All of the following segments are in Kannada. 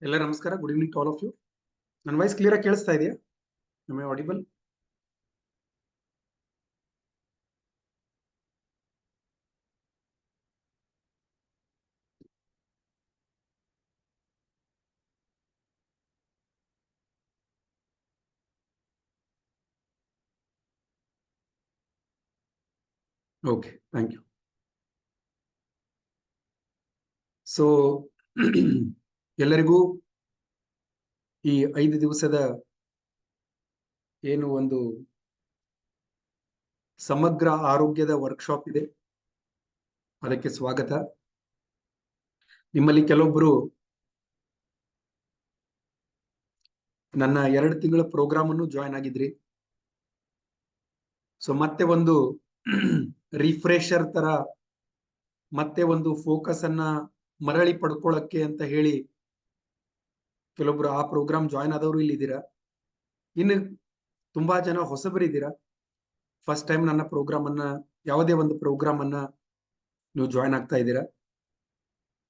ಎಲ್ಲ ನಮಸ್ಕಾರ. Good evening to all of you. ನನ್ನ ವಾಯ್ಸ್ ಕ್ಲಿಯರ್ ಆಗಿ ಕೇಳಿಸ್ತಾ ಇದೆಯಾ? Am I audible? Okay, thank you. So ಎಲ್ಲರಿಗೂ ಈ 5 ದಿವಸದ ಏನು ಒಂದು ಸಮಗ್ರ ಆರೋಗ್ಯದ ವರ್ಕ್ಶಾಪ್ ಇದೆ, ಅದಕ್ಕೆ ಸ್ವಾಗತ. ನಿಮ್ಮಲ್ಲಿ ಕೆಲವೊಬ್ಬರು ನನ್ನ 2 ತಿಂಗಳ ಪ್ರೋಗ್ರಾಮ್ ಅನ್ನು ಜಾಯ್ನ್ ಆಗಿದ್ರಿ. ಸೊ ಮತ್ತೆ ಒಂದು ರಿಫ್ರೆಶರ್ ತರ ಮತ್ತೆ ಒಂದು ಫೋಕಸ್ ಅನ್ನ ಮರಳಿ ಪಡ್ಕೊಳ್ಳಕ್ಕೆ ಅಂತ ಹೇಳಿ ಕೆಲವೊಬ್ರು ಆ ಪ್ರೋಗ್ರಾಮ್ ಜಾಯ್ನ್ ಆದವರು ಇಲ್ಲಿದ್ದೀರಾ. ಇನ್ನು ತುಂಬಾ ಜನ ಹೊಸಬರಿದ್ದೀರಾ. ಫಸ್ಟ್ ಟೈಮ್ ನನ್ನ ಪ್ರೋಗ್ರಾಮ್ ಅನ್ನ, ಯಾವುದೇ ಒಂದು ಪ್ರೋಗ್ರಾಮ್ ಅನ್ನ ನೀವು ಜಾಯ್ನ್ ಆಗ್ತಾ ಇದ್ದೀರಾ.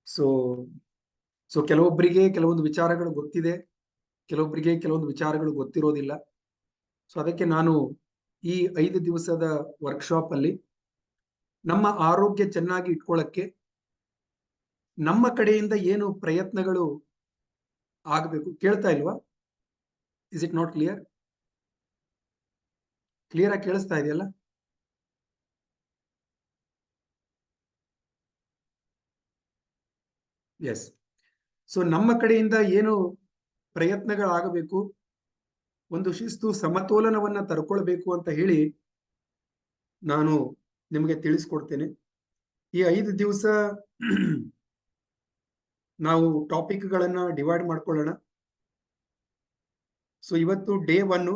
ಸೊ ಸೊ ಕೆಲವೊಬ್ಬರಿಗೆ ಕೆಲವೊಂದು ವಿಚಾರಗಳು ಗೊತ್ತಿದೆ, ಕೆಲವೊಬ್ಬರಿಗೆ ಕೆಲವೊಂದು ವಿಚಾರಗಳು ಗೊತ್ತಿರೋದಿಲ್ಲ. ಸೊ ಅದಕ್ಕೆ ನಾನು ಈ 5 ದಿವಸದ ವರ್ಕ್ಶಾಪ್ ಅಲ್ಲಿ ನಮ್ಮ ಆರೋಗ್ಯ ಚೆನ್ನಾಗಿ ಇಟ್ಕೊಳ್ಳಕ್ಕೆ ನಮ್ಮ ಕಡೆಯಿಂದ ಏನು ಪ್ರಯತ್ನಗಳು ಆಗಬೇಕು. ಕೇಳ್ತಾ ಇಲ್ವಾ? Is it not clear? Clear ಆಗಿ ಕೇಳಿಸ್ತಾ ಇದೆಯಲ್ಲ? ಎಸ್. ಸೊ ನಮ್ಮ ಕಡೆಯಿಂದ ಏನು ಪ್ರಯತ್ನಗಳಾಗಬೇಕು, ಒಂದು ಶಿಸ್ತು ಸಮತೋಲನವನ್ನ ತರ್ಕೊಳ್ಬೇಕು ಅಂತ ಹೇಳಿ ನಾನು ನಿಮಗೆ ತಿಳಿಸ್ಕೊಡ್ತೇನೆ. ಈ 5 ದಿವಸ ನಾವು ಟಾಪಿಕ್ಗಳನ್ನ ಡಿವೈಡ್ ಮಾಡ್ಕೊಳ್ಳೋಣ. ಸೊ ಇವತ್ತು ಡೇ 1.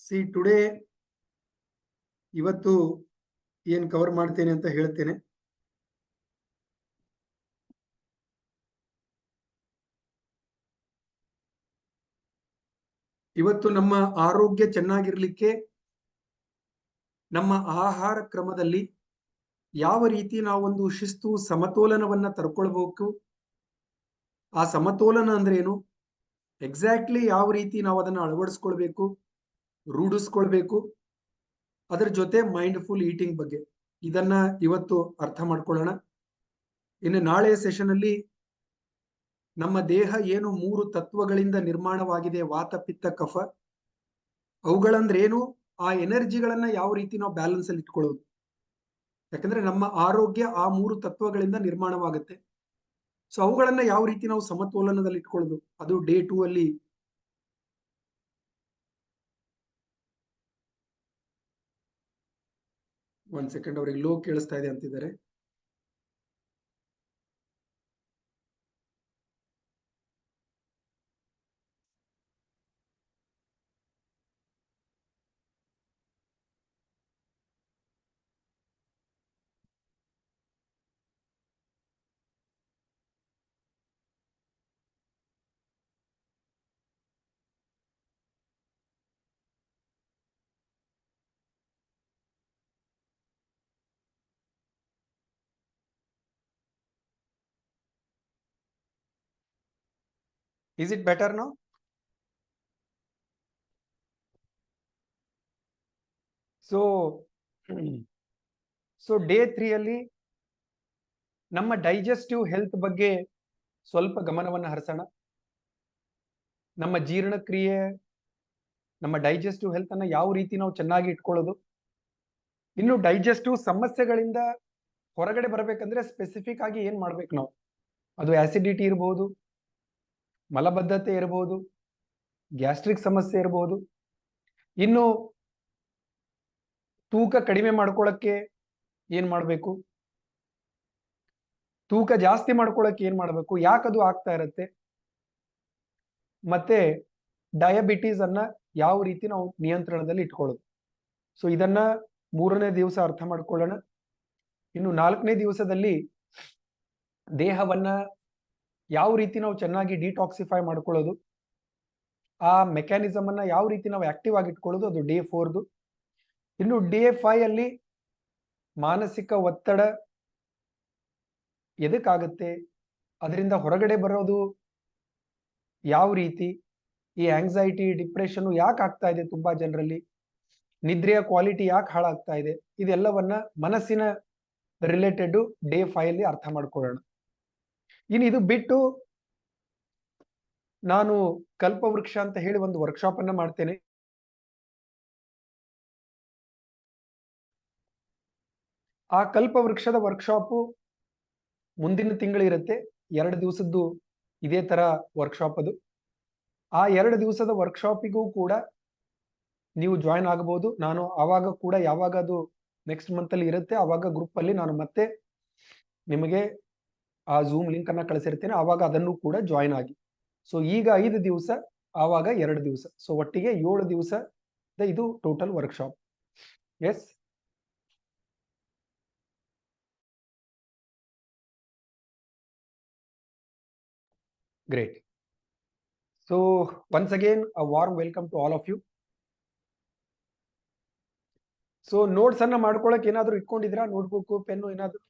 ಸಿ ಟುಡೇ ಇವತ್ತು ಏನ್ ಕವರ್ ಮಾಡ್ತೇನೆ ಅಂತ ಹೇಳ್ತೇನೆ. ಇವತ್ತು ನಮ್ಮ ಆರೋಗ್ಯ ಚೆನ್ನಾಗಿರ್ಲಿಕ್ಕೆ ನಮ್ಮ ಆಹಾರ ಕ್ರಮದಲ್ಲಿ ಯಾವ ರೀತಿ ನಾವೊಂದು ಶಿಸ್ತು ಸಮತೋಲನವನ್ನ ತರ್ಕೊಳ್ಬೇಕು, ಆ ಸಮತೋಲನ ಅಂದ್ರೆ ಏನು, ಎಕ್ಸಾಕ್ಟ್ಲಿ ಯಾವ ರೀತಿ ನಾವು ಅದನ್ನ ಅಳವಡಿಸ್ಕೊಳ್ಬೇಕು, ರೂಢಿಸ್ಕೊಳ್ಬೇಕು, ಅದರ ಜೊತೆ ಮೈಂಡ್ಫುಲ್ ಈಟಿಂಗ್ ಬಗ್ಗೆ ಇದನ್ನ ಇವತ್ತು ಅರ್ಥ ಮಾಡ್ಕೊಳ್ಳೋಣ. ಇನ್ನು ನಾಳೆ ಸೆಷನ್ ಅಲ್ಲಿ ನಮ್ಮ ದೇಹ ಏನು 3 ತತ್ವಗಳಿಂದ ನಿರ್ಮಾಣವಾಗಿದೆ, ವಾತ ಪಿತ್ತ ಕಫ, ಅವುಗಳಂದ್ರೆ ಏನು, ಆ ಎನರ್ಜಿಗಳನ್ನ ಯಾವ ರೀತಿ ನಾವು ಬ್ಯಾಲೆನ್ಸ್ ಅಲ್ಲಿ ಇಟ್ಕೊಳ್ಳೋದು. ಯಾಕಂದ್ರೆ ನಮ್ಮ ಆರೋಗ್ಯ ಆ 3 ತತ್ವಗಳಿಂದ ನಿರ್ಮಾಣವಾಗುತ್ತೆ. ಸೊ ಅವುಗಳನ್ನ ಯಾವ ರೀತಿ ನಾವು ಸಮತೋಲನದಲ್ಲಿ ಇಟ್ಕೊಳ್ಳೋದು, ಅದು ಡೇ 2 ಅಲ್ಲಿ. ಒಂದ್ ಸೆಕೆಂಡ್, ಅವ್ರಿಗೆ ಲೋ ಕೇಳಿಸ್ತಾ ಇದೆ ಅಂತಿದ್ದಾರೆ. Is it better now? So day 3 ಅಲ್ಲಿ ನಮ್ಮ ಡೈಜೆಸ್ಟಿವ್ ಹೆಲ್ತ್ ಬಗ್ಗೆ ಸ್ವಲ್ಪ ಗಮನವನ್ನು ಹರಿಸೋಣ. ನಮ್ಮ ಜೀರ್ಣಕ್ರಿಯೆ, ನಮ್ಮ ಡೈಜೆಸ್ಟಿವ್ ಹೆಲ್ತ್ ಅನ್ನ ಯಾವ ರೀತಿ ನಾವು ಚೆನ್ನಾಗಿ ಇಟ್ಕೊಳ್ಳೋದು, ಇನ್ನು ಡೈಜೆಸ್ಟಿವ್ ಸಮಸ್ಯೆಗಳಿಂದ ಹೊರಗಡೆ ಬರ್ಬೇಕಂದ್ರೆ ಸ್ಪೆಸಿಫಿಕ್ ಆಗಿ ಏನ್ ಮಾಡ್ಬೇಕು ನಾವು, ಅದು ಆಸಿಡಿಟಿ ಇರಬಹುದು, ಮಲಬದ್ಧತೆ ಇರಬಹುದು, ಗ್ಯಾಸ್ಟ್ರಿಕ್ ಸಮಸ್ಯೆ ಇರಬಹುದು, ಇನ್ನು ತೂಕ ಕಡಿಮೆ ಮಾಡ್ಕೊಳ್ಳಕ್ಕೆ ಏನ್ ಮಾಡ್ಬೇಕು, ತೂಕ ಜಾಸ್ತಿ ಮಾಡ್ಕೊಳ್ಳಕ್ಕೆ ಏನ್ ಮಾಡ್ಬೇಕು, ಯಾಕದು ಆಗ್ತಾ ಇರತ್ತೆ, ಮತ್ತೆ ಡಯಾಬಿಟೀಸ್ ಅನ್ನ ಯಾವ ರೀತಿ ನಾವು ನಿಯಂತ್ರಣದಲ್ಲಿ ಇಟ್ಕೊಳ್ಳೋದು. ಸೊ ಇದನ್ನ 3ನೇ ದಿವಸ ಅರ್ಥ ಮಾಡ್ಕೊಳ್ಳೋಣ. ಇನ್ನು 4ನೇ ದಿವಸದಲ್ಲಿ ದೇಹವನ್ನ ಯಾವ ರೀತಿ ನಾವು ಚೆನ್ನಾಗಿ ಡಿಟಾಕ್ಸಿಫೈ ಮಾಡ್ಕೊಳ್ಳೋದು, ಆ ಮೆಕ್ಯಾನಿಸಮ್ ಅನ್ನ ಯಾವ ರೀತಿ ನಾವು ಆಕ್ಟಿವ್ ಆಗಿ ಇಟ್ಕೊಳ್ಳೋದು, ಅದು ಡೇ 4. ಇನ್ನು ಡೇ 5 ಅಲ್ಲಿ ಮಾನಸಿಕ ಒತ್ತಡ ಎದಕ್ಕಾಗುತ್ತೆ, ಅದರಿಂದ ಹೊರಗಡೆ ಬರೋದು ಯಾವ ರೀತಿ ಈ ಆಂಗ್ಸೈಟಿ ಡಿಪ್ರೆಷನ್ ಯಾಕೆ ಆಗ್ತಾ ಇದೆ ತುಂಬಾ ಜನರಲ್ಲಿ, ನಿದ್ರೆಯ ಕ್ವಾಲಿಟಿ ಯಾಕೆ ಹಾಳಾಗ್ತಾ ಇದೆ, ಇದೆಲ್ಲವನ್ನ ಮನಸ್ಸಿನ ರಿಲೇಟೆಡ್ ಡೇ 5 ಅಲ್ಲಿ ಅರ್ಥ ಮಾಡ್ಕೊಳ್ಳೋಣ. ಇನ್ನು ಇದು ಬಿಟ್ಟು ನಾನು ಕಲ್ಪವೃಕ್ಷ ಅಂತ ಹೇಳಿ ಒಂದು ವರ್ಕ್ಶಾಪ್ ಅನ್ನ ಮಾಡ್ತೇನೆ. ಆ ಕಲ್ಪವೃಕ್ಷದ ವರ್ಕ್ಶಾಪ್ ಮುಂದಿನ ತಿಂಗಳು ಇರುತ್ತೆ. 2 ದಿವಸದ್ದು ಇದೇ ತರ ವರ್ಕ್ಶಾಪ್ ಅದು. ಆ 2 ದಿವಸದ ವರ್ಕ್ಶಾಪಿಗೂ ಕೂಡ ನೀವು ಜಾಯಿನ್ ಆಗಬಹುದು. ನಾನು ಆವಾಗ ಕೂಡ ಯಾವಾಗ ಅದು ನೆಕ್ಸ್ಟ್ ಮಂತ್ ಅಲ್ಲಿ ಇರುತ್ತೆ ಆವಾಗ ಗ್ರೂಪ್ ಅಲ್ಲಿ ನಾನು ಮತ್ತೆ ನಿಮಗೆ ಆ ಝೂಮ್ ಲಿಂಕ್ ಅನ್ನ ಕಳಿಸಿರ್ತೇನೆ. ಆವಾಗ ಅದನ್ನು ಕೂಡ ಜಾಯಿನ್ ಆಗಿ. ಸೊ ಈಗ 5 ದಿವಸ, ಆವಾಗ 2 ದಿವಸ, ಸೊ ಒಟ್ಟಿಗೆ 7 ದಿವಸ ಇದು total workshop. Yes, great. So once again a warm welcome to all of you. So notes ಅನ್ನ ಮಾಡ್ಕೊಳಕ್ ಏನಾದ್ರು ಇಟ್ಕೊಂಡಿದ್ರಾ? ನೋಟ್ಬುಕ್, ಪೆನ್ನು ಏನಾದ್ರು?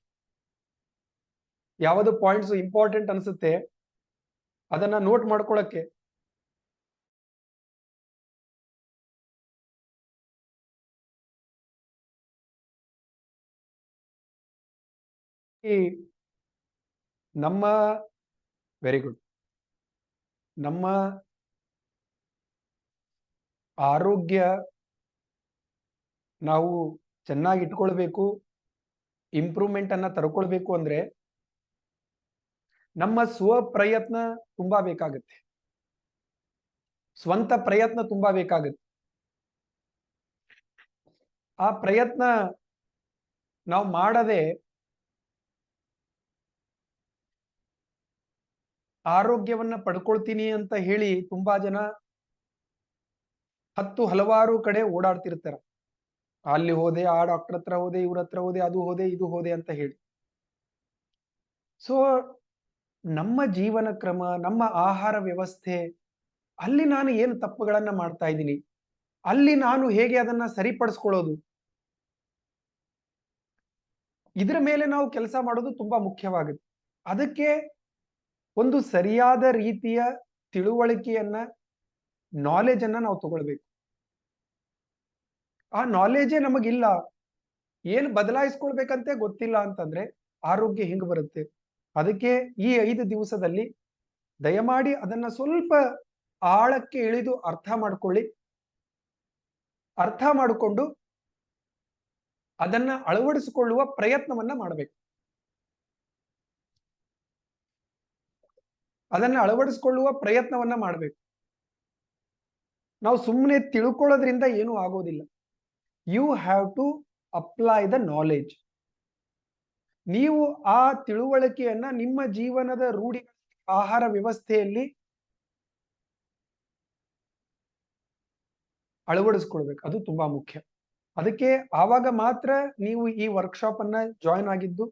ಯಾವುದು ಪಾಯಿಂಟ್ಸ್ ಇಂಪಾರ್ಟೆಂಟ್ ಅನ್ಸುತ್ತೆ ಅದನ್ನ ನೋಟ್ ಮಾಡ್ಕೊಳಕ್ಕೆ ನಮ್ಮ ವೆರಿ ಗುಡ್, ನಮ್ಮ ಆರೋಗ್ಯ ನಾವು ಚೆನ್ನಾಗಿ ಇಟ್ಕೊಳ್ಬೇಕು, ಇಂಪ್ರೂವ್ಮೆಂಟ್ ಅನ್ನ ತರ್ಕೊಳ್ಬೇಕು ಅಂದ್ರೆ ನಮ್ಮ ಸ್ವ ಪ್ರಯತ್ನ ತುಂಬಾ ಬೇಕಾಗುತ್ತೆ, ಸ್ವಂತ ಪ್ರಯತ್ನ ತುಂಬಾ ಬೇಕಾಗುತ್ತೆ. ಆ ಪ್ರಯತ್ನ ನಾವು ಮಾಡದೆ ಆರೋಗ್ಯವನ್ನ ಪಡ್ಕೊಳ್ತೀನಿ ಅಂತ ಹೇಳಿ ತುಂಬಾ ಜನ ಹಲವಾರು ಕಡೆ ಓಡಾಡ್ತಿರ್ತಾರೆ. ಅಲ್ಲಿ ಹೋದೆ, ಆ ಡಾಕ್ಟರ್ ಹತ್ರ ಹೋದೆ, ಇವ್ರ ಹತ್ರ ಹೋದೆ, ಅದು ಹೋದೆ, ಇದು ಹೋದೆ ಅಂತ ಹೇಳಿ. ಸೊ ನಮ್ಮ ಜೀವನ ಕ್ರಮ, ನಮ್ಮ ಆಹಾರ ವ್ಯವಸ್ಥೆ, ಅಲ್ಲಿ ನಾನು ಏನು ತಪ್ಪುಗಳನ್ನ ಮಾಡ್ತಾ ಇದ್ದೀನಿ, ಅಲ್ಲಿ ನಾನು ಹೇಗೆ ಅದನ್ನ ಸರಿಪಡಿಸ್ಕೊಳ್ಳೋದು, ಇದರ ಮೇಲೆ ನಾವು ಕೆಲಸ ಮಾಡೋದು ತುಂಬಾ ಮುಖ್ಯವಾಗುತ್ತೆ. ಅದಕ್ಕೆ ಒಂದು ಸರಿಯಾದ ರೀತಿಯ ತಿಳುವಳಿಕೆಯನ್ನ, ನಾಲೆಜ್ ಅನ್ನ ನಾವು ತಗೊಳ್ಬೇಕು. ಆ ನಾಲೆಜೇ ನಮಗಿಲ್ಲ, ಏನು ಬದಲಾಯಿಸ್ಕೊಳ್ಬೇಕಂತೆ ಗೊತ್ತಿಲ್ಲ ಅಂತಂದ್ರೆ ಆರೋಗ್ಯ ಹಿಂಗ್ ಬರುತ್ತೆ. ಅದಕ್ಕೆ ಈ 5 ದಿವಸದಲ್ಲಿ ದಯಮಾಡಿ ಅದನ್ನ ಸ್ವಲ್ಪ ಆಳಕ್ಕೆ ಇಳಿದು ಅರ್ಥ ಮಾಡ್ಕೊಳ್ಳಿ. ಅರ್ಥ ಮಾಡಿಕೊಂಡು ಅದನ್ನ ಅಳವಡಿಸಿಕೊಳ್ಳುವ ಪ್ರಯತ್ನವನ್ನ ಮಾಡಬೇಕು. ಅದನ್ನ ಅಳವಡಿಸಿಕೊಳ್ಳುವ ಪ್ರಯತ್ನವನ್ನ ಮಾಡಬೇಕು. ನಾವು ಸುಮ್ಮನೆ ತಿಳ್ಕೊಳ್ಳೋದ್ರಿಂದ ಏನೂ ಆಗೋದಿಲ್ಲ. You have to apply the knowledge. ನೀವು ಆ ತಿಳುವಳಿಕೆಯನ್ನ ನಿಮ್ಮ ಜೀವನದ ರೂಢಿ, ಆಹಾರ ವ್ಯವಸ್ಥೆಯಲ್ಲಿ ಅಳವಡಿಸ್ಕೊಳ್ಬೇಕು. ಅದು ತುಂಬಾ ಮುಖ್ಯ. ಅದಕ್ಕೆ ಆವಾಗ ಮಾತ್ರ ನೀವು ಈ ವರ್ಕ್ಶಾಪ್ ಅನ್ನ ಜಾಯಿನ್ ಆಗಿದ್ದು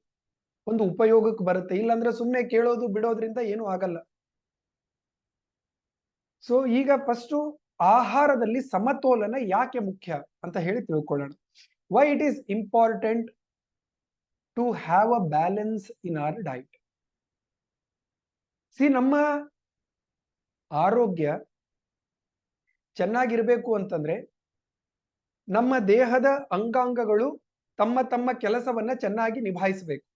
ಒಂದು ಉಪಯೋಗಕ್ಕೆ ಬರುತ್ತೆ. ಇಲ್ಲಾಂದ್ರೆ ಸುಮ್ಮನೆ ಕೇಳೋದು ಬಿಡೋದ್ರಿಂದ ಏನೂ ಆಗಲ್ಲ. ಸೊ ಈಗ ಫಸ್ಟ್ ಆಹಾರದಲ್ಲಿ ಸಮತೋಲನ ಯಾಕೆ ಮುಖ್ಯ ಅಂತ ಹೇಳಿ ತಿಳ್ಕೊಳ್ಳೋಣ. Why it is important to have a balance in our diet. ನಮ್ಮ ಆರೋಗ್ಯ ಚೆನ್ನಾಗಿರ್ಬೇಕು ಅಂತಂದ್ರೆ ನಮ್ಮ ದೇಹದ ಅಂಗಾಂಗಗಳು ತಮ್ಮ ತಮ್ಮ ಕೆಲಸವನ್ನ ಚೆನ್ನಾಗಿ ನಿಭಾಯಿಸಬೇಕು.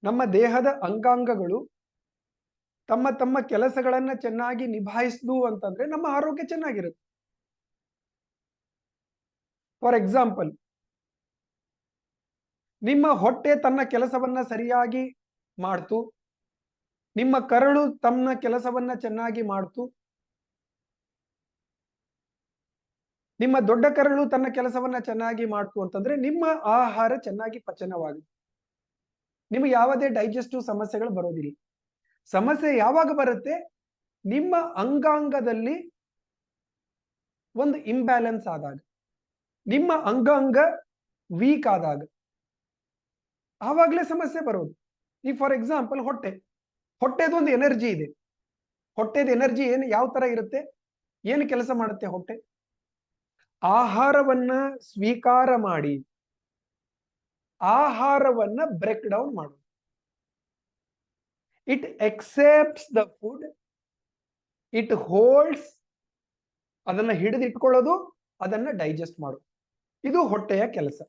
ನಮ್ಮ ದೇಹದ ಅಂಗಾಂಗಗಳು ತಮ್ಮ ತಮ್ಮ ಕೆಲಸಗಳನ್ನ ಚೆನ್ನಾಗಿ ನಿಭಾಯಿಸಿದ್ವು ಅಂತಂದ್ರೆ ನಮ್ಮ ಆರೋಗ್ಯ ಚೆನ್ನಾಗಿರುತ್ತೆ. ಫಾರ್ ಎಕ್ಸಾಂಪಲ್, ನಿಮ್ಮ ಹೊಟ್ಟೆ ತನ್ನ ಕೆಲಸವನ್ನ ಸರಿಯಾಗಿ ಮಾಡ್ತು, ನಿಮ್ಮ ಕರಳು ತನ್ನ ಕೆಲಸವನ್ನ ಚೆನ್ನಾಗಿ ಮಾಡ್ತು, ನಿಮ್ಮ ದೊಡ್ಡ ಕರಳು ತನ್ನ ಕೆಲಸವನ್ನ ಚೆನ್ನಾಗಿ ಮಾಡ್ತು ಅಂತಂದ್ರೆ ನಿಮ್ಮ ಆಹಾರ ಚೆನ್ನಾಗಿ ಪಚನವಾಗುತ್ತೆ. ನಿಮಗೆ ಯಾವುದೇ ಡೈಜೆಸ್ಟಿವ್ ಸಮಸ್ಯೆಗಳು ಬರೋದಿಲ್ಲ. ಸಮಸ್ಯೆ ಯಾವಾಗ ಬರುತ್ತೆ? ನಿಮ್ಮ ಅಂಗಾಂಗದಲ್ಲಿ ಒಂದು ಇಂಬ್ಯಾಲೆನ್ಸ್ ಆದಾಗ, ನಿಮ್ಮ ಅಂಗಾಂಗ ವೀಕ್ ಆದಾಗ ಆವಾಗಲೇ ಸಮಸ್ಯೆ ಬರೋದು. ಈ ಫಾರ್ ಎಕ್ಸಾಂಪಲ್ ಹೊಟ್ಟೆದು ಒಂದು ಎನರ್ಜಿ ಇದೆ. ಹೊಟ್ಟೆದ ಎನರ್ಜಿ ಏನು, ಯಾವ ತರ ಇರುತ್ತೆ, ಏನು ಕೆಲಸ ಮಾಡುತ್ತೆ ಹೊಟ್ಟೆ? ಆಹಾರವನ್ನ ಸ್ವೀಕಾರ ಮಾಡಿ ಆಹಾರವನ್ನ ಬ್ರೇಕ್ ಡೌನ್ ಮಾಡೋದು. It accepts the food, it holds, ಅದನ್ನ ಹಿಡಿದಿಟ್ಕೊಳ್ಳೋದು, ಅದನ್ನ ಡೈಜೆಸ್ಟ್ ಮಾಡೋದು. ಇದು ಹೊಟ್ಟೆಯ ಕೆಲಸ.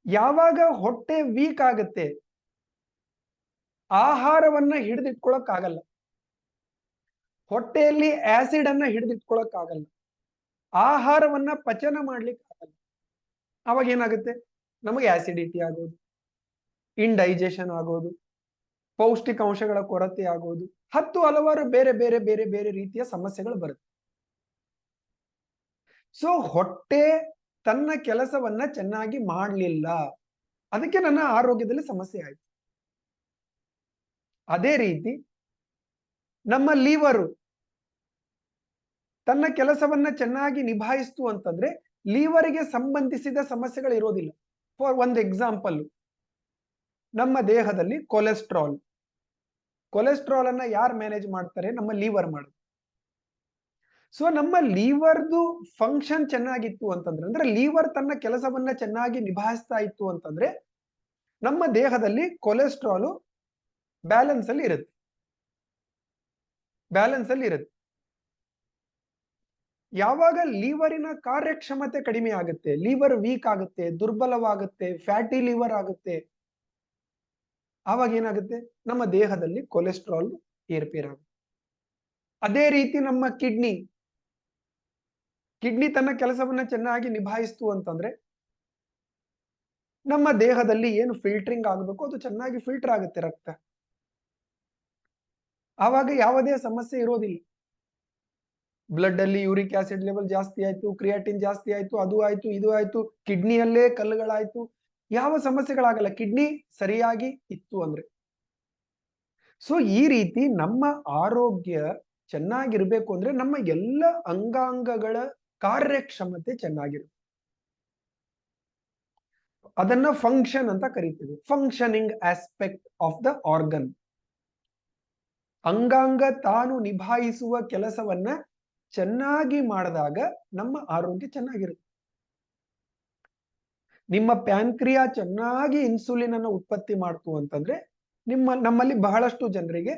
ಯಾವಾಗ ಹೊಟ್ಟೆ ವೀಕ್ ಆಗುತ್ತೆ, ಆಹಾರವನ್ನ ಹಿಡಿದಿಟ್ಕೊಳಕ್ ಆಗಲ್ಲ, ಹೊಟ್ಟೆಯಲ್ಲಿ ಆಸಿಡ್ ಅನ್ನ ಹಿಡಿದಿಟ್ಕೊಳಕ್ ಆಗಲ್ಲ, ಆಹಾರವನ್ನ ಪಚನ ಮಾಡ್ಲಿಕ್ಕೆ ಆಗಲ್ಲ, ಅವಾಗ ಏನಾಗುತ್ತೆ, ನಮಗೆ ಆಸಿಡಿಟಿ ಆಗೋದು, ಇಂಡೈಜೆಷನ್ ಆಗೋದು, ಪೌಷ್ಟಿಕಾಂಶಗಳ ಕೊರತೆ ಆಗೋದು, ಹಲವಾರು ಬೇರೆ ಬೇರೆ ಬೇರೆ ಬೇರೆ ರೀತಿಯ ಸಮಸ್ಯೆಗಳು ಬರುತ್ತೆ. ಸೊ ಹೊಟ್ಟೆ ತನ್ನ ಕೆಲಸವನ್ನ ಚೆನ್ನಾಗಿ ಮಾಡಲಿಲ್ಲ, ಅದಕ್ಕೆ ನನ್ನ ಆರೋಗ್ಯದಲ್ಲಿ ಸಮಸ್ಯೆ ಆಯ್ತು. ಅದೇ ರೀತಿ ನಮ್ಮ ಲಿವರು ತನ್ನ ಕೆಲಸವನ್ನ ಚೆನ್ನಾಗಿ ನಿಭಾಯಿಸ್ತು ಅಂತಂದ್ರೆ ಲಿವರಿಗೆ ಸಂಬಂಧಿಸಿದ ಸಮಸ್ಯೆಗಳು ಇರೋದಿಲ್ಲ. ಫಾರ್ ಒಂದು ಎಕ್ಸಾಂಪಲ್, ನಮ್ಮ ದೇಹದಲ್ಲಿ ಕೊಲೆಸ್ಟ್ರಾಲ್ ಅನ್ನ ಯಾರು ಮ್ಯಾನೇಜ್ ಮಾಡ್ತಾರೆ, ನಮ್ಮ ಲಿವರ್ ಮಾಡುತ್ತೆ. ಸೊ ನಮ್ಮ ಲಿವರ್ದು ಫಂಕ್ಷನ್ ಚೆನ್ನಾಗಿತ್ತು ಅಂತಂದ್ರೆ, ಅಂದ್ರೆ ಲಿವರ್ ತನ್ನ ಕೆಲಸವನ್ನ ಚೆನ್ನಾಗಿ ನಿಭಾಯಿಸ್ತಾ ಇತ್ತು ಅಂತಂದ್ರೆ ನಮ್ಮ ದೇಹದಲ್ಲಿ ಕೊಲೆಸ್ಟ್ರಾಲ್ ಬ್ಯಾಲೆನ್ಸ್ ಅಲ್ಲಿ ಇರುತ್ತೆ. ಯಾವಾಗ ಲಿವರಿನ ಕಾರ್ಯಕ್ಷಮತೆ ಕಡಿಮೆ ಆಗುತ್ತೆ, ಲಿವರ್ ವೀಕ್ ಆಗುತ್ತೆ, ದುರ್ಬಲವಾಗುತ್ತೆ, ಫ್ಯಾಟಿ ಲಿವರ್ ಆಗುತ್ತೆ, ಆವಾಗ ಏನಾಗುತ್ತೆ, ನಮ್ಮ ದೇಹದಲ್ಲಿ ಕೊಲೆಸ್ಟ್ರಾಲ್ ಏರ್ಪೇರಾಗುತ್ತೆ. ಅದೇ ರೀತಿ ನಮ್ಮ ಕಿಡ್ನಿ ತನ್ನ ಕೆಲಸವನ್ನ ಚೆನ್ನಾಗಿ ನಿಭಾಯಿಸ್ತು ಅಂತಂದ್ರೆ ನಮ್ಮ ದೇಹದಲ್ಲಿ ಏನು ಫಿಲ್ಟರಿಂಗ್ ಆಗಬೇಕು ಅದು ಚೆನ್ನಾಗಿ ಫಿಲ್ಟರ್ ಆಗುತ್ತೆ ರಕ್ತ, ಆವಾಗ ಯಾವುದೇ ಸಮಸ್ಯೆ ಇರೋದಿಲ್ಲ. ಬ್ಲಡ್ ಅಲ್ಲಿ ಯೂರಿಕ್ ಆಸಿಡ್ ಲೆವೆಲ್ ಜಾಸ್ತಿ ಆಯ್ತು, ಕ್ರಿಯಾಟಿನ್ ಜಾಸ್ತಿ ಆಯ್ತು, ಅದು ಆಯ್ತು, ಇದು ಆಯ್ತು, ಕಿಡ್ನಿಯಲ್ಲೇ ಕಲ್ಲುಗಳಾಯ್ತು, ಯಾವ ಸಮಸ್ಯೆಗಳಾಗಲ್ಲ, ಕಿಡ್ನಿ ಸರಿಯಾಗಿ ಇತ್ತು ಅಂದ್ರೆ. ಸೊ ಈ ರೀತಿ ನಮ್ಮ ಆರೋಗ್ಯ ಚೆನ್ನಾಗಿರ್ಬೇಕು ಅಂದ್ರೆ ನಮ್ಮ ಎಲ್ಲ ಅಂಗಾಂಗಗಳ ಕಾರ್ಯಕ್ಷಮತೆ ಚೆನ್ನಾಗಿರುತ್ತೆ. ಅದನ್ನ ಫಂಕ್ಷನ್ ಅಂತ ಕರಿತೀವಿ, functioning aspect of the organ. ಅಂಗಾಂಗ ತಾನು ನಿಭಾಯಿಸುವ ಕೆಲಸವನ್ನ ಚೆನ್ನಾಗಿ ಮಾಡಿದಾಗ ನಮ್ಮ ಆರೋಗ್ಯ ಚೆನ್ನಾಗಿರುತ್ತೆ. ನಿಮ್ಮ ಪ್ಯಾಂಕ್ರಿಯಾ ಚೆನ್ನಾಗಿ ಇನ್ಸುಲಿನ್ ಅನ್ನು ಉತ್ಪತ್ತಿ ಮಾಡ್ತು ಅಂತಂದ್ರೆ ನಮ್ಮಲ್ಲಿ ಬಹಳಷ್ಟು ಜನರಿಗೆ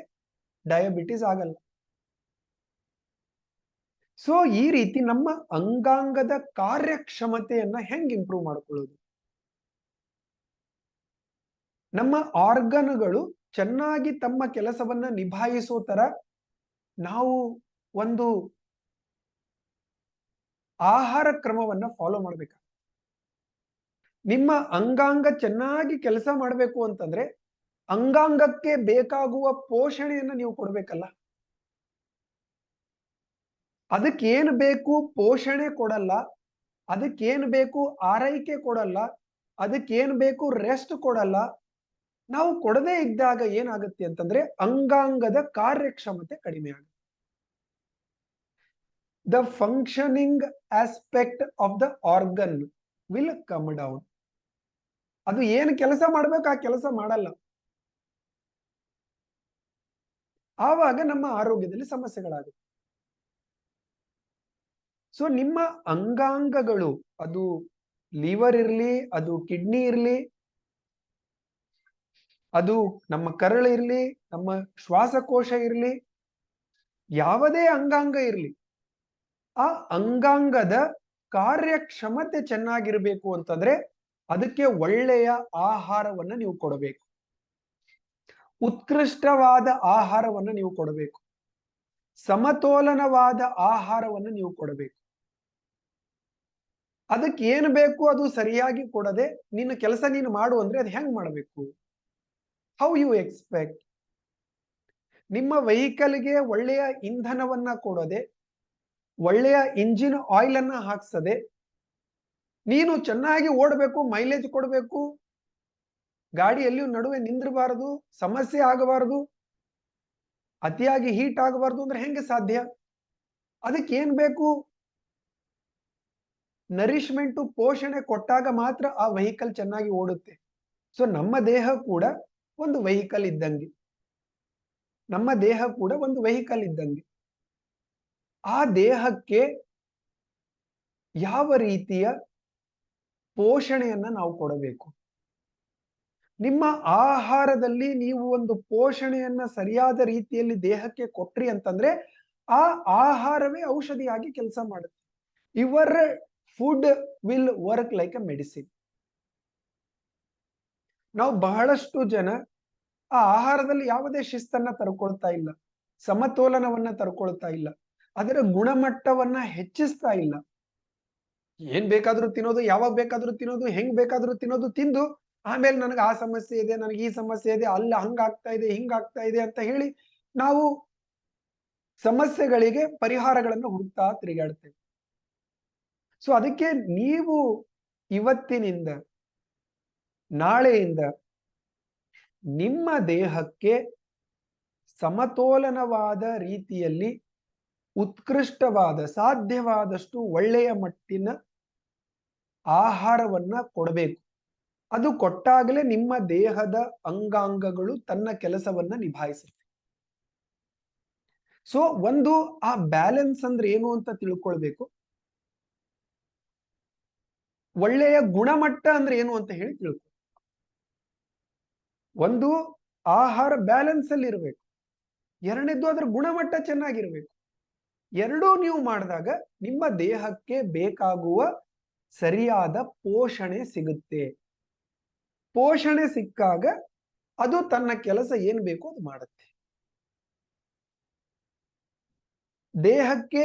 ಡಯಾಬಿಟಿಸ್ ಆಗಲ್ಲ. ಸೊ ಈ ರೀತಿ ನಮ್ಮ ಅಂಗಾಂಗದ ಕಾರ್ಯಕ್ಷಮತೆಯನ್ನ ಹೆಂಗ್ ಇಂಪ್ರೂವ್ ಮಾಡ್ಕೊಳ್ಳೋದು, ನಮ್ಮ ಆರ್ಗನ್ಗಳು ಚೆನ್ನಾಗಿ ತಮ್ಮ ಕೆಲಸವನ್ನ ನಿಭಾಯಿಸೋ ತರ ನಾವು ಒಂದು ಆಹಾರ ಕ್ರಮವನ್ನ ಫಾಲೋ ಮಾಡ್ಬೇಕು. ನಿಮ್ಮ ಅಂಗಾಂಗ ಚೆನ್ನಾಗಿ ಕೆಲಸ ಮಾಡಬೇಕು ಅಂತಂದ್ರೆ ಅಂಗಾಂಗಕ್ಕೆ ಬೇಕಾಗುವ ಪೋಷಣೆಯನ್ನ ನೀವು ಕೊಡ್ಬೇಕಲ್ಲ. ಅದಕ್ಕೇನು ಬೇಕು ಪೋಷಣೆ ಕೊಡಲ್ಲ, ಅದಕ್ಕೇನು ಬೇಕು ಆರೈಕೆ ಕೊಡಲ್ಲ, ಅದಕ್ಕೇನು ಬೇಕು ರೆಸ್ಟ್ ಕೊಡಲ್ಲ. ನಾವು ಕೊಡದೇ ಇದ್ದಾಗ ಏನಾಗುತ್ತೆ ಅಂತಂದ್ರೆ ಅಂಗಾಂಗದ ಕಾರ್ಯಕ್ಷಮತೆ ಕಡಿಮೆ ಆಗುತ್ತೆ. The functioning aspect of the organ will come down. ಅದು ಏನು ಕೆಲಸ ಮಾಡ್ಬೇಕು ಆ ಕೆಲಸ ಮಾಡಲ್ಲ, ಆವಾಗ ನಮ್ಮ ಆರೋಗ್ಯದಲ್ಲಿ ಸಮಸ್ಯೆಗಳಾಗುತ್ತೆ. ಸೊ ನಿಮ್ಮ ಅಂಗಾಂಗಗಳು, ಅದು ಲಿವರ್ ಇರ್ಲಿ, ಅದು ಕಿಡ್ನಿ ಇರ್ಲಿ, ಅದು ನಮ್ಮ ಕರಳು ಇರ್ಲಿ, ನಮ್ಮ ಶ್ವಾಸಕೋಶ ಇರ್ಲಿ, ಯಾವುದೇ ಅಂಗಾಂಗ ಇರ್ಲಿ, ಆ ಅಂಗಾಂಗದ ಕಾರ್ಯಕ್ಷಮತೆ ಚೆನ್ನಾಗಿರ್ಬೇಕು ಅಂತಂದ್ರೆ ಅದಕ್ಕೆ ಒಳ್ಳೆಯ ಆಹಾರವನ್ನ ನೀವು ಕೊಡಬೇಕು, ಉತ್ಕೃಷ್ಟವಾದ ಆಹಾರವನ್ನ ನೀವು ಕೊಡಬೇಕು, ಸಮತೋಲನವಾದ ಆಹಾರವನ್ನು ನೀವು ಕೊಡಬೇಕು. ಅದಕ್ಕೆ ಏನು ಬೇಕು ಅದು ಸರಿಯಾಗಿ ಕೊಡದೆ ನಿನ್ನ ಕೆಲಸ ನೀನು ಮಾಡು ಅಂದ್ರೆ ಅದು ಹೆಂಗ್ ಮಾಡಬೇಕು? How you expect? ನಿಮ್ಮ ವೆಹಿಕಲ್ಗೆ ಒಳ್ಳೆಯ ಇಂಧನವನ್ನ ಕೊಡದೆ, ಒಳ್ಳೆಯ ಇಂಜಿನ್ ಆಯಿಲ್ ಅನ್ನ ಹಾಕ್ಸದೆ, ನೀನು ಚೆನ್ನಾಗಿ ಓಡಬೇಕು, ಮೈಲೇಜ್ ಕೊಡಬೇಕು, ಗಾಡಿಯಲ್ಲಿ ನಡುವೆ ನಿಂದ್ರಬಾರದು, ಸಮಸ್ಯೆ ಆಗಬಾರದು, ಅತಿಯಾಗಿ ಹೀಟ್ ಆಗಬಾರದು ಅಂದ್ರೆ ಹೆಂಗೆ ಸಾಧ್ಯ? ಅದಕ್ಕೆ ಏನ್ ಬೇಕು? ನರಿಶ್ಮೆಂಟ್, ಪೋಷಣೆ ಕೊಟ್ಟಾಗ ಮಾತ್ರ ಆ ವೆಹಿಕಲ್ ಚೆನ್ನಾಗಿ ಓಡುತ್ತೆ. ಸೊ ನಮ್ಮ ದೇಹ ಕೂಡ ಒಂದು ವೆಹಿಕಲ್ ಇದ್ದಂಗೆ, ನಮ್ಮ ದೇಹ ಕೂಡ ಒಂದು ವೆಹಿಕಲ್ ಇದ್ದಂಗೆ. ಆ ದೇಹಕ್ಕೆ ಯಾವ ರೀತಿಯ ಪೋಷಣೆಯನ್ನ ನಾವು ಕೊಡಬೇಕು? ನಿಮ್ಮ ಆಹಾರದಲ್ಲಿ ನೀವು ಒಂದು ಪೋಷಣೆಯನ್ನ ಸರಿಯಾದ ರೀತಿಯಲ್ಲಿ ದೇಹಕ್ಕೆ ಕೊಟ್ರಿ ಅಂತಂದ್ರೆ ಆ ಆಹಾರವೇ ಔಷಧಿಯಾಗಿ ಕೆಲಸ ಮಾಡುತ್ತೆ. Your food will work like a medicine. ನಾವು ಬಹಳಷ್ಟು ಜನ ಆ ಆಹಾರದಲ್ಲಿ ಯಾವುದೇ ಶಿಸ್ತನ್ನ ತರ್ಕೊಳ್ತಾ ಇಲ್ಲ, ಸಮತೋಲನವನ್ನ ತರ್ಕೊಳ್ತಾ ಇಲ್ಲ, ಅದರ ಗುಣಮಟ್ಟವನ್ನ ಹೆಚ್ಚಿಸ್ತಾ ಇಲ್ಲ. ಏನ್ ಬೇಕಾದ್ರೂ ತಿನ್ನೋದು, ಯಾವಾಗ ಬೇಕಾದ್ರೂ ತಿನ್ನೋದು, ಹೆಂಗ್ ಬೇಕಾದ್ರೂ ತಿನ್ನೋದು, ತಿಂದು ಆಮೇಲೆ ನನಗೆ ಆ ಸಮಸ್ಯೆ ಇದೆ, ನನಗೆ ಈ ಸಮಸ್ಯೆ ಇದೆ, ಅಲ್ಲ ಹಂಗಾಗ್ತಾ ಇದೆ, ಹಿಂಗಾಗ್ತಾ ಇದೆ ಅಂತ ಹೇಳಿ ನಾವು ಸಮಸ್ಯೆಗಳಿಗೆ ಪರಿಹಾರಗಳನ್ನು ಹುಡುಕ್ತಾ ತಿರುಗಾಡ್ತೇವೆ. ಸೊ ಅದಕ್ಕೆ ನೀವು ಇವತ್ತಿನಿಂದ ನಾಳೆಯಿಂದ ನಿಮ್ಮ ದೇಹಕ್ಕೆ ಸಮತೋಲನವಾದ ರೀತಿಯಲ್ಲಿ ಉತ್ಕೃಷ್ಟವಾದ ಸಾಧ್ಯವಾದಷ್ಟು ಒಳ್ಳೆಯ ಮಟ್ಟಿನ ಆಹಾರವನ್ನ ಕೊಡಬೇಕು. ಅದು ಕೊಟ್ಟಾಗಲೇ ನಿಮ್ಮ ದೇಹದ ಅಂಗಾಂಗಗಳು ತನ್ನ ಕೆಲಸವನ್ನ ನಿಭಾಯಿಸುತ್ತೆ. ಸೊ ಒಂದು ಆ ಬ್ಯಾಲೆನ್ಸ್ ಅಂದ್ರೆ ಏನು ಅಂತ ತಿಳ್ಕೊಳ್ಬೇಕು. ಒಳ್ಳೆಯ ಗುಣಮಟ್ಟ ಅಂದ್ರೆ ಏನು ಅಂತ ಹೇಳಿ ತಿಳ್ಕೊ. ಒಂದು ಆಹಾರ ಬ್ಯಾಲೆನ್ಸ್ ಅಲ್ಲಿ ಇರಬೇಕು, ಎರಡನೇದ್ದು ಅದರ ಗುಣಮಟ್ಟ ಚೆನ್ನಾಗಿರ್ಬೇಕು. ಎರಡೂ ನೀವು ಮಾಡಿದಾಗ ನಿಮ್ಮ ದೇಹಕ್ಕೆ ಬೇಕಾಗುವ ಸರಿಯಾದ ಪೋಷಣೆ ಸಿಗುತ್ತೆ. ಪೋಷಣೆ ಸಿಕ್ಕಾಗ ಅದು ತನ್ನ ಕೆಲಸ ಏನ್ ಬೇಕೋ ಅದು ಮಾಡುತ್ತೆ. ದೇಹಕ್ಕೆ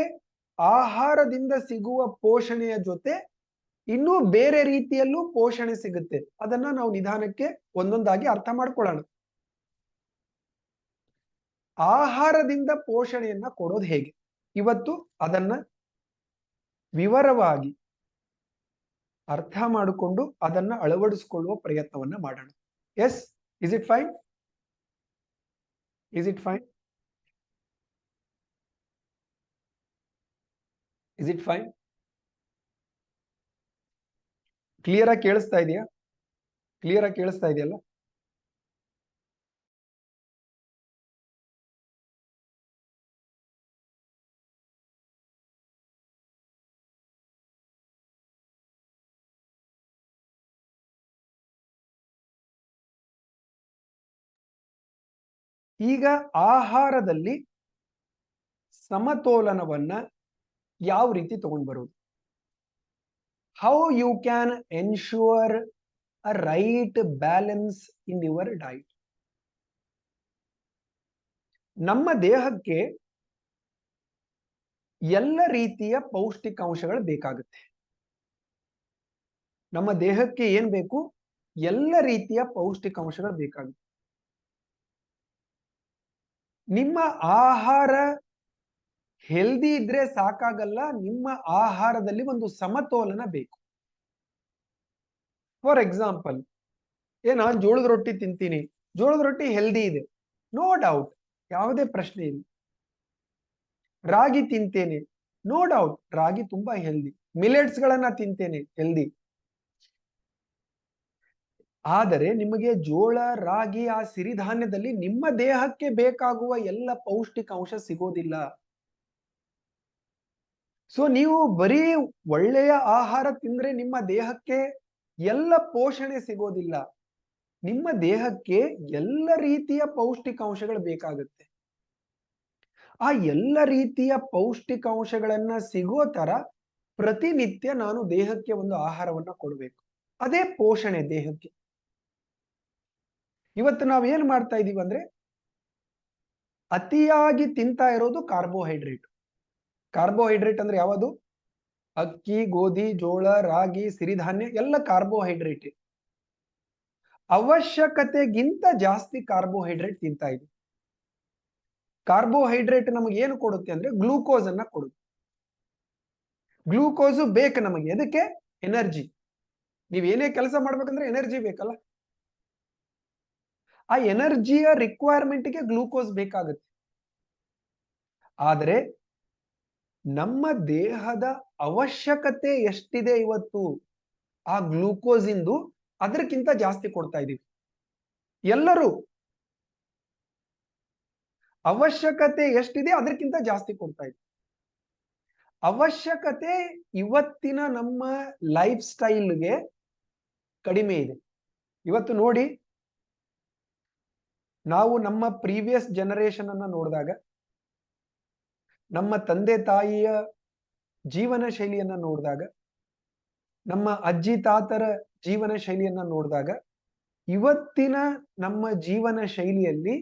ಆಹಾರದಿಂದ ಸಿಗುವ ಪೋಷಣೆಯ ಜೊತೆ ಇನ್ನೂ ಬೇರೆ ರೀತಿಯಲ್ಲೂ ಪೋಷಣೆ ಸಿಗುತ್ತೆ. ಅದನ್ನ ನಾವು ನಿಧಾನಕ್ಕೆ ಒಂದೊಂದಾಗಿ ಅರ್ಥ ಮಾಡ್ಕೊಳ್ಳೋಣ. ಆಹಾರದಿಂದ ಪೋಷಣೆಯನ್ನ ಕೊಡೋದು ಹೇಗೆ, ಇವತ್ತು ಅದನ್ನ ವಿವರವಾಗಿ ಅರ್ಥ ಮಾಡಿಕೊಂಡು ಅದನ್ನ ಅಳವಡಿಸಿಕೊಳ್ಳುವ ಪ್ರಯತ್ನವನ್ನ ಮಾಡೋಣ. Yes, is it fine? Is it fine? Is it fine? Clear ಆಗಿ ಕೇಳಿಸ್ತಾ ಇದೆಯಾ? ಕ್ಲಿಯರ್ ಆಗಿ ಕೇಳಿಸ್ತಾ ಇದೆಯಲ್ಲ? ಈಗ ಆಹಾರದಲ್ಲಿ ಸಮತೋಲನವನ್ನ ಯಾವ ರೀತಿ ತಗೊಂಡು ಬರುವುದು? How you can ensure a right balance in your diet. ನಮ್ಮ ದೇಹಕ್ಕೆ ಎಲ್ಲ ರೀತಿಯ ಪೌಷ್ಟಿಕಾಂಶಗಳು ಬೇಕಾಗುತ್ತೆ. ನಮ್ಮ ದೇಹಕ್ಕೆ ಏನ್ ಬೇಕು? ಎಲ್ಲ ರೀತಿಯ ಪೌಷ್ಟಿಕಾಂಶಗಳು ಬೇಕಾಗುತ್ತೆ. ನಿಮ್ಮ ಆಹಾರ ಹೆಲ್ದಿ ಇದ್ರೆ ಸಾಕಾಗಲ್ಲ, ನಿಮ್ಮ ಆಹಾರದಲ್ಲಿ ಒಂದು ಸಮತೋಲನ ಬೇಕು. ಫಾರ್ ಎಕ್ಸಾಂಪಲ್, ನಾನು ಜೋಳದ ರೊಟ್ಟಿ ತಿಂತೀನಿ, ಜೋಳದ ರೊಟ್ಟಿ ಹೆಲ್ದಿ ಇದೆ, ನೋ ಡೌಟ್, ಯಾವುದೇ ಪ್ರಶ್ನೆ ಇಲ್ಲ. ರಾಗಿ ತಿಂತೇನೆ, ನೋ ಡೌಟ್, ರಾಗಿ ತುಂಬಾ ಹೆಲ್ದಿ. ಮಿಲೆಟ್ಸ್ ಗಳನ್ನ ತಿಂತೇನೆ, ಹೆಲ್ದಿ. ಆದರೆ ನಿಮಗೆ ಜೋಳ, ರಾಗಿ, ಆ ಸಿರಿಧಾನ್ಯದಲ್ಲಿ ನಿಮ್ಮ ದೇಹಕ್ಕೆ ಬೇಕಾಗುವ ಎಲ್ಲ ಪೌಷ್ಟಿಕಾಂಶ ಸಿಗೋದಿಲ್ಲ. ಸೊ ನೀವು ಬರೀ ಒಳ್ಳೆಯ ಆಹಾರ ತಿಂದ್ರೆ ನಿಮ್ಮ ದೇಹಕ್ಕೆ ಎಲ್ಲ ಪೋಷಣೆ ಸಿಗೋದಿಲ್ಲ. ನಿಮ್ಮ ದೇಹಕ್ಕೆ ಎಲ್ಲ ರೀತಿಯ ಪೌಷ್ಟಿಕಾಂಶಗಳು ಬೇಕಾಗುತ್ತೆ. ಆ ಎಲ್ಲ ರೀತಿಯ ಪೌಷ್ಟಿಕಾಂಶಗಳನ್ನ ಸಿಗೋ ತರ ಪ್ರತಿನಿತ್ಯ ನಾನು ದೇಹಕ್ಕೆ ಒಂದು ಆಹಾರವನ್ನ ಕೊಡಬೇಕು. ಅದೇ ಪೋಷಣೆ ದೇಹಕ್ಕೆ. ಇವತ್ತು ನಾವೇನ್ ಮಾಡ್ತಾ ಇದೀವಿ ಅಂದ್ರೆ ಅತಿಯಾಗಿ ತಿಂತಾ ಇರೋದು ಕಾರ್ಬೋಹೈಡ್ರೇಟ್. ಕಾರ್ಬೋಹೈಡ್ರೇಟ್ ಅಂದ್ರೆ ಯಾವುದು? ಅಕ್ಕಿ, ಗೋಧಿ, ಜೋಳ, ರಾಗಿ, ಸಿರಿಧಾನ್ಯ ಎಲ್ಲ ಕಾರ್ಬೋಹೈಡ್ರೇಟ್. ಅವಶ್ಯಕತೆಗಿಂತ ಜಾಸ್ತಿ ಕಾರ್ಬೋಹೈಡ್ರೇಟ್ ತಿಂತಾ ಇದೆ. ಕಾರ್ಬೋಹೈಡ್ರೇಟ್ ನಮಗೆ ಏನು ಕೊಡುತ್ತೆ ಅಂದ್ರೆ ಗ್ಲೂಕೋಸ್ ಅನ್ನ ಕೊಡುತ್ತೆ. ಗ್ಲೂಕೋಸ್ ಬೇಕು ನಮಗೆ, ಎದಕ್ಕೆ? ಎನರ್ಜಿ. ನೀವೇನೇ ಕೆಲಸ ಮಾಡ್ಬೇಕಂದ್ರೆ ಎನರ್ಜಿ ಬೇಕಲ್ಲ. ಆ ಎನರ್ಜಿಯ ರಿಕ್ವೈರ್ಮೆಂಟ್ಗೆ ಗ್ಲೂಕೋಸ್ ಬೇಕಾಗುತ್ತೆ. ಆದರೆ ನಮ್ಮ ದೇಹದ ಅವಶ್ಯಕತೆ ಎಷ್ಟಿದೆ ಇವತ್ತು ಆ ಗ್ಲೂಕೋಸ್ ಇಂದು, ಅದಕ್ಕಿಂತ ಜಾಸ್ತಿ ಕೊಡ್ತಾ ಇದೀವಿ ಎಲ್ಲರೂ. ಅವಶ್ಯಕತೆ ಎಷ್ಟಿದೆ ಅದಕ್ಕಿಂತ ಜಾಸ್ತಿ ಕೊಡ್ತಾ ಇದ್ದೀವಿ. ಅವಶ್ಯಕತೆ ಇವತ್ತಿನ ನಮ್ಮ ಲೈಫ್ ಸ್ಟೈಲ್ಗೆ ಕಡಿಮೆ ಇದೆ. ಇವತ್ತು ನೋಡಿ, ನಾವು ನಮ್ಮ ಪ್ರೀವಿಯಸ್ ಜನರೇಷನ್ ಅನ್ನ ನೋಡಿದಾಗ, ನಮ್ಮ ತಂದೆ ತಾಯಿಯ ಜೀವನ ಶೈಲಿಯನ್ನ ನೋಡಿದಾಗ, ನಮ್ಮ ಅಜ್ಜಿ ತಾತರ ಜೀವನ ಶೈಲಿಯನ್ನ ನೋಡಿದಾಗ, ಇವತ್ತಿನ ನಮ್ಮ ಜೀವನ ಶೈಲಿಯಲ್ಲಿ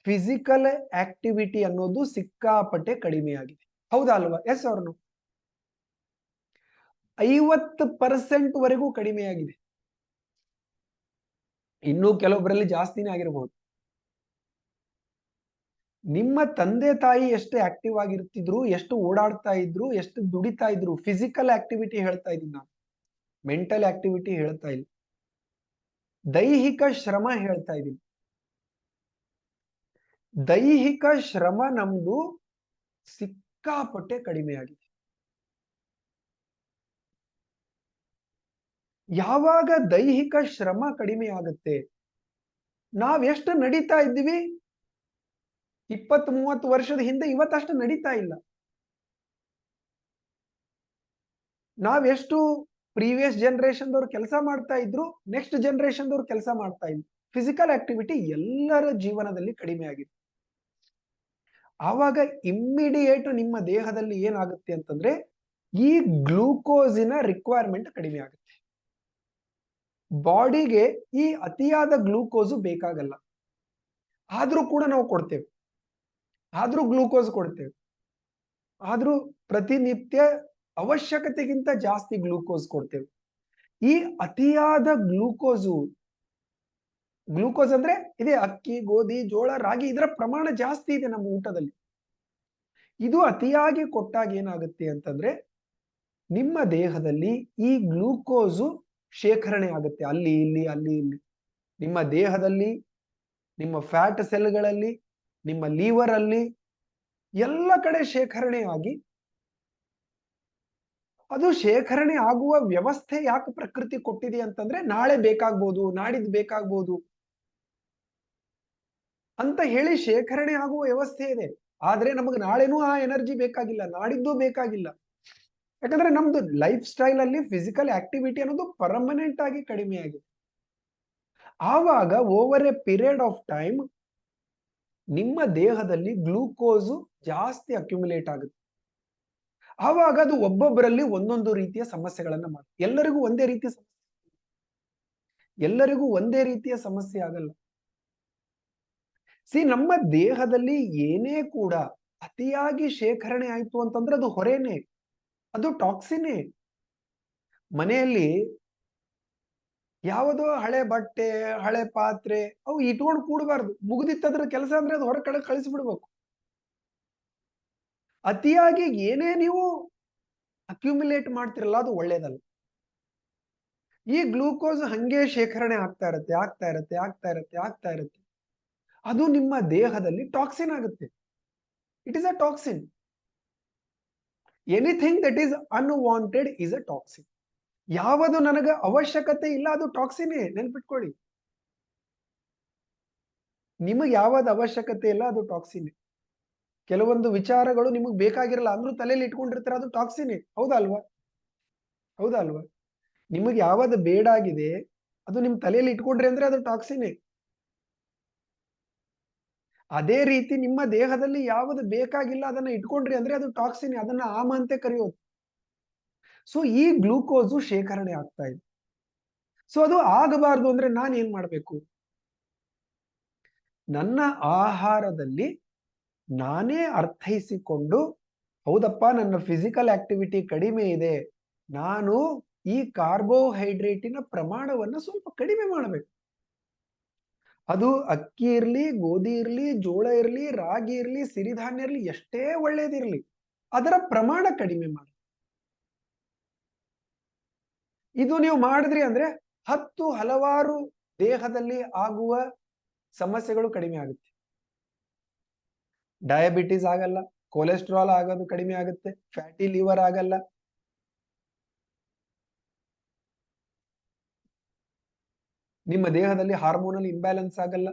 ಫಿಸಿಕಲ್ ಆಕ್ಟಿವಿಟಿ ಅನ್ನೋದು ಸಿಕ್ಕಾಪಟ್ಟೆ ಕಡಿಮೆಯಾಗಿದೆ. ಹೌದಾ ಅಲ್ವಾ? ಎಸ್ ಅವ್ರನು 50% ವರೆಗೂ ಕಡಿಮೆಯಾಗಿದೆ. ಇನ್ನೂ ಕೆಲವೊಬ್ಬರಲ್ಲಿ ಜಾಸ್ತಿನೇ ಆಗಿರಬಹುದು. ನಿಮ್ಮ ತಂದೆ ತಾಯಿ ಎಷ್ಟು ಆಕ್ಟಿವ್ ಆಗಿರ್ತಿದ್ರು, ಎಷ್ಟು ಓಡಾಡ್ತಾ ಇದ್ರು, ಎಷ್ಟು ದುಡಿತಾ ಇದ್ರು, ಫಿಸಿಕಲ್ ಆಕ್ಟಿವಿಟಿ ಹೇಳ್ತಾ ಇದ್ದೀನಿ ನಾನು, ಮೆಂಟಲ್ ಆಕ್ಟಿವಿಟಿ ಹೇಳ್ತಾ ಇಲ್ಲ, ದೈಹಿಕ ಶ್ರಮ ಹೇಳ್ತಾ ಇದ್ದೀನಿ. ದೈಹಿಕ ಶ್ರಮ ನಮ್ದು ಸಿಕ್ಕಾಪಟ್ಟೆ ಕಡಿಮೆಯಾಗಿದೆ. ಯಾವಾಗ ದೈಹಿಕ ಶ್ರಮ ಕಡಿಮೆ ಆಗುತ್ತೆ, ನಾವೆಷ್ಟು ನಡೀತಾ ಇದ್ದೀವಿ 20-30 ವರ್ಷದ ಹಿಂದೆ, ಇವತ್ತಷ್ಟು ನಡೀತಾ ಇಲ್ಲ. ನಾವೆಷ್ಟು ಪ್ರೀವಿಯಸ್ ಜನರೇಷನ್ ದವ್ರು ಕೆಲಸ ಮಾಡ್ತಾ ಇದ್ರು, ನೆಕ್ಸ್ಟ್ ಜನರೇಷನ್ ದವ್ರು ಕೆಲಸ ಮಾಡ್ತಾ ಇದ್ರು. ಫಿಸಿಕಲ್ ಆಕ್ಟಿವಿಟಿ ಎಲ್ಲರ ಜೀವನದಲ್ಲಿ ಕಡಿಮೆ ಆಗಿದೆ. ಆವಾಗ ಇಮ್ಮಿಡಿಯೇಟ್ ನಿಮ್ಮ ದೇಹದಲ್ಲಿ ಏನಾಗುತ್ತೆ ಅಂತಂದ್ರೆ, ಈ ಗ್ಲೂಕೋಸಿನ ರಿಕ್ವೈರ್ಮೆಂಟ್ ಕಡಿಮೆ ಆಗುತ್ತೆ. ಬಾಡಿಗೆ ಈ ಅತಿಯಾದ ಗ್ಲೂಕೋಸ್ ಬೇಕಾಗಲ್ಲ, ಆದ್ರೂ ಕೂಡ ನಾವು ಕೊಡ್ತೇವೆ, ಆದ್ರೂ ಗ್ಲೂಕೋಸ್ ಕೊಡ್ತೇವೆ, ಆದ್ರೂ ಪ್ರತಿನಿತ್ಯ ಅವಶ್ಯಕತೆಗಿಂತ ಜಾಸ್ತಿ ಗ್ಲೂಕೋಸ್ ಕೊಡ್ತೇವೆ. ಈ ಅತಿಯಾದ ಗ್ಲೂಕೋಸ್ ಅಂದ್ರೆ ಇದೆ ಅಕ್ಕಿ, ಗೋಧಿ, ಜೋಳ, ರಾಗಿ, ಇದರ ಪ್ರಮಾಣ ಜಾಸ್ತಿ ಇದೆ ನಮ್ಮ ಊಟದಲ್ಲಿ. ಇದು ಅತಿಯಾಗಿ ಕೊಟ್ಟಾಗ ಏನಾಗುತ್ತೆ ಅಂತಂದ್ರೆ, ನಿಮ್ಮ ದೇಹದಲ್ಲಿ ಈ ಗ್ಲೂಕೋಸು ಶೇಖರಣೆ ಆಗುತ್ತೆ, ಅಲ್ಲಿ ಇಲ್ಲಿ ಅಲ್ಲಿ ಇಲ್ಲಿ. ನಿಮ್ಮ ದೇಹದಲ್ಲಿ, ನಿಮ್ಮ ಫ್ಯಾಟ್ ಸೆಲ್ಗಳಲ್ಲಿ, ನಿಮ್ಮ ಲಿವರ್ ಅಲ್ಲಿ, ಎಲ್ಲ ಕಡೆ ಶೇಖರಣೆ ಆಗಿ, ಅದು ಶೇಖರಣೆ ಆಗುವ ವ್ಯವಸ್ಥೆ ಯಾಕೆ ಪ್ರಕೃತಿ ಕೊಟ್ಟಿದೆ ಅಂತಂದ್ರೆ, ನಾಳೆ ಬೇಕಾಗ್ಬೋದು, ನಾಡಿದ್ದು ಬೇಕಾಗ್ಬೋದು ಅಂತ ಹೇಳಿ ಶೇಖರಣೆ ಆಗುವ ವ್ಯವಸ್ಥೆ ಇದೆ. ಆದ್ರೆ ನಮಗೆ ನಾಳೆನೂ ಆ ಎನರ್ಜಿ ಬೇಕಾಗಿಲ್ಲ, ನಾಡಿದ್ದು ಬೇಕಾಗಿಲ್ಲ. ಯಾಕಂದ್ರೆ ನಮ್ದು ಲೈಫ್ ಸ್ಟೈಲ್ ಅಲ್ಲಿ ಫಿಸಿಕಲ್ ಆಕ್ಟಿವಿಟಿ ಅನ್ನೋದು ಪರ್ಮನೆಂಟ್ ಆಗಿ ಕಡಿಮೆ ಆಗಿದೆ. ಆವಾಗ over A period of time ನಿಮ್ಮ ದೇಹದಲ್ಲಿ ಗ್ಲೂಕೋಸ್ ಜಾಸ್ತಿ ಅಕ್ಯುಮುಲೇಟ್ ಆಗುತ್ತೆ. ಆವಾಗ ಅದು ಒಬ್ಬೊಬ್ಬರಲ್ಲಿ ಒಂದೊಂದು ರೀತಿಯ ಸಮಸ್ಯೆಗಳನ್ನ ಮಾಡುತ್ತೆ. ಎಲ್ಲರಿಗೂ ಒಂದೇ ರೀತಿಯ ಸಮಸ್ಯೆ ಆಗಲ್ಲ. ನಮ್ಮ ದೇಹದಲ್ಲಿ ಏನೇ ಕೂಡ ಅತಿಯಾಗಿ ಶೇಖರಣೆ ಆಯ್ತು ಅಂತಂದ್ರೆ ಅದು ಹೊರೇನೆ, ಅದು ಟಾಕ್ಸಿನೇ. ಮನೆಯಲ್ಲಿ ಯಾವುದೋ ಹಳೆ ಬಟ್ಟೆ, ಹಳೆ ಪಾತ್ರೆ ಅವು ಇಟ್ಕೊಂಡು ಕೂಡಬಾರ್ದು. ಮುಗ್ದಿತ್ತದ್ರ ಕೆಲಸ ಅಂದ್ರೆ ಅದು ಹೊರ ಕಡೆ ಕಳಿಸ್ಬಿಡ್ಬೇಕು. ಅತಿಯಾಗಿ ಏನೇ ನೀವು ಅಕ್ಯುಮುಲೇಟ್ ಮಾಡ್ತಿರಲ್ಲ, ಅದು ಒಳ್ಳೇದಲ್ಲ. ಈ ಗ್ಲೂಕೋಸ್ ಹಂಗೆ ಶೇಖರಣೆ ಆಗ್ತಾ ಇರುತ್ತೆ. ಅದು ನಿಮ್ಮ ದೇಹದಲ್ಲಿ ಟಾಕ್ಸಿನ್ ಆಗುತ್ತೆ. It is a toxin. Anything that is unwanted is a toxin. ಯಾವುದು ನನಗೆ ಅವಶ್ಯಕತೆ ಇಲ್ಲ ಅದು ಟಾಕ್ಸಿನೇ, ನೆನ್ಪಿಟ್ಕೊಳ್ಳಿ. ನಿಮಗೆ ಯಾವ್ದು ಅವಶ್ಯಕತೆ ಇಲ್ಲ ಅದು ಟಾಕ್ಸಿನೇ. ಕೆಲವೊಂದು ವಿಚಾರಗಳು ನಿಮಗೆ ಬೇಕಾಗಿರಲ್ಲ ಅಂದ್ರೂ ತಲೆಯಲ್ಲಿ ಇಟ್ಕೊಂಡಿರ್ತಾರೆ, ಅದು ಟಾಕ್ಸಿನೇ. ಹೌದಾ ಅಲ್ವಾ? ನಿಮಗೆ ಯಾವ್ದು ಬೇಡ ಆಗಿದೆ ಅದು ನಿಮ್ ತಲೆಯಲ್ಲಿ ಇಟ್ಕೊಂಡ್ರಿ ಅಂದ್ರೆ ಅದು ಟಾಕ್ಸಿನೇ. ಅದೇ ರೀತಿ ನಿಮ್ಮ ದೇಹದಲ್ಲಿ ಯಾವುದು ಬೇಕಾಗಿಲ್ಲ ಅದನ್ನ ಇಟ್ಕೊಂಡ್ರಿ ಅಂದ್ರೆ ಅದು ಟಾಕ್ಸಿನೇ, ಅದನ್ನ ಆಮ ಅಂತೆ ಕರೆಯೋದು. ಸೊ ಈ ಗ್ಲೂಕೋಸು ಶೇಖರಣೆ ಆಗ್ತಾ ಇದೆ. ಸೊ ಅದು ಆಗಬಾರ್ದು ಅಂದ್ರೆ ನಾನು ಏನ್ ಮಾಡ್ಬೇಕು? ನನ್ನ ಆಹಾರದಲ್ಲಿ ನಾನೇ ಅರ್ಥೈಸಿಕೊಂಡು, ಹೌದಪ್ಪ ನನ್ನ ಫಿಸಿಕಲ್ ಆಕ್ಟಿವಿಟಿ ಕಡಿಮೆ ಇದೆ, ನಾನು ಈ ಕಾರ್ಬೋಹೈಡ್ರೇಟಿನ ಪ್ರಮಾಣವನ್ನ ಸ್ವಲ್ಪ ಕಡಿಮೆ ಮಾಡಬೇಕು. ಅದು ಅಕ್ಕಿ ಇರ್ಲಿ, ಗೋಧಿ ಇರ್ಲಿ, ಜೋಳ ಇರ್ಲಿ, ರಾಗಿ ಇರ್ಲಿ, ಸಿರಿಧಾನ್ಯ ಇರ್ಲಿ, ಎಷ್ಟೇ ಒಳ್ಳೇದಿರ್ಲಿ, ಅದರ ಪ್ರಮಾಣ ಕಡಿಮೆ ಮಾಡಿ. ಇದು ನೀವು ಮಾಡಿದ್ರಿ ಅಂದ್ರೆ ಹಲವಾರು ದೇಹದಲ್ಲಿ ಆಗುವ ಸಮಸ್ಯೆಗಳು ಕಡಿಮೆ ಆಗುತ್ತೆ. ಡಯಾಬಿಟಿಸ್ ಆಗಲ್ಲ, ಕೊಲೆಸ್ಟ್ರಾಲ್ ಆಗೋದು ಕಡಿಮೆ ಆಗುತ್ತೆ, ಫ್ಯಾಟಿ ಲಿವರ್ ಆಗಲ್ಲ, ನಿಮ್ಮ ದೇಹದಲ್ಲಿ ಹಾರ್ಮೋನಲ್ ಇಂಬ್ಯಾಲೆನ್ಸ್ ಆಗಲ್ಲ.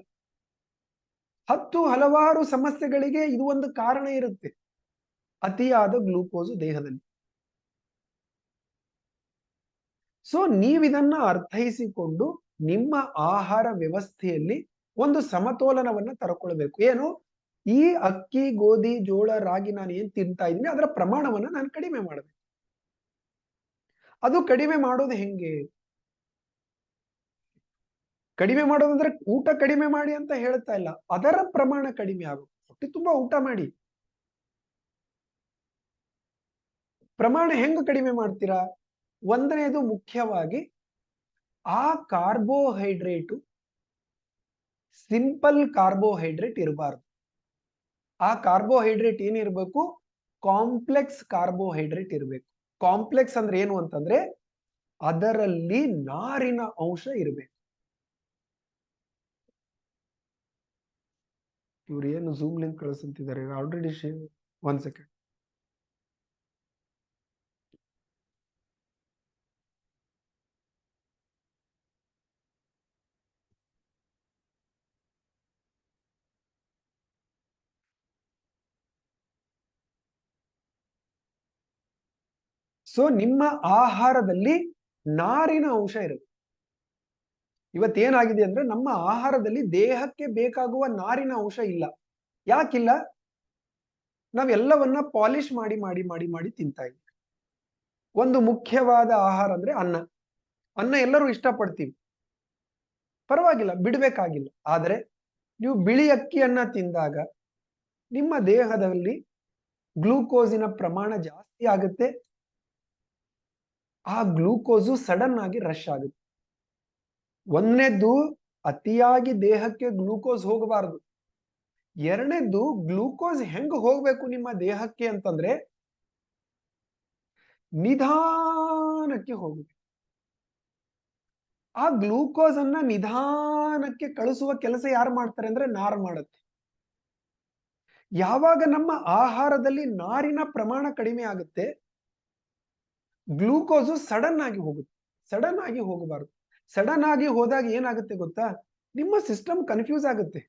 ಹಲವಾರು ಸಮಸ್ಯೆಗಳಿಗೆ ಇದು ಒಂದು ಕಾರಣ ಇರುತ್ತೆ, ಅತಿಯಾದ ಗ್ಲೂಕೋಸ್ ದೇಹದಲ್ಲಿ. ಸೊ ನೀವಿದನ್ನ ಅರ್ಥೈಸಿಕೊಂಡು ನಿಮ್ಮ ಆಹಾರ ವ್ಯವಸ್ಥೆಯಲ್ಲಿ ಒಂದು ಸಮತೋಲನವನ್ನ ತರಕೊಳ್ಬೇಕು. ಏನು, ಈ ಅಕ್ಕಿ, ಗೋಧಿ, ಜೋಳ, ರಾಗಿ ನಾನು ಏನ್ ತಿಂತಾ ಇದ್ದೀನಿ ಅದರ ಪ್ರಮಾಣವನ್ನ ನಾನು ಕಡಿಮೆ ಮಾಡಬೇಕು. ಅದು ಕಡಿಮೆ ಮಾಡೋದು ಹೆಂಗೆ? ಕಡಿಮೆ ಮಾಡೋದಂದ್ರೆ ಊಟ ಕಡಿಮೆ ಮಾಡಿ ಅಂತ ಹೇಳ್ತಾ ಇಲ್ಲ, ಅದರ ಪ್ರಮಾಣ ಕಡಿಮೆ ಆಗುತ್ತೆ. ಹೊಟ್ಟೆ ತುಂಬಾ ಊಟ ಮಾಡಿ. ಪ್ರಮಾಣ ಹೆಂಗ್ ಕಡಿಮೆ ಮಾಡ್ತೀರಾ? ಒಂದನೇದು ಮುಖ್ಯವಾಗಿ ಆ ಕಾರ್ಬೋಹೈಡ್ರೇಟ್ ಸಿಂಪಲ್ ಕಾರ್ಬೋಹೈಡ್ರೇಟ್ ಇರಬಾರ್ದು. ಆ ಕಾರ್ಬೋಹೈಡ್ರೇಟ್ ಏನಿರ್ಬೇಕು? ಕಾಂಪ್ಲೆಕ್ಸ್ ಕಾರ್ಬೋಹೈಡ್ರೇಟ್ ಇರಬೇಕು. ಕಾಂಪ್ಲೆಕ್ಸ್ ಅಂದ್ರೆ ಏನು ಅಂತಂದ್ರೆ ಅದರಲ್ಲಿ ನಾರಿನ ಅಂಶ ಇರಬೇಕು. ಇವ್ರು ಏನು ಝೂಮ್ ಲಿಂಕ್ ಕಳಿಸುತ್ತಿದ್ದಾರೆ ಆಲ್ರೆಡಿ. 1 ಸೆಕೆಂಡ್. ಸೊ ನಿಮ್ಮ ಆಹಾರದಲ್ಲಿ ನಾರಿನ ಅಂಶ ಇರುತ್ತೆ. ಇವತ್ತೇನಾಗಿದೆ ಅಂದ್ರೆ ನಮ್ಮ ಆಹಾರದಲ್ಲಿ ದೇಹಕ್ಕೆ ಬೇಕಾಗುವ ನಾರಿನ ಅಂಶ ಇಲ್ಲ. ಯಾಕಿಲ್ಲ? ನಾವೆಲ್ಲವನ್ನ ಪಾಲಿಶ್ ಮಾಡಿ ಮಾಡಿ ಮಾಡಿ ಮಾಡಿ ತಿಂತಾ ಇದ್ದೀವಿ. ಒಂದು ಮುಖ್ಯವಾದ ಆಹಾರ ಅಂದ್ರೆ ಅನ್ನ. ಅನ್ನ ಎಲ್ಲರೂ ಇಷ್ಟಪಡ್ತೀವಿ, ಪರವಾಗಿಲ್ಲ, ಬಿಡ್ಬೇಕಾಗಿಲ್ಲ. ಆದರೆ ನೀವು ಬಿಳಿ ಅಕ್ಕಿಯನ್ನ ತಿಂದಾಗ ನಿಮ್ಮ ದೇಹದಲ್ಲಿ ಗ್ಲೂಕೋಸಿನ ಪ್ರಮಾಣ ಜಾಸ್ತಿ ಆಗುತ್ತೆ. ಆ ಗ್ಲೂಕೋಸು ಸಡನ್ ಆಗಿ ರಶ್ ಆಗುತ್ತೆ. ಒಂದನೇದ್ದು ಅತಿಯಾಗಿ ದೇಹಕ್ಕೆ ಗ್ಲೂಕೋಸ್ ಹೋಗಬಾರದು. ಎರಡನೇದ್ದು ಗ್ಲೂಕೋಸ್ ಹೆಂಗ್ ಹೋಗ್ಬೇಕು ನಿಮ್ಮ ದೇಹಕ್ಕೆ ಅಂತಂದ್ರೆ ನಿಧಾನಕ್ಕೆ ಹೋಗುತ್ತೆ. ಆ ಗ್ಲೂಕೋಸ್ ಅನ್ನ ನಿಧಾನಕ್ಕೆ ಕಳಿಸುವ ಕೆಲಸ ಯಾರು ಮಾಡ್ತಾರೆ ಅಂದ್ರೆ ನಾರು ಮಾಡುತ್ತೆ. ಯಾವಾಗ ನಮ್ಮ ಆಹಾರದಲ್ಲಿ ನಾರಿನ ಪ್ರಮಾಣ ಕಡಿಮೆ ಆಗುತ್ತೆ, ಗ್ಲೂಕೋಸು ಸಡನ್ ಆಗಿ ಹೋಗುತ್ತೆ. ಸಡನ್ ಆಗಿ ಹೋಗಬಾರದು. ಸಡನ್ ಆಗಿ ಹೋದಾಗ ಏನಾಗುತ್ತೆ ಗೊತ್ತಾ? ನಿಮ್ಮ ಸಿಸ್ಟಮ್ ಕನ್ಫ್ಯೂಸ್ ಆಗುತ್ತೆ.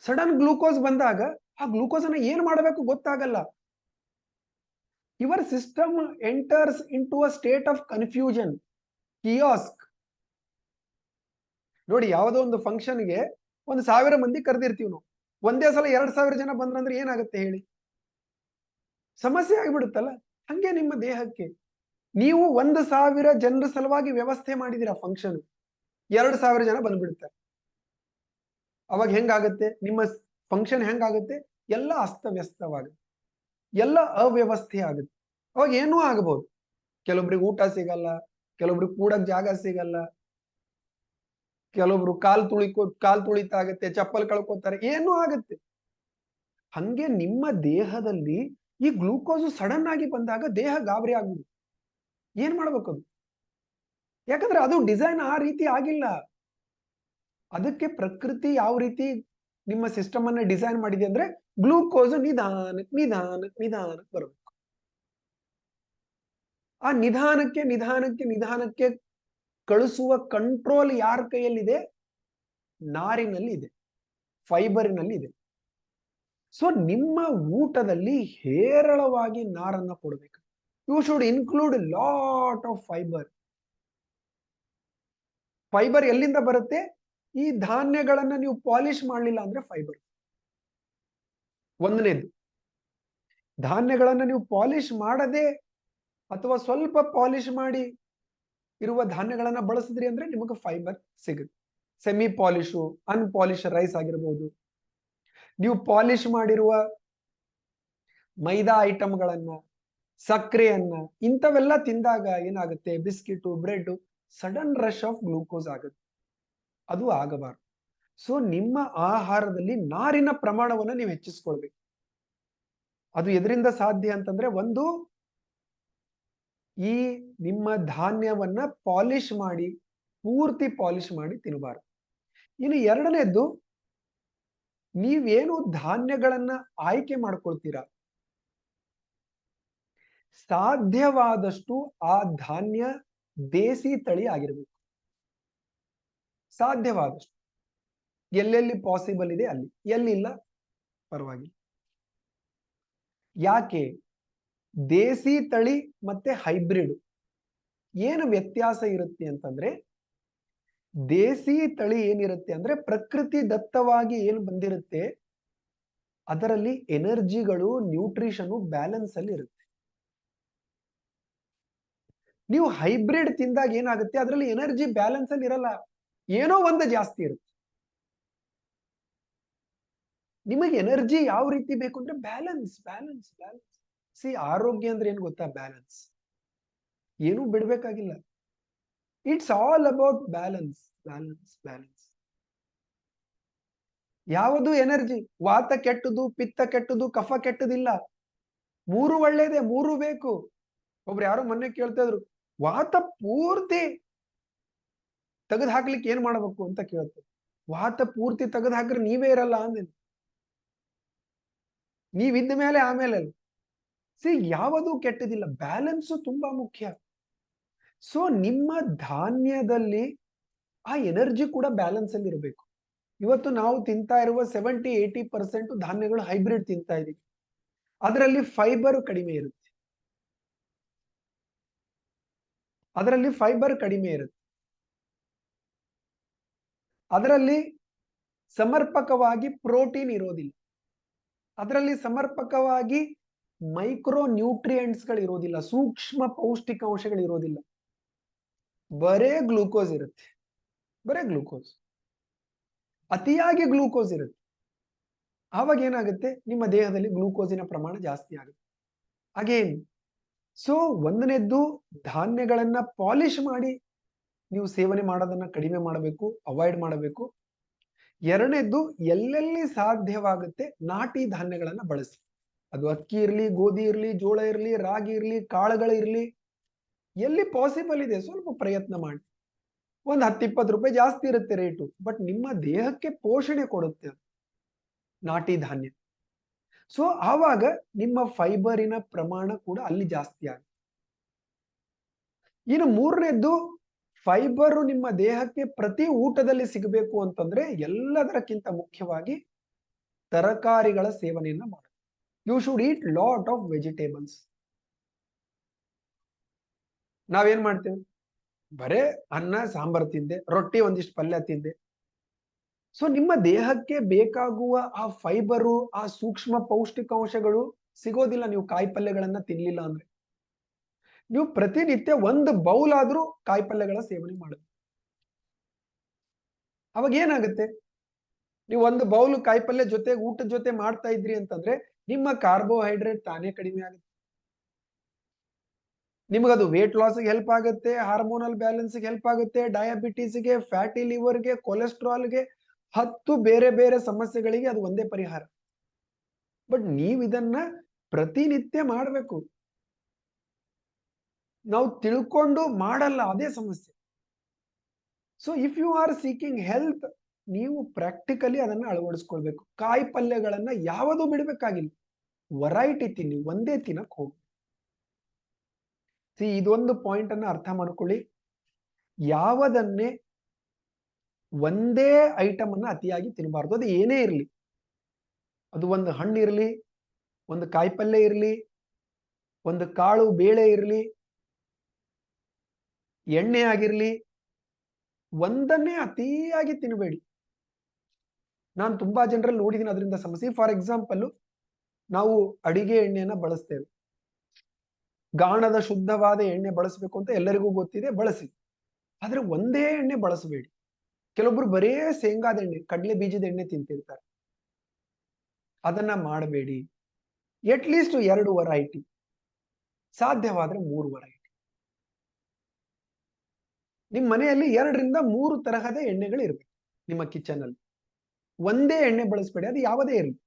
ಸಡನ್ ಗ್ಲೂಕೋಸ್ ಬಂದಾಗ ಆ ಗ್ಲೂಕೋಸ್ ಅನ್ನ ಏನ್ ಮಾಡಬೇಕು ಗೊತ್ತಾಗಲ್ಲ. Your system enters into a state of confusion, ಕಿಯಾಸ್ಕ್. ನೋಡಿ, ಯಾವುದೋ ಒಂದು ಫಂಕ್ಷನ್ಗೆ 1000 ಮಂದಿ ಕರೆದಿರ್ತೀವಿ ನಾವು. ಒಂದೇ ಸಲ 2000 ಜನ ಬಂದ್ರಂದ್ರೆ ಏನಾಗುತ್ತೆ ಹೇಳಿ? ಸಮಸ್ಯೆ ಆಗಿಬಿಡುತ್ತಲ್ಲ. ಹಂಗೆ ನಿಮ್ಮ ದೇಹಕ್ಕೆ ನೀವು 1000 ಜನರ ಸಲುವಾಗಿ ವ್ಯವಸ್ಥೆ ಮಾಡಿದಿರ ಫಂಕ್ಷನ್, 2000 ಜನ ಬಂದ್ಬಿಡ್ತಾರೆ. ಅವಾಗ ಹೆಂಗಾಗುತ್ತೆ ನಿಮ್ಮ ಫಂಕ್ಷನ್? ಹೆಂಗಾಗುತ್ತೆ? ಎಲ್ಲ ಅಸ್ತವ್ಯಸ್ತವಾಗುತ್ತೆ, ಎಲ್ಲ ಅವ್ಯವಸ್ಥೆ ಆಗುತ್ತೆ. ಅವಾಗ ಏನೂ ಆಗಬಹುದು. ಕೆಲವೊಬ್ರಿಗೆ ಊಟ ಸಿಗಲ್ಲ, ಕೆಲವೊಬ್ರಿಗೆ ಕೂಡಕ್ ಜಾಗ ಸಿಗಲ್ಲ, ಕೆಲವೊಬ್ರು ಕಾಲ್ ತುಳಿತಾಗತ್ತೆ, ಚಪ್ಪಲ್ ಕಳ್ಕೊತಾರೆ, ಏನೂ ಆಗುತ್ತೆ. ಹಂಗೆ ನಿಮ್ಮ ದೇಹದಲ್ಲಿ ಈ ಗ್ಲೂಕೋಸ್ ಸಡನ್ ಆಗಿ ಬಂದಾಗ ದೇಹ ಗಾಬರಿ ಆಗ್ಬಿಡುತ್ತೆ. ಏನ್ ಮಾಡ್ಬೇಕು ಅದು? ಯಾಕಂದ್ರೆ ಅದು ಡಿಸೈನ್ ಆ ರೀತಿ ಆಗಿಲ್ಲ. ಅದಕ್ಕೆ ಪ್ರಕೃತಿ ಯಾವ ರೀತಿ ನಿಮ್ಮ ಸಿಸ್ಟಮ್ ಅನ್ನ ಡಿಸೈನ್ ಮಾಡಿದೆ ಅಂದ್ರೆ ಗ್ಲೂಕೋಸ್ ನಿಧಾನಕ್ಕೆ ನಿಧಾನಕ್ಕೆ ನಿಧಾನಕ್ಕೆ ಬರಬೇಕು. ಆ ನಿಧಾನಕ್ಕೆ ನಿಧಾನಕ್ಕೆ ನಿಧಾನಕ್ಕೆ ಕಳಿಸುವ ಕಂಟ್ರೋಲ್ ಯಾರ ಕೈಯಲ್ಲಿದೆ? ನಾರಿನಲ್ಲಿ ಇದೆ, ಫೈಬರಿನಲ್ಲಿ ಇದೆ. ಸೊ ನಿಮ್ಮ ಊಟದಲ್ಲಿ ಹೇರಳವಾಗಿ ನಾರನ್ನ ಕೊಡಬೇಕು. You should include lot of fibre. Fibre ಎಲ್ಲಿಂದ ಬರುತ್ತೆ? ಈ ಧಾನ್ಯಗಳನ್ನ ನೀವು ಪಾಲಿಶ್ ಮಾಡಲಿಲ್ಲ ಅಂದ್ರೆ ಫೈಬರ್. ಒಂದನೇದು, ಧಾನ್ಯಗಳನ್ನ ನೀವು ಪಾಲಿಶ್ ಮಾಡದೆ ಅಥವಾ ಸ್ವಲ್ಪ ಪಾಲಿಶ್ ಮಾಡಿ ಇರುವ ಧಾನ್ಯಗಳನ್ನ ಬಳಸಿದ್ರಿ ಅಂದ್ರೆ ನಿಮಗೆ ಫೈಬರ್ ಸಿಗುತ್ತೆ. ಸೆಮಿ ಪಾಲಿಶು, ಅನ್ಪಾಲಿಶ್ ರೈಸ್ ಆಗಿರಬಹುದು, ನೀವು ಪಾಲಿಶ್ ಮಾಡಿರುವ ಮೈದಾ ಐಟಮ್ಗಳನ್ನ, ಸಕ್ಕರೆಯನ್ನ, ಇಂಥವೆಲ್ಲ ತಿಂದಾಗ ಏನಾಗುತ್ತೆ? Biscuit, bread, sudden rush of glucose ಆಗುತ್ತೆ. ಅದು ಆಗಬಾರದು. ಸೊ ನಿಮ್ಮ ಆಹಾರದಲ್ಲಿ ನಾರಿನ ಪ್ರಮಾಣವನ್ನು ನೀವು ಹೆಚ್ಚಿಸ್ಕೊಳ್ಬೇಕು. ಅದು ಎದರಿಂದ ಸಾಧ್ಯ ಅಂತಂದ್ರೆ, ಒಂದು, ಈ ನಿಮ್ಮ ಧಾನ್ಯವನ್ನ ಪಾಲಿಶ್ ಮಾಡಿ, ಪೂರ್ತಿ ಪಾಲಿಶ್ ಮಾಡಿ ತಿನ್ನಬಾರದು. ಇನ್ನು ಎರಡನೇದ್ದು, ನೀವೇನು ಧಾನ್ಯಗಳನ್ನ ಆಯ್ಕೆ ಮಾಡ್ಕೊಳ್ತೀರಾ, ಸಾಧ್ಯವಾದಷ್ಟು ಆ ಧಾನ್ಯ ದೇಸಿ ತಳಿ ಆಗಿರಬೇಕು. ಸಾಧ್ಯವಾದಷ್ಟು ಎಲ್ಲೆಲ್ಲಿ ಪಾಸಿಬಲ್ ಇದೆ ಅಲ್ಲಿ, ಎಲ್ಲಿಲ್ಲ ಪರವಾಗಿಲ್ಲ. ಯಾಕೆ? ದೇಸಿ ತಳಿ ಮತ್ತೆ ಹೈಬ್ರಿಡ್ ಏನು ವ್ಯತ್ಯಾಸ ಇರುತ್ತೆ ಅಂತಂದ್ರೆ, ದೇಸಿ ತಳಿ ಏನಿರುತ್ತೆ ಅಂದ್ರೆ ಪ್ರಕೃತಿ ದತ್ತವಾಗಿ ಏನು ಬಂದಿರುತ್ತೆ ಅದರಲ್ಲಿ ಎನರ್ಜಿಗಳು ನ್ಯೂಟ್ರಿಷನ್ ಬ್ಯಾಲೆನ್ಸ್ ಅಲ್ಲಿ ಇರುತ್ತೆ. ನೀವು ಹೈಬ್ರಿಡ್ ತಿಂದಾಗ ಏನಾಗುತ್ತೆ ಅದರಲ್ಲಿ ಎನರ್ಜಿ ಬ್ಯಾಲೆನ್ಸ್ ಅಲ್ಲಿ ಇರಲ್ಲ, ಏನೋ ಒಂದು ಜಾಸ್ತಿ ಇರುತ್ತೆ. ನಿಮಗೆ ಎನರ್ಜಿ ಯಾವ ರೀತಿ ಬೇಕು ಅಂದ್ರೆ ಬ್ಯಾಲೆನ್ಸ್ ಬ್ಯಾಲೆನ್ಸ್ ಬ್ಯಾಲೆನ್ಸ್. ಸಿ ಆರೋಗ್ಯ ಅಂದ್ರೆ ಏನ್ ಗೊತ್ತಾ? ಬ್ಯಾಲೆನ್ಸ್. ಏನೂ ಬಿಡ್ಬೇಕಾಗಿಲ್ಲ. It's all about balance balance balance. ಯಾವುದು ಎನರ್ಜಿ? ವಾತ ಕೆಟ್ಟದು, ಪಿತ್ತ ಕೆಟ್ಟದು, ಕಫ ಕೆಟ್ಟದಿಲ್ಲ. ಮೂರು ಒಳ್ಳೇದೇ, ಮೂರು ಬೇಕು. ಒಬ್ರು ಯಾರೋ ಮೊನ್ನೆ ಕೇಳ್ತಾ ಇದ್ರು, ವಾತ ಪೂರ್ತಿ ತೆಗೆದು ಹಾಕ್ಲಿಕ್ಕೆ ಏನ್ ಮಾಡಬೇಕು ಅಂತ ಕೇಳ್ತಾರೆ. ವಾತ ಪೂರ್ತಿ ತೆಗೆದು ಹಾಕ್ರೆ ನೀವೇ ಇರಲ್ಲ ಅಂದೆ. ನೀವಿದ್ದ ಮೇಲೆ ಆಮೇಲೆ ಸಿ ಯಾವುದು ಕೆಟ್ಟದಿಲ್ಲ, ಬ್ಯಾಲೆನ್ಸ್ ತುಂಬಾ ಮುಖ್ಯ. ಸೊ ನಿಮ್ಮ ಧಾನ್ಯದಲ್ಲಿ ಆ ಎನರ್ಜಿ ಕೂಡ ಬ್ಯಾಲೆನ್ಸ್ ಅಲ್ಲಿ ಇರಬೇಕು. ಇವತ್ತು ನಾವು ತಿಂತಾ ಇರುವ 70-80% ಧಾನ್ಯಗಳು ಹೈಬ್ರಿಡ್ ತಿಂತಾ ಇದೀವಿ. ಅದರಲ್ಲಿ ಫೈಬರ್ ಕಡಿಮೆ ಇರುತ್ತೆ. ಅದರಲ್ಲಿ ಸಮರ್ಪಕವಾಗಿ ಪ್ರೋಟೀನ್ ಇರೋದಿಲ್ಲ. ಅದರಲ್ಲಿ ಸಮರ್ಪಕವಾಗಿ ಮೈಕ್ರೋ ನ್ಯೂಟ್ರಿಯೆಂಟ್ಸ್ ಗಳು ಇರೋದಿಲ್ಲ, ಸೂಕ್ಷ್ಮ ಪೌಷ್ಟಿಕಾಂಶಗಳು ಇರೋದಿಲ್ಲ. ಬರೇ ಗ್ಲೂಕೋಸ್ ಇರುತ್ತೆ, ಬರೇ ಗ್ಲೂಕೋಸ್. ಅತಿಯಾಗಿ ಗ್ಲೂಕೋಸ್ ಇರುತ್ತೆ. ಆವಾಗ ಏನಾಗುತ್ತೆ? ನಿಮ್ಮ ದೇಹದಲ್ಲಿ ಗ್ಲೂಕೋಸಿನ ಪ್ರಮಾಣ ಜಾಸ್ತಿ ಆಗುತ್ತೆ. ಅಗೇನ್ ಸೊ ಒಂದನೇದ್ದು ಧಾನ್ಯಗಳನ್ನ ಪಾಲಿಶ್ ಮಾಡಿ ನೀವು ಸೇವನೆ ಮಾಡೋದನ್ನ ಕಡಿಮೆ ಮಾಡಬೇಕು, ಅವಾಯ್ಡ್ ಮಾಡಬೇಕು. ಎರಡನೇದ್ದು ಎಲ್ಲೆಲ್ಲಿ ಸಾಧ್ಯವಾಗುತ್ತೆ ನಾಟಿ ಧಾನ್ಯಗಳನ್ನ ಬಳಸಿ. ಅದು ಅಕ್ಕಿ ಇರ್ಲಿ, ಗೋಧಿ ಇರ್ಲಿ, ಜೋಳ ಇರ್ಲಿ, ರಾಗಿ ಇರ್ಲಿ, ಕಾಳುಗಳು ಇರ್ಲಿ, ಎಲ್ಲಿ ಪಾಸಿಬಲ್ ಇದೆ ಸ್ವಲ್ಪ ಪ್ರಯತ್ನ ಮಾಡಿ. ಒಂದು 10-20 ರೂಪಾಯಿ ಜಾಸ್ತಿ ಇರುತ್ತೆ ರೇಟು, ಬಟ್ ನಿಮ್ಮ ದೇಹಕ್ಕೆ ಪೋಷಣೆ ಕೊಡುತ್ತೆ ನಾಟಿ ಧಾನ್ಯ. ಸೊ ಆವಾಗ ನಿಮ್ಮ ಫೈಬರಿನ ಪ್ರಮಾಣ ಕೂಡ ಅಲ್ಲಿ ಜಾಸ್ತಿ ಆಗುತ್ತೆ. ಇನ್ನು ಮೂರನೇದ್ದು, ಫೈಬರ್ ನಿಮ್ಮ ದೇಹಕ್ಕೆ ಪ್ರತಿ ಊಟದಲ್ಲಿ ಸಿಗಬೇಕು ಅಂತಂದ್ರೆ ಎಲ್ಲದಕ್ಕಿಂತ ಮುಖ್ಯವಾಗಿ ತರಕಾರಿಗಳ ಸೇವನೆಯನ್ನ ಮಾಡಿ. You should eat lot of vegetables. ನಾವೇನ್ ಮಾಡ್ತೇವೆ? ಬರೇ ಅನ್ನ ಸಾಂಬಾರ್ ತಿಂದೆ, ರೊಟ್ಟಿ ಒಂದಿಷ್ಟು ಪಲ್ಯ ತಿಂದೆ. ಸೊ ನಿಮ್ಮ ದೇಹಕ್ಕೆ ಬೇಕಾಗುವ ಆ ಫೈಬರು, ಆ ಸೂಕ್ಷ್ಮ ಪೌಷ್ಟಿಕಾಂಶಗಳು ಸಿಗೋದಿಲ್ಲ ನೀವು ಕಾಯಿ ಪಲ್ಯಗಳನ್ನ ತಿನ್ಲಿಲ್ಲ ಅಂದ್ರೆ. ನೀವು ಪ್ರತಿನಿತ್ಯ ಒಂದು ಬೌಲ್ ಆದ್ರೂ ಕಾಯಿ ಪಲ್ಯಗಳ ಸೇವನೆ ಮಾಡೋದು. ಅವಾಗ ಏನಾಗುತ್ತೆ? ನೀವು ಒಂದು ಬೌಲ್ ಕಾಯಿ ಪಲ್ಯ ಜೊತೆ ಊಟದ ಜೊತೆ ಮಾಡ್ತಾ ಇದ್ರಿ ಅಂತಂದ್ರೆ ನಿಮ್ಮ ಕಾರ್ಬೋಹೈಡ್ರೇಟ್ ತಾನೇ ಕಡಿಮೆ ಆಗುತ್ತೆ. ನಿಮಗದು ವೇಟ್ ಲಾಸ್ಗೆ ಹೆಲ್ಪ್ ಆಗುತ್ತೆ, ಹಾರ್ಮೋನಲ್ ಬ್ಯಾಲೆನ್ಸ್ಗೆ ಹೆಲ್ಪ್ ಆಗುತ್ತೆ, ಡಯಾಬಿಟೀಸ್ಗೆ, ಫ್ಯಾಟಿ ಲಿವರ್ಗೆ, ಕೊಲೆಸ್ಟ್ರಾಲ್ಗೆ, 10 ಬೇರೆ ಬೇರೆ ಸಮಸ್ಯೆಗಳಿಗೆ ಅದು ಒಂದೇ ಪರಿಹಾರ. ಬಟ್ ನೀವು ಇದನ್ನ ಪ್ರತಿನಿತ್ಯ ಮಾಡಬೇಕು. ನಾವು ತಿಳ್ಕೊಂಡು ಮಾಡಲ್ಲ, ಅದೇ ಸಮಸ್ಯೆ. So if you are seeking health, ನೀವು ಪ್ರಾಕ್ಟಿಕಲಿ ಅದನ್ನ ಅಳವಡಿಸ್ಕೊಳ್ಬೇಕು. ಕಾಯಿ ಪಲ್ಯಗಳನ್ನ ಯಾವುದು ಬಿಡಬೇಕಾಗಿಲ್ಲ, ವೆರೈಟಿ ತಿನ್ನಿ, ಒಂದೇ ತಿನ್ನಕ್ ಹೋಗಿ. ಇದೊಂದು ಪಾಯಿಂಟ್ ಅನ್ನ ಅರ್ಥ ಮಾಡ್ಕೊಳ್ಳಿ. ಯಾವುದನ್ನೇ ಒಂದೇ ಐಟಮ್ ಅನ್ನ ಅತಿಯಾಗಿ ತಿನ್ನಬಾರ್ದು. ಅದು ಏನೇ ಇರಲಿ, ಅದು ಒಂದು ಹಣ್ಣು ಇರಲಿ, ಒಂದು ಕಾಯಿ ಪಲ್ಯ ಇರಲಿ, ಒಂದು ಕಾಳು ಬೇಳೆ ಇರಲಿ, ಎಣ್ಣೆ ಆಗಿರ್ಲಿ, ಒಂದನ್ನೇ ಅತಿಯಾಗಿ ತಿನ್ನಬೇಡಿ. ನಾನು ತುಂಬಾ ಜನರಲ್ಲಿ ನೋಡಿದ್ದೀನಿ ಅದರಿಂದ ಸಮಸ್ಯೆ. ಫಾರ್ ಎಕ್ಸಾಂಪಲ್, ನಾವು ಅಡಿಗೆ ಎಣ್ಣೆಯನ್ನ ಬಳಸ್ತೇವೆ. ಗಾಣದ ಶುದ್ಧವಾದ ಎಣ್ಣೆ ಬಳಸಬೇಕು ಅಂತ ಎಲ್ಲರಿಗೂ ಗೊತ್ತಿದೆ, ಬಳಸಿ. ಆದ್ರೆ ಒಂದೇ ಎಣ್ಣೆ ಬಳಸಬೇಡಿ. ಕೆಲವೊಬ್ರು ಬರೇ ಶೇಂಗಾದ ಎಣ್ಣೆ, ಕಡಲೆ ಬೀಜದ ಎಣ್ಣೆ ತಿಂತಿರ್ತಾರೆ. ಅದನ್ನ ಮಾಡಬೇಡಿ. ಎಟ್ ಲೀಸ್ಟ್ 2 ವೆರೈಟಿ, ಸಾಧ್ಯವಾದ್ರೆ 3 ವೆರೈಟಿ. ನಿಮ್ಮ ಮನೆಯಲ್ಲಿ 2-3 ತರಹದ ಎಣ್ಣೆಗಳು ಇರಬೇಕು ನಿಮ್ಮ ಕಿಚನ್ ಅಲ್ಲಿ. ಒಂದೇ ಎಣ್ಣೆ ಬಳಸಬೇಡಿ, ಅದು ಯಾವುದೇ ಇರಲಿ.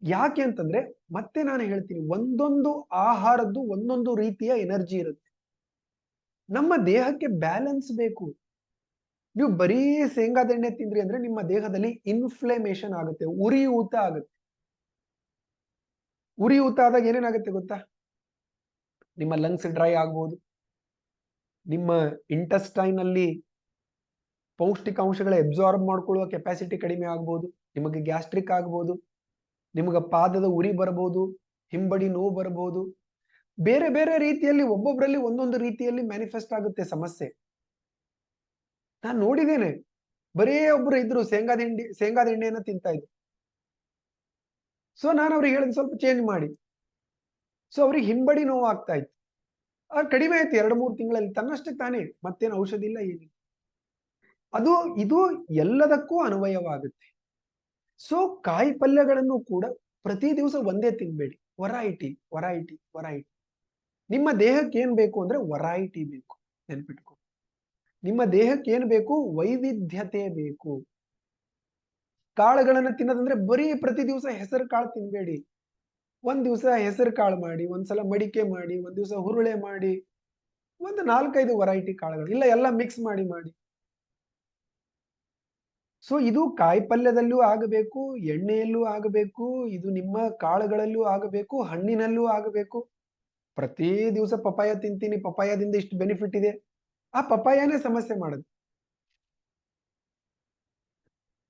ಯಾಕೆ ಅಂತಂದ್ರೆ ಮತ್ತೆ ನಾನು ಹೇಳ್ತೀನಿ, ಒಂದೊಂದು ಆಹಾರದ್ದು ಒಂದೊಂದು ರೀತಿಯ ಎನರ್ಜಿ ಇರುತ್ತೆ. ನಮ್ಮ ದೇಹಕ್ಕೆ ಬ್ಯಾಲೆನ್ಸ್ ಬೇಕು. ನೀವು ಬರೀ ಶೇಂಗಾದ ಎಣ್ಣೆ ತಿಂದ್ರಿ ಅಂದ್ರೆ ನಿಮ್ಮ ದೇಹದಲ್ಲಿ ಇನ್ಫ್ಲಮೇಷನ್ ಆಗುತ್ತೆ, ಉರಿಯೂತ ಆಗುತ್ತೆ. ಉರಿಯೂತ ಆದಾಗ ಏನೇನಾಗುತ್ತೆ ಗೊತ್ತಾ? ನಿಮ್ಮ ಲಂಗ್ಸ್ ಡ್ರೈ ಆಗ್ಬೋದು, ನಿಮ್ಮ ಇಂಟೆಸ್ಟೈನ್ ಅಲ್ಲಿ ಪೌಷ್ಟಿಕಾಂಶಗಳ ಅಬ್ಸಾರ್ಬ್ ಮಾಡ್ಕೊಳ್ಳುವ ಕೆಪಾಸಿಟಿ ಕಡಿಮೆ ಆಗ್ಬೋದು, ನಿಮಗೆ ಗ್ಯಾಸ್ಟ್ರಿಕ್ ಆಗ್ಬೋದು, ನಿಮಗೆ ಪಾದದ ಉರಿ ಬರಬಹುದು, ಹಿಂಬಡಿ ನೋವು ಬರಬಹುದು. ಬೇರೆ ಬೇರೆ ರೀತಿಯಲ್ಲಿ ಒಬ್ಬೊಬ್ಬರಲ್ಲಿ ಒಂದೊಂದು ರೀತಿಯಲ್ಲಿ ಮ್ಯಾನಿಫೆಸ್ಟ್ ಆಗುತ್ತೆ ಸಮಸ್ಯೆ. ನಾನು ನೋಡಿದ್ದೇನೆ. ಬರೇ ಒಬ್ರು ಇದ್ರು ಶೇಂಗಾದ ಎಣ್ಣೆಯನ್ನ ತಿಂತಾ ಇದ್ರು. ಸೊ ನಾನು ಅವ್ರಿಗೆ ಹೇಳಿದ್ ಸ್ವಲ್ಪ ಚೇಂಜ್ ಮಾಡಿ. ಸೊ ಅವ್ರಿಗೆ ಹಿಂಬಡಿ ನೋವು ಆಗ್ತಾ ಇತ್ತು. ಕಡಿಮೆ ಆಯ್ತು 2-3 ತಿಂಗಳಲ್ಲಿ ತನ್ನಷ್ಟಕ್ಕೆ ತಾನೇ. ಮತ್ತೇನು ಔಷಧಿ ಇಲ್ಲ, ಏನಿಲ್ಲ. ಇದು ಎಲ್ಲದಕ್ಕೂ ಅನ್ವಯವಾಗುತ್ತೆ. ಸೊ ಕಾಯಿ ಪಲ್ಯಗಳನ್ನು ಕೂಡ ಪ್ರತಿ ದಿವಸ ಒಂದೇ ತಿನ್ಬೇಡಿ. ವರೈಟಿ. ನಿಮ್ಮ ದೇಹಕ್ಕೆ ಏನ್ ಬೇಕು ಅಂದ್ರೆ ವರೈಟಿ ಬೇಕು. ನೆನ್ಪಿಟ್ಕೊ. ನಿಮ್ಮ ದೇಹಕ್ಕೆ ಏನ್ ಬೇಕು? ವೈವಿಧ್ಯತೆ ಬೇಕು. ಕಾಳುಗಳನ್ನ ತಿನ್ನೋದಂದ್ರೆ ಬರೀ ಪ್ರತಿ ದಿವಸ ಹೆಸರು ಕಾಳು ತಿನ್ಬೇಡಿ. ಒಂದ್ ದಿವಸ ಹೆಸರು ಕಾಳು ಮಾಡಿ, ಒಂದ್ಸಲ ಮಡಿಕೆ ಮಾಡಿ, ಒಂದ್ ದಿವಸ ಹುರುಳೆ ಮಾಡಿ, ಒಂದು 4-5 ವರೈಟಿ ಕಾಳುಗಳು, ಇಲ್ಲ ಎಲ್ಲ ಮಿಕ್ಸ್ ಮಾಡಿ. ಸೊ ಇದು ಕಾಯಿ ಪಲ್ಯದಲ್ಲೂ ಆಗಬೇಕು, ಎಣ್ಣೆಯಲ್ಲೂ ಆಗಬೇಕು, ಇದು ನಿಮ್ಮ ಕಾಳುಗಳಲ್ಲೂ ಆಗಬೇಕು, ಹಣ್ಣಿನಲ್ಲೂ ಆಗಬೇಕು. ಪ್ರತಿ ದಿವಸ ಪಪಾಯ ತಿಂತೀನಿ, ಪಪಾಯದಿಂದ ಇಷ್ಟು ಬೆನಿಫಿಟ್ ಇದೆ, ಆ ಪಪಾಯನೇ ಸಮಸ್ಯೆ ಮಾಡೋದು.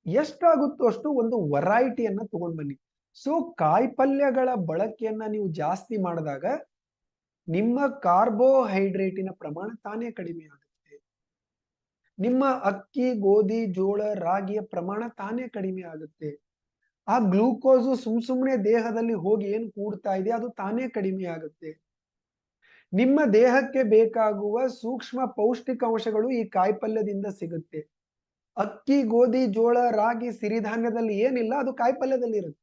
ಎಷ್ಟಾಗುತ್ತೋ ಅಷ್ಟು ಒಂದು ವರೈಟಿಯನ್ನ ತಗೊಂಡ್ ಬನ್ನಿ. ಸೊ ಕಾಯಿ ಪಲ್ಯಗಳ ಬಳಕೆಯನ್ನ ನೀವು ಜಾಸ್ತಿ ಮಾಡಿದಾಗ ನಿಮ್ಮ ಕಾರ್ಬೋಹೈಡ್ರೇಟಿನ ಪ್ರಮಾಣ ತಾನೇ ಕಡಿಮೆ ಆಗುತ್ತೆ. ನಿಮ್ಮ ಅಕ್ಕಿ, ಗೋಧಿ, ಜೋಳ, ರಾಗಿಯ ಪ್ರಮಾಣ ತಾನೇ ಕಡಿಮೆ ಆಗುತ್ತೆ. ಆ ಗ್ಲೂಕೋಸು ಸುಮ್ನೆ ದೇಹದಲ್ಲಿ ಹೋಗಿ ಏನ್ ಕೂಡ್ತಾ ಇದೆ ಅದು ತಾನೇ ಕಡಿಮೆ ಆಗುತ್ತೆ. ನಿಮ್ಮ ದೇಹಕ್ಕೆ ಬೇಕಾಗುವ ಸೂಕ್ಷ್ಮ ಪೌಷ್ಟಿಕಾಂಶಗಳು ಈ ಕಾಯಿಪಲ್ಯದಿಂದ ಸಿಗುತ್ತೆ. ಅಕ್ಕಿ, ಗೋಧಿ, ಜೋಳ, ರಾಗಿ, ಸಿರಿಧಾನ್ಯದಲ್ಲಿ ಏನಿಲ್ಲ ಅದು ಕಾಯಿಪಲ್ಯದಲ್ಲಿ ಇರುತ್ತೆ.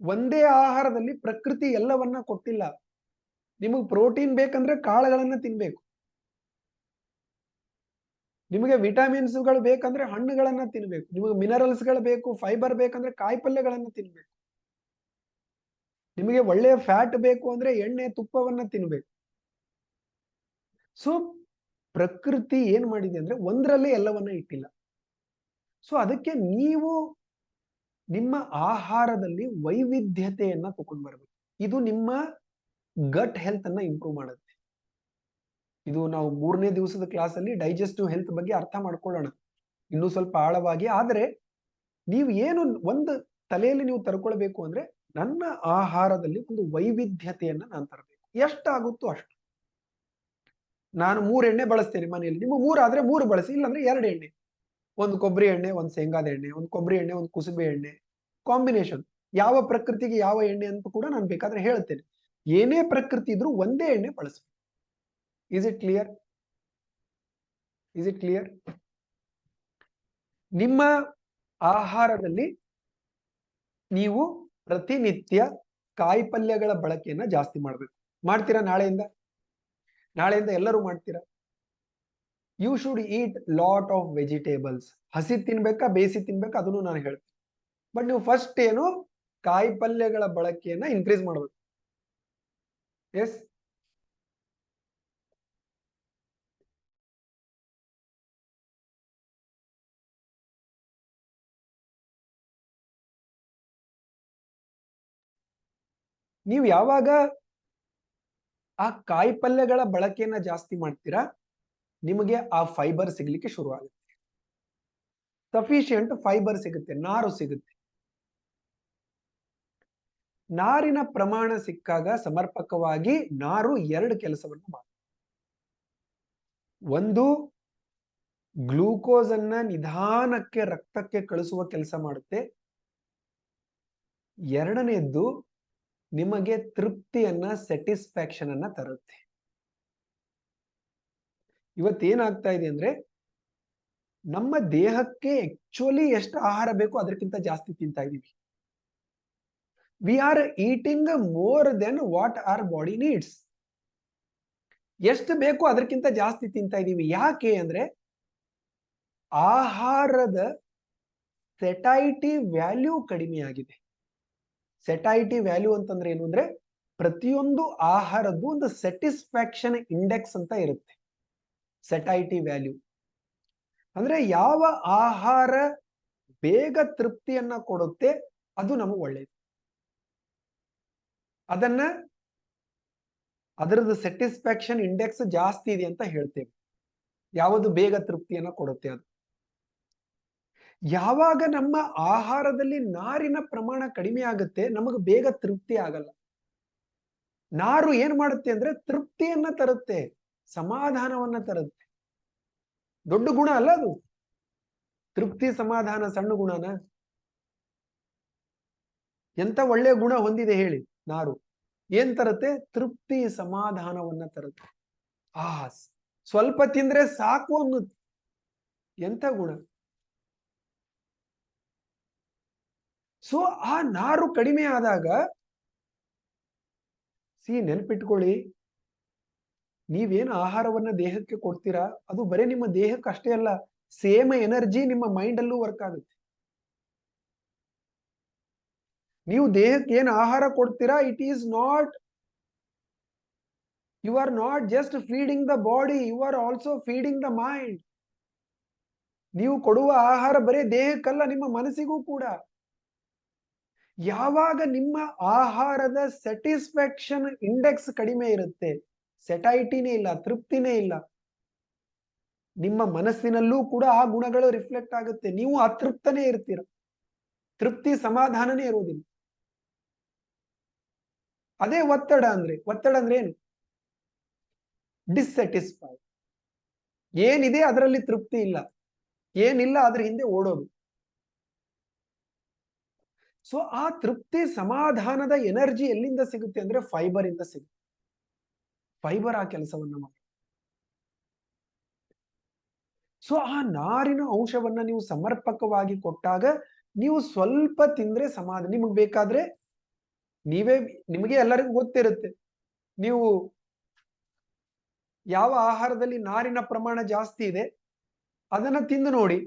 ಒಂದೇ ಆಹಾರದಲ್ಲಿ ಪ್ರಕೃತಿ ಎಲ್ಲವನ್ನ ಕೊಟ್ಟಿಲ್ಲ. ನಿಮಗೆ ಪ್ರೋಟೀನ್ ಬೇಕಂದ್ರೆ ಕಾಳುಗಳನ್ನ ತಿನ್ಬೇಕು. ನಿಮಗೆ ವಿಟಮಿನ್ಸ್ಗಳು ಬೇಕಂದ್ರೆ ಹಣ್ಣುಗಳನ್ನ ತಿನ್ಬೇಕು. ನಿಮಗೆ ಮಿನರಲ್ಸ್ಗಳು ಬೇಕು, ಫೈಬರ್ ಬೇಕಂದ್ರೆ ಕಾಯಿಪಲ್ಯಗಳನ್ನ ತಿನ್ಬೇಕು. ನಿಮಗೆ ಒಳ್ಳೆಯ ಫ್ಯಾಟ್ ಬೇಕು ಅಂದ್ರೆ ಎಣ್ಣೆ, ತುಪ್ಪವನ್ನ ತಿನ್ಬೇಕು. ಸೊ ಪ್ರಕೃತಿ ಏನ್ ಮಾಡಿದೆ ಅಂದ್ರೆ ಒಂದರಲ್ಲೇ ಎಲ್ಲವನ್ನ ಇಟ್ಟಿಲ್ಲ. ಸೊ ಅದಕ್ಕೆ ನೀವು ನಿಮ್ಮ ಆಹಾರದಲ್ಲಿ ವೈವಿಧ್ಯತೆಯನ್ನ ತಗೊಂಡ್ ಬರ್ಬೇಕು. ಇದು ನಿಮ್ಮ ಗಟ್ ಹೆಲ್ತ್ ಅನ್ನ ಇಂಪ್ರೂವ್ ಮಾಡುತ್ತೆ. ಇದು ನಾವು 3ನೇ ದಿವಸದ ಕ್ಲಾಸ್ ಅಲ್ಲಿ ಡೈಜೆಸ್ಟಿವ್ ಹೆಲ್ತ್ ಬಗ್ಗೆ ಅರ್ಥ ಮಾಡ್ಕೊಳ್ಳೋಣ ಇನ್ನೂ ಸ್ವಲ್ಪ ಆಳವಾಗಿ. ಆದ್ರೆ ನೀವು ಏನು ಒಂದು ತಲೆಯಲ್ಲಿ ನೀವು ತರ್ಕೊಳ್ಬೇಕು ಅಂದ್ರೆ ನನ್ನ ಆಹಾರದಲ್ಲಿ ಒಂದು ವೈವಿಧ್ಯತೆಯನ್ನ ನಾನು ತರಬೇಕು. ಎಷ್ಟಾಗುತ್ತೋ ಅಷ್ಟು. ನಾನು 3 ಎಣ್ಣೆ ಬಳಸ್ತೇನೆ ಮನೆಯಲ್ಲಿ, ನಿಮ್ಮ 3 ಆದ್ರೆ 3 ಬಳಸಿ, ಇಲ್ಲಾಂದ್ರೆ 2 ಎಣ್ಣೆ. ಒಂದು ಕೊಬ್ಬರಿ ಎಣ್ಣೆ, ಒಂದು ಶೇಂಗಾದ ಎಣ್ಣೆ, ಒಂದು ಕೊಬ್ಬರಿ ಎಣ್ಣೆ, ಒಂದು ಕುಸುಬೆ ಎಣ್ಣೆ, ಕಾಂಬಿನೇಷನ್. ಯಾವ ಪ್ರಕೃತಿಗೆ ಯಾವ ಎಣ್ಣೆ ಅಂತ ಕೂಡ ನಾನು ಬೇಕಾದ್ರೆ ಹೇಳ್ತೇನೆ. ಏನೇ ಪ್ರಕೃತಿ ಇದ್ರೂ ಒಂದೇ ಎಣ್ಣೆ ಬಳಸಿ. Is it clear? ನಿಮ್ಮ ಆಹಾರದಲ್ಲಿ ನೀವು ಪ್ರತಿನಿತ್ಯ ಕಾಯಿಪಲ್ಯಗಳ ಬಳಕೆಯನ್ನ ಜಾಸ್ತಿ ಮಾಡ್ಬೇಕು. ಮಾಡ್ತೀರಾ? ನಾಳೆಯಿಂದ ಎಲ್ಲರೂ ಮಾಡ್ತೀರಾ? You should eat lot of vegetables. ಹಸಿ ತಿನ್ಬೇಕಾ, ಬೇಯಿಸಿ ತಿನ್ಬೇಕಾ ಅದನ್ನು ನಾನು ಹೇಳ್ತೀನಿ. ಬಟ್ ನೀವು ಫಸ್ಟ್ ಏನು ಕಾಯಿಪಲ್ಯಗಳ ಬಳಕೆಯನ್ನ ಇನ್ಕ್ರೀಸ್ ಮಾಡಬೇಕು. ಎಸ್, ನೀವು ಯಾವಾಗ ಆ ಕಾಯಿಪಲ್ಯಗಳ ಬಳಕೆಯನ್ನ ಜಾಸ್ತಿ ಮಾಡ್ತೀರಾ ನಿಮಗೆ ಆ ಫೈಬರ್ ಸಿಗ್ಲಿಕ್ಕೆ ಶುರು ಆಗುತ್ತೆ. ಸಫಿಶಿಯಂಟ್ ಫೈಬರ್ ಸಿಗುತ್ತೆ, ನಾರು ಸಿಗುತ್ತೆ. ನಾರಿನ ಪ್ರಮಾಣ ಸಿಕ್ಕಾಗ ಸಮರ್ಪಕವಾಗಿ ನಾರು 2 ಕೆಲಸವನ್ನು ಮಾಡುತ್ತೆ. ಒಂದು, ಗ್ಲೂಕೋಸ್ ಅನ್ನ ನಿಧಾನಕ್ಕೆ ರಕ್ತಕ್ಕೆ ಕಳಿಸುವ ಕೆಲಸ ಮಾಡುತ್ತೆ. ಎರಡನೇದ್ದು, ನಿಮಗೆ ತೃಪ್ತಿಯನ್ನ, ಸ್ಯಾಟಿಸ್ಫ್ಯಾಕ್ಷನ್ ಅನ್ನ ತರುತ್ತೆ. ಇವತ್ತೇನಾಗ್ತಾ ಇದೆ ಅಂದ್ರೆ ನಮ್ಮ ದೇಹಕ್ಕೆ ಆಕ್ಚುಲಿ ಎಷ್ಟು ಆಹಾರ ಬೇಕು ಅದಕ್ಕಿಂತ ಜಾಸ್ತಿ ತಿಂತಾ ಇದೀವಿ. We are eating more than what are body needs. ಎಷ್ಟು ಬೇಕು ಅದಕ್ಕಿಂತ ಜಾಸ್ತಿ ತಿಂತಾ ಇದೀವಿ. ಯಾಕೆ ಅಂದ್ರೆ ಆಹಾರದ ಸೆಟೈಟಿ ವ್ಯಾಲ್ಯೂ ಕಡಿಮೆ ಆಗಿದೆ. ಸೆಟೈಟಿ ವ್ಯಾಲ್ಯೂ ಅಂತಂದ್ರೆ ಏನು ಅಂದ್ರೆ ಪ್ರತಿಯೊಂದು ಆಹಾರದ್ದು ಒಂದು ಸ್ಯಾಟಿಸ್ಫ್ಯಾಕ್ಷನ್ ಇಂಡೆಕ್ಸ್ ಅಂತ ಇರುತ್ತೆ. ಸೆಟೈಟಿ ವ್ಯಾಲ್ಯೂ ಅಂದ್ರೆ ಯಾವ ಆಹಾರ ಬೇಗ ತೃಪ್ತಿಯನ್ನ ಕೊಡುತ್ತೆ ಅದು ನಮಗೆ ಒಳ್ಳೆಯದು. ಅದರದ್ದು ಸ್ಯಾಟಿಸ್ಫ್ಯಾಕ್ಷನ್ ಇಂಡೆಕ್ಸ್ ಜಾಸ್ತಿ ಇದೆ ಅಂತ ಹೇಳ್ತೇವೆ. ಯಾವುದು ಬೇಗ ತೃಪ್ತಿಯನ್ನ ಕೊಡುತ್ತೆ ಅದು. ಯಾವಾಗ ನಮ್ಮ ಆಹಾರದಲ್ಲಿ ನಾರಿನ ಪ್ರಮಾಣ ಕಡಿಮೆ ಆಗುತ್ತೆ ನಮಗೆ ಬೇಗ ತೃಪ್ತಿ ಆಗಲ್ಲ. ನಾರು ಏನ್ ಮಾಡುತ್ತೆ ಅಂದ್ರೆ ತೃಪ್ತಿಯನ್ನ ತರುತ್ತೆ, ಸಮಾಧಾನವನ್ನ ತರುತ್ತೆ. ದೊಡ್ಡ ಗುಣ ಅಲ್ಲ ಅದು. ತೃಪ್ತಿ ಸಮಾಧಾನ ಸಣ್ಣ ಗುಣನ? ಎಂತ ಒಳ್ಳೆಯ ಗುಣ ಹೊಂದಿದೆ ಹೇಳಿ ನಾರು. ಏನ್ ತರುತ್ತೆ? ತೃಪ್ತಿ ಸಮಾಧಾನವನ್ನ ತರುತ್ತೆ. ಸ್ವಲ್ಪ ತಿಂದ್ರೆ ಸಾಕು ಅನ್ನುತ್ತೆ. ಎಂತ ಗುಣ! ಸೊ ಆ ನಾರು ಕಡಿಮೆ ಆದಾಗ ನೆನ್ಪಿಟ್ಕೊಳ್ಳಿ, ನೀವೇನು ಆಹಾರವನ್ನ ದೇಹಕ್ಕೆ ಕೊಡ್ತೀರಾ ಅದು ಬರೀ ನಿಮ್ಮ ದೇಹಕ್ಕೆ ಅಷ್ಟೇ ಅಲ್ಲ, ಸೇಮ್ ಎನರ್ಜಿ ನಿಮ್ಮ ಮೈಂಡ್ ಅಲ್ಲೂ ವರ್ಕ್ ಆಗುತ್ತೆ. ನೀವು ದೇಹಕ್ಕೆ ಏನು ಆಹಾರ ಕೊಡ್ತೀರಾ, it is not, you are not just feeding the body, you are also feeding the mind. ನೀವು ಕೊಡುವ ಆಹಾರ ಬರೀ ದೇಹಕ್ಕಲ್ಲ, ನಿಮ್ಮ ಮನಸ್ಸಿಗೂ ಕೂಡ. ಯಾವಾಗ ನಿಮ್ಮ ಆಹಾರದ ಸ್ಯಾಟಿಸ್ಫ್ಯಾಕ್ಷನ್ ಇಂಡೆಕ್ಸ್ ಕಡಿಮೆ ಇರುತ್ತೆ, ಸೆಟೈಟಿನೇ ಇಲ್ಲ, ತೃಪ್ತಿನೇ ಇಲ್ಲ, ನಿಮ್ಮ ಮನಸ್ಸಿನಲ್ಲೂ ಕೂಡ ಆ ಗುಣಗಳು ರಿಫ್ಲೆಕ್ಟ್ ಆಗುತ್ತೆ. ನೀವು ಅತೃಪ್ತನೇ ಇರ್ತೀರ, ತೃಪ್ತಿ ಸಮಾಧಾನನೇ ಇರುವುದಿಲ್ಲ. ಅದೇ ಒತ್ತಡ ಅಂದ್ರೆ ಏನು? ಡಿಸ್ಸ್ಯಾಟಿಸ್ಫೈ. ಏನಿದೆ ಅದರಲ್ಲಿ ತೃಪ್ತಿ ಇಲ್ಲ, ಏನಿಲ್ಲ ಅದ್ರ ಹಿಂದೆ ಓಡೋದು. ಸೊ ಆ ತೃಪ್ತಿ ಸಮಾಧಾನದ ಎನರ್ಜಿ ಎಲ್ಲಿಂದ ಸಿಗುತ್ತೆ ಅಂದ್ರೆ ಫೈಬರ್ ಇಂದ ಸಿಗುತ್ತೆ. ಫೈಬರ್ ಆ ಕೆಲಸವನ್ನ ಮಾಡಿ. ಸೊ ಆ ನಾರಿನ ಅಂಶವನ್ನ ನೀವು ಸಮರ್ಪಕವಾಗಿ ಕೊಟ್ಟಾಗ ನೀವು ಸ್ವಲ್ಪ ತಿಂದ್ರೆ ಸಮಾಧಾನ. ನಿಮಗೆ ಬೇಕಾದ್ರೆ ನಿಮಗೆ ಎಲ್ಲರಿಗೂ ಗೊತ್ತಿರುತ್ತೆ, ನೀವು ಯಾವ ಆಹಾರದಲ್ಲಿ ನಾರಿನ ಪ್ರಮಾಣ ಜಾಸ್ತಿ ಇದೆ ಅದನ್ನ ತಿಂದು ನೋಡಿ,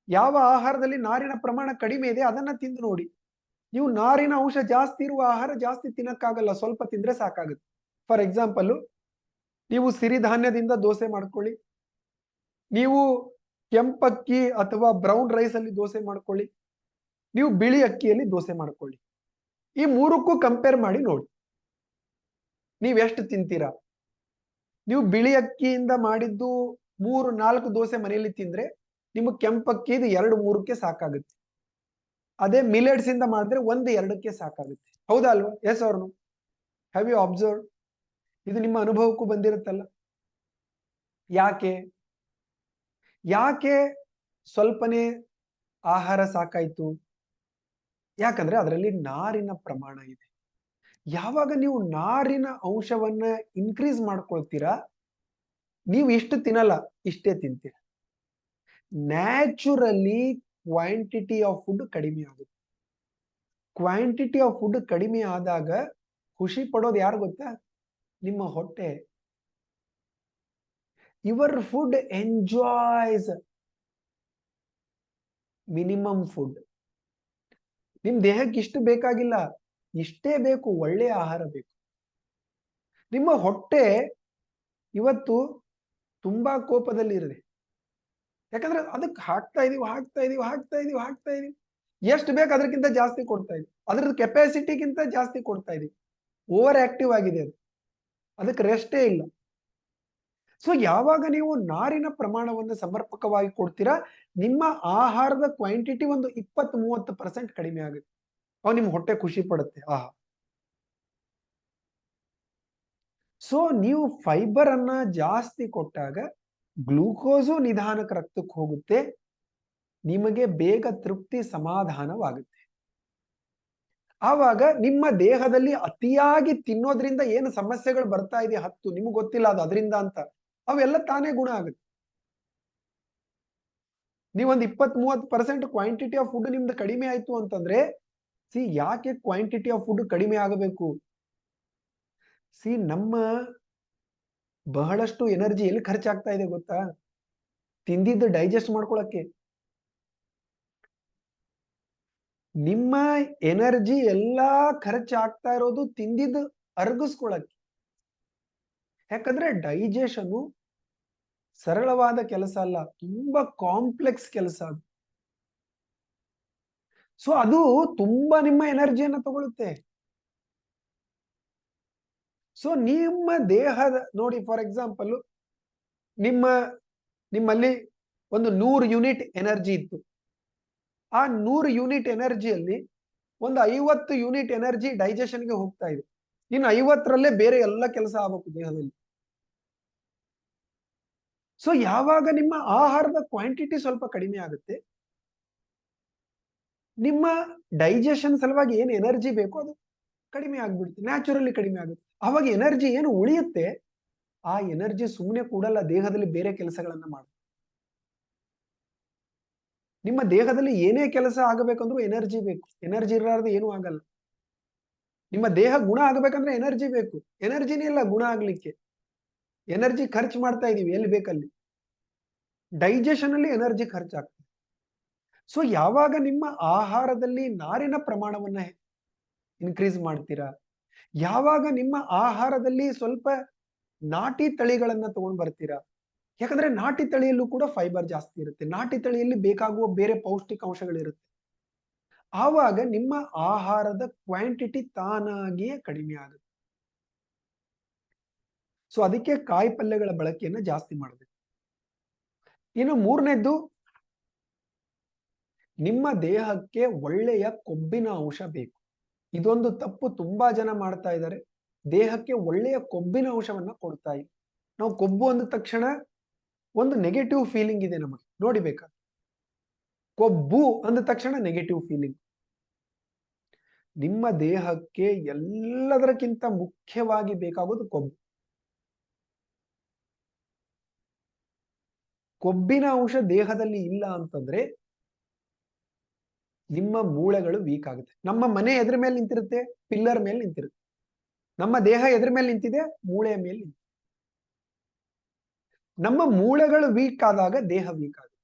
ಯಾವ ಆಹಾರದಲ್ಲಿ ನಾರಿನ ಪ್ರಮಾಣ ಕಡಿಮೆ ಇದೆ ಅದನ್ನ ತಿಂದು ನೋಡಿ. ನೀವು ನಾರಿನ ಅಂಶ ಜಾಸ್ತಿ ಇರುವ ಆಹಾರ ಜಾಸ್ತಿ ತಿನ್ನಕ್ಕಾಗಲ್ಲ, ಸ್ವಲ್ಪ ತಿಂದ್ರೆ ಸಾಕಾಗುತ್ತೆ. ಫಾರ್ ಎಕ್ಸಾಂಪಲ್, ನೀವು ಸಿರಿಧಾನ್ಯದಿಂದ ದೋಸೆ ಮಾಡ್ಕೊಳ್ಳಿ, ನೀವು ಕೆಂಪಕ್ಕಿ ಅಥವಾ ಬ್ರೌನ್ ರೈಸ್ ಅಲ್ಲಿ ದೋಸೆ ಮಾಡ್ಕೊಳ್ಳಿ, ನೀವು ಬಿಳಿ ಅಕ್ಕಿಯಲ್ಲಿ ದೋಸೆ ಮಾಡ್ಕೊಳ್ಳಿ. ಈ ಮೂರಕ್ಕೂ ಕಂಪೇರ್ ಮಾಡಿ ನೋಡಿ, ನೀವೆಷ್ಟು ತಿಂತೀರಾ. ನೀವು ಬಿಳಿ ಅಕ್ಕಿಯಿಂದ ಮಾಡಿದ್ದು 3-4 ದೋಸೆ ಮನೆಯಲ್ಲಿ ತಿಂದ್ರೆ ನಿಮಗೆ ಕೆಂಪಕ್ಕಿದು 2-3ಕ್ಕೆ ಸಾಕಾಗುತ್ತೆ. ಅದೇ ಮಿಲೆಟ್ಸ್ ಇಂದ ಮಾಡಿದ್ರೆ 1-2ಕ್ಕೆ ಸಾಕಾಗುತ್ತೆ. ಹೌದಾ ಅಲ್ವಾ? Yes or no? Have you observe? ಇದು ನಿಮ್ಮ ಅನುಭವಕ್ಕೂ ಬಂದಿರುತ್ತಲ್ಲ. ಯಾಕೆ ಸ್ವಲ್ಪನೇ ಆಹಾರ ಸಾಕಾಯ್ತು? ಯಾಕಂದ್ರೆ ಅದರಲ್ಲಿ ನಾರಿನ ಪ್ರಮಾಣ ಇದೆ. ಯಾವಾಗ ನೀವು ನಾರಿನ ಅಂಶವನ್ನ ಇನ್ಕ್ರೀಸ್ ಮಾಡ್ಕೊಳ್ತೀರಾ, ನೀವು ಇಷ್ಟು ತಿನ್ನಲ್ಲ, ಇಷ್ಟೇ ತಿಂತೀರ. ನ್ಯಾಚುರಲಿ ಕ್ವಾಂಟಿಟಿ ಆಫ್ ಫುಡ್ ಕಡಿಮೆ ಆಗುತ್ತೆ. ಕ್ವಾಂಟಿಟಿ ಆಫ್ ಫುಡ್ ಕಡಿಮೆ ಆದಾಗ ಖುಷಿ ಪಡೋದು ಯಾರು ಗೊತ್ತಾ? ನಿಮ್ಮ ಹೊಟ್ಟೆ. Your food enjoys minimum food. ನಿಮ್ ದೇಹಕ್ಕೆ ಇಷ್ಟು ಬೇಕಾಗಿಲ್ಲ, ಇಷ್ಟೇ ಬೇಕು, ಒಳ್ಳೆಯ ಆಹಾರ ಬೇಕು. ನಿಮ್ಮ ಹೊಟ್ಟೆ ಇವತ್ತು ತುಂಬಾ ಕೋಪದಲ್ಲಿ ಇರದೆ, ಯಾಕಂದ್ರೆ ಅದಕ್ಕೆ ಹಾಕ್ತಾ ಇದೀವಿ, ಎಷ್ಟು ಬೇಕು ಅದಕ್ಕಿಂತ ಜಾಸ್ತಿ ಕೊಡ್ತಾ ಇದೀವಿ, ಅದ್ರದ್ದು ಕೆಪಾಸಿಟಿಗಿಂತ ಜಾಸ್ತಿ ಕೊಡ್ತಾ ಇದೀವಿ. ಓವರ್ ಆಕ್ಟಿವ್ ಆಗಿದೆ ಅದು, ಅದಕ್ಕೆ ರೆಸ್ಟೇ ಇಲ್ಲ. ಸೊ ಯಾವಾಗ ನೀವು ನಾರಿನ ಪ್ರಮಾಣವನ್ನು ಸಮರ್ಪಕವಾಗಿ ಕೊಡ್ತೀರಾ, ನಿಮ್ಮ ಆಹಾರದ ಕ್ವಾಂಟಿಟಿ ಒಂದು 20-30% ಕಡಿಮೆ ಆಗುತ್ತೆ. ಅವಾಗ ನಿಮ್ಮ ಹೊಟ್ಟೆ ಖುಷಿ ಪಡುತ್ತೆ. ಸೊ ನೀವು ಫೈಬರ್ ಅನ್ನ ಜಾಸ್ತಿ ಕೊಟ್ಟಾಗ ಗ್ಲೂಕೋಸು ನಿಧಾನಕ್ಕೆ ರಕ್ತಕ್ಕೆ ಹೋಗುತ್ತೆ, ನಿಮಗೆ ಬೇಗ ತೃಪ್ತಿ ಸಮಾಧಾನವಾಗುತ್ತೆ. ಆವಾಗ ನಿಮ್ಮ ದೇಹದಲ್ಲಿ ಅತಿಯಾಗಿ ತಿನ್ನೋದ್ರಿಂದ ಏನು ಸಮಸ್ಯೆಗಳು ಬರ್ತಾ ಇದೆ 10, ನಿಮಗೆ ಗೊತ್ತಿಲ್ಲ ಅದು ಅದರಿಂದ ಅಂತ, ಅವೆಲ್ಲ ತಾನೇ ಗುಣ ಆಗುತ್ತೆ. ನೀವೊಂದು 20-30% ಕ್ವಾಂಟಿಟಿ ಆಫ್ ಫುಡ್ ನಿಮ್ದು ಕಡಿಮೆ ಆಯ್ತು ಅಂತಂದ್ರೆ, ಯಾಕೆ ಕ್ವಾಂಟಿಟಿ ಆಫ್ ಫುಡ್ ಕಡಿಮೆ ಆಗಬೇಕು? ನಮ್ಮ ಬಹಳಷ್ಟು ಎನರ್ಜಿ ಎಲ್ಲಿ ಖರ್ಚಾಗ್ತಾ ಇದೆ ಗೊತ್ತಾ? ತಿಂದಿದ್ದು ಡೈಜೆಸ್ಟ್ ಮಾಡ್ಕೊಳಕ್ಕೆ. ನಿಮ್ಮ ಎನರ್ಜಿ ಎಲ್ಲಾ ಖರ್ಚಾಗ್ತಾ ಇರೋದು ತಿಂದಿದ್ದು ಅರಗಿಸ್ಕೊಳಕ್ಕೆ. ಯಾಕಂದ್ರೆ ಡೈಜೆಷನ್ ಸರಳವಾದ ಕೆಲಸ ಅಲ್ಲ, ತುಂಬಾ ಕಾಂಪ್ಲೆಕ್ಸ್ ಕೆಲಸ ಅದು. ಸೊ ಅದು ತುಂಬಾ ನಿಮ್ಮ ಎನರ್ಜಿಯನ್ನು ತಗೊಳುತ್ತೆ. ಸೊ ನಿಮ್ಮ ದೇಹದ ನೋಡಿ, ಫಾರ್ ಎಕ್ಸಾಂಪಲ್, ನಿಮ್ಮಲ್ಲಿ ಒಂದು 100 ಯೂನಿಟ್ ಎನರ್ಜಿ ಇತ್ತು. ಆ 100 ಯೂನಿಟ್ ಎನರ್ಜಿಯಲ್ಲಿ ಒಂದು 50 ಯೂನಿಟ್ ಎನರ್ಜಿ ಡೈಜೆಷನ್ಗೆ ಹೋಗ್ತಾ ಇದೆ. ಇನ್ನು 50ರಲ್ಲೇ ಬೇರೆ ಎಲ್ಲ ಕೆಲಸ ಆಗಬೇಕು ದೇಹದಲ್ಲಿ. ಸೊ ಯಾವಾಗ ನಿಮ್ಮ ಆಹಾರದ ಕ್ವಾಂಟಿಟಿ ಸ್ವಲ್ಪ ಕಡಿಮೆ ಆಗುತ್ತೆ, ನಿಮ್ಮ ಡೈಜೆಷನ್ ಸಲುವಾಗಿ ಏನು ಎನರ್ಜಿ ಬೇಕೋ ಅದು ಕಡಿಮೆ ಆಗ್ಬಿಡುತ್ತೆ, ನ್ಯಾಚುರಲಿ ಕಡಿಮೆ ಆಗುತ್ತೆ. ಅವಾಗ ಎನರ್ಜಿ ಏನು ಉಳಿಯುತ್ತೆ, ಆ ಎನರ್ಜಿ ಸುಮ್ಮನೆ ಕೂಡಲ್ಲ, ದೇಹದಲ್ಲಿ ಬೇರೆ ಕೆಲಸಗಳನ್ನ ಮಾಡುತ್ತೆ. ನಿಮ್ಮ ದೇಹದಲ್ಲಿ ಏನೇ ಕೆಲಸ ಆಗಬೇಕಂದ್ರೂ ಎನರ್ಜಿ ಬೇಕು. ಎನರ್ಜಿ ಇರಲಾರ್ದು ಏನೂ ಆಗಲ್ಲ. ನಿಮ್ಮ ದೇಹ ಗುಣ ಆಗಬೇಕಂದ್ರೆ ಎನರ್ಜಿ ಬೇಕು. ಎನರ್ಜಿನೇ ಇಲ್ಲ ಗುಣ ಆಗ್ಲಿಕ್ಕೆ. ಎನರ್ಜಿ ಖರ್ಚು ಮಾಡ್ತಾ ಇದೀವಿ ಎಲ್ಲಿ ಬೇಕಲ್ಲಿ. ಡೈಜೆಷನ್ ಅಲ್ಲಿ ಎನರ್ಜಿ ಖರ್ಚಾಗ್ತದೆ. ಸೊ ಯಾವಾಗ ನಿಮ್ಮ ಆಹಾರದಲ್ಲಿ ನಾರಿನ ಪ್ರಮಾಣವನ್ನ ಇನ್ಕ್ರೀಸ್ ಮಾಡ್ತೀರಾ, ಯಾವಾಗ ನಿಮ್ಮ ಆಹಾರದಲ್ಲಿ ಸ್ವಲ್ಪ ನಾಟಿ ತಳಿಗಳನ್ನ ತಗೊಂಡ್ ಬರ್ತೀರಾ, ಯಾಕಂದ್ರೆ ನಾಟಿ ತಳಿಯಲ್ಲೂ ಕೂಡ ಫೈಬರ್ ಜಾಸ್ತಿ ಇರುತ್ತೆ, ನಾಟಿ ತಳಿಯಲ್ಲಿ ಬೇಕಾಗುವ ಬೇರೆ ಪೌಷ್ಟಿಕಾಂಶಗಳಿರುತ್ತೆ, ಆವಾಗ ನಿಮ್ಮ ಆಹಾರದ ಕ್ವಾಂಟಿಟಿ ತಾನಾಗಿಯೇ ಕಡಿಮೆ ಆಗುತ್ತೆ. ಸೊ ಅದಕ್ಕೆ ಕಾಯಿ ಪಲ್ಯಗಳ ಬಳಕೆಯನ್ನ ಜಾಸ್ತಿ ಮಾಡಬೇಕು. ಇನ್ನು ಮೂರನೇದ್ದು, ನಿಮ್ಮ ದೇಹಕ್ಕೆ ಒಳ್ಳೆಯ ಕೊಬ್ಬಿನ ಅಂಶ ಬೇಕು. ಇದೊಂದು ತಪ್ಪು ತುಂಬಾ ಜನ ಮಾಡ್ತಾ ಇದ್ದಾರೆ. ದೇಹಕ್ಕೆ ಒಳ್ಳೆಯ ಕೊಬ್ಬಿನ ಅಂಶವನ್ನ ಕೊಡ್ತಾ ಇಲ್ಲ. ನಾವು ಕೊಬ್ಬು ಅಂದ ತಕ್ಷಣ ಒಂದು ನೆಗೆಟಿವ್ ಫೀಲಿಂಗ್ ಇದೆ ನಮಗೆ, ನೋಡಿಬೇಕಾದ್ರೆ ಕೊಬ್ಬು ಅಂದ ತಕ್ಷಣ ನೆಗೆಟಿವ್ ಫೀಲಿಂಗ್. ನಿಮ್ಮ ದೇಹಕ್ಕೆ ಎಲ್ಲದಕ್ಕಿಂತ ಮುಖ್ಯವಾಗಿ ಬೇಕಾಗೋದು ಕೊಬ್ಬು. ಕೊಬ್ಬಿನ ಅಂಶ ದೇಹದಲ್ಲಿ ಇಲ್ಲ ಅಂತಂದ್ರೆ ನಿಮ್ಮ ಮೂಳೆಗಳು ವೀಕ್ ಆಗುತ್ತೆ. ನಮ್ಮ ಮನೆ ಎದ್ರ ಮೇಲೆ ನಿಂತಿರುತ್ತೆ, ಪಿಲ್ಲರ್ ಮೇಲೆ ನಿಂತಿರುತ್ತೆ. ನಮ್ಮ ದೇಹ ಎದ್ರ ಮೇಲೆ ನಿಂತಿದೆ, ಮೂಳೆಯ ಮೇಲೆ ನಿಂತಿದೆ. ನಮ್ಮ ಮೂಳೆಗಳು ವೀಕ್ ಆದಾಗ ದೇಹ ವೀಕ್ ಆಗುತ್ತೆ.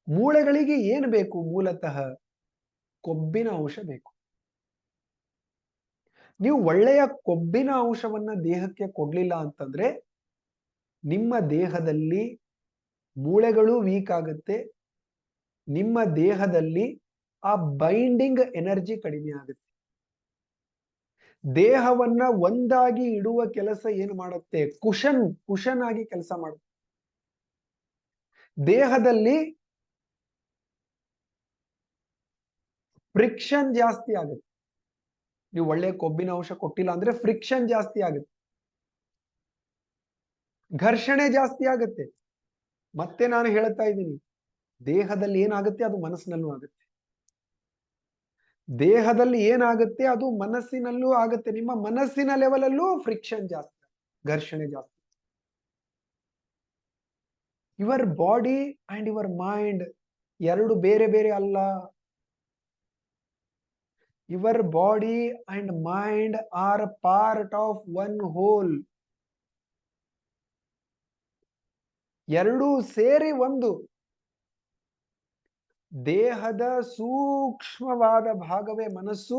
ಮೂಳೆಗಳಿಗೆ ಏನು ಬೇಕು? ಮೂಲತಃ ಕೊಬ್ಬಿನ ಅಂಶ ಬೇಕು. ನೀವು ಒಳ್ಳೆಯ ಕೊಬ್ಬಿನ ಅಂಶವನ್ನ ದೇಹಕ್ಕೆ ಕೊಡ್ಲಿಲ್ಲ ಅಂತಂದ್ರೆ ನಿಮ್ಮ ದೇಹದಲ್ಲಿ ಮೂಳೆಗಳು ವೀಕ್ ಆಗುತ್ತೆ, ನಿಮ್ಮ ದೇಹದಲ್ಲಿ ಆ ಬೈಂಡಿಂಗ್ ಎನರ್ಜಿ ಕಡಿಮೆ ಆಗುತ್ತೆ. ದೇಹವನ್ನ ಒಂದಾಗಿ ಇಡುವ ಕೆಲಸ ಏನು ಮಾಡುತ್ತೆ? ಕುಶನ್ ಆಗಿ ಕೆಲಸ ಮಾಡುತ್ತೆ. ದೇಹದಲ್ಲಿ ಫ್ರಿಕ್ಷನ್ ಜಾಸ್ತಿ ಆಗುತ್ತೆ. ನೀವು ಒಳ್ಳೆ ಕೊಬ್ಬಿನ ಅಂಶ ಕೊಟ್ಟಿಲ್ಲ ಅಂದ್ರೆ ಫ್ರಿಕ್ಷನ್ ಜಾಸ್ತಿ ಆಗುತ್ತೆ, ಘರ್ಷಣೆ ಜಾಸ್ತಿ ಆಗುತ್ತೆ. ಮತ್ತೆ ನಾನು ಹೇಳ್ತಾ ಇದ್ದೀನಿ, ದೇಹದಲ್ಲಿ ಏನಾಗುತ್ತೆ ಅದು ಮನಸ್ಸಿನಲ್ಲೂ ಆಗುತ್ತೆ, ದೇಹದಲ್ಲಿ ಏನಾಗುತ್ತೆ ಅದು ಮನಸ್ಸಿನಲ್ಲೂ ಆಗುತ್ತೆ. ನಿಮ್ಮ ಮನಸ್ಸಿನ ಲೆವೆಲಲ್ಲೂ ಫ್ರಿಕ್ಷನ್ ಜಾಸ್ತಿ, ಘರ್ಷಣೆ ಜಾಸ್ತಿ. Your body and your mind ಎರಡು ಬೇರೆ ಬೇರೆ ಅಲ್ಲ. Your body and mind are part of one whole. ಎರಡೂ ಸೇರಿ ಒಂದು. ದೇಹದ ಸೂಕ್ಷ್ಮವಾದ ಭಾಗವೇ ಮನಸ್ಸು,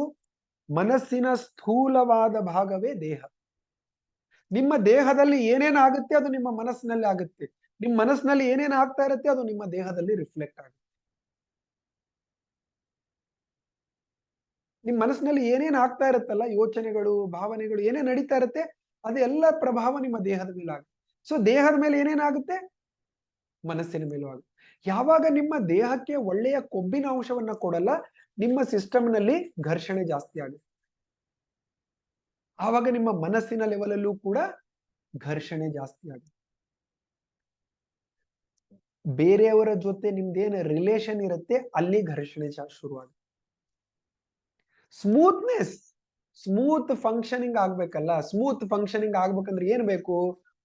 ಮನಸ್ಸಿನ ಸ್ಥೂಲವಾದ ಭಾಗವೇ ದೇಹ. ನಿಮ್ಮ ದೇಹದಲ್ಲಿ ಏನೇನಾಗುತ್ತೆ ಅದು ನಿಮ್ಮ ಮನಸ್ಸಿನಲ್ಲಿ ಆಗುತ್ತೆ, ನಿಮ್ಮ ಮನಸ್ಸಿನಲ್ಲಿ ಏನೇನು ಆಗ್ತಾ ಇರುತ್ತೆ ಅದು ನಿಮ್ಮ ದೇಹದಲ್ಲಿ ರಿಫ್ಲೆಕ್ಟ್ ಆಗುತ್ತೆ. ನಿಮ್ಮ ಮನಸ್ಸಿನಲ್ಲಿ ಏನೇನು ಆಗ್ತಾ ಇರುತ್ತಲ್ಲ, ಯೋಚನೆಗಳು, ಭಾವನೆಗಳು ಏನೇ ನಡೀತಾ ಇರುತ್ತೆ ಅದೆಲ್ಲ ಪ್ರಭಾವ ನಿಮ್ಮ ದೇಹದ ಮೇಲೆ ಆಗುತ್ತೆ. ಸೊ ದೇಹದ ಮೇಲೆ ಏನೇನಾಗುತ್ತೆ? ಮನಸ್ಸಿನ ಮೇಲೂ ಆಗುತ್ತೆ. ಯಾವಾಗ ನಿಮ್ಮ ದೇಹಕ್ಕೆ ಒಳ್ಳೆಯ ಕೊಬ್ಬಿನ ಅಂಶವನ್ನ ಕೊಡಲ್ಲ, ನಿಮ್ಮ ಸಿಸ್ಟಮ್ನಲ್ಲಿ ಘರ್ಷಣೆ ಜಾಸ್ತಿ ಆಗುತ್ತೆ. ಆವಾಗ ನಿಮ್ಮ ಮನಸ್ಸಿನ ಲೆವೆಲಲ್ಲೂ ಕೂಡ ಘರ್ಷಣೆ ಜಾಸ್ತಿ ಆಗುತ್ತೆ. ಬೇರೆಯವರ ಜೊತೆ ನಿಮ್ದೇನು ರಿಲೇಷನ್ ಇರುತ್ತೆ ಅಲ್ಲಿ ಘರ್ಷಣೆ ಶುರುವಾಗುತ್ತೆ. ಸ್ಮೂತ್ ಫಂಕ್ಷನಿಂಗ್ ಆಗ್ಬೇಕಲ್ಲ. ಸ್ಮೂತ್ ಫಂಕ್ಷನಿಂಗ್ ಆಗ್ಬೇಕಂದ್ರೆ ಏನ್ ಬೇಕು?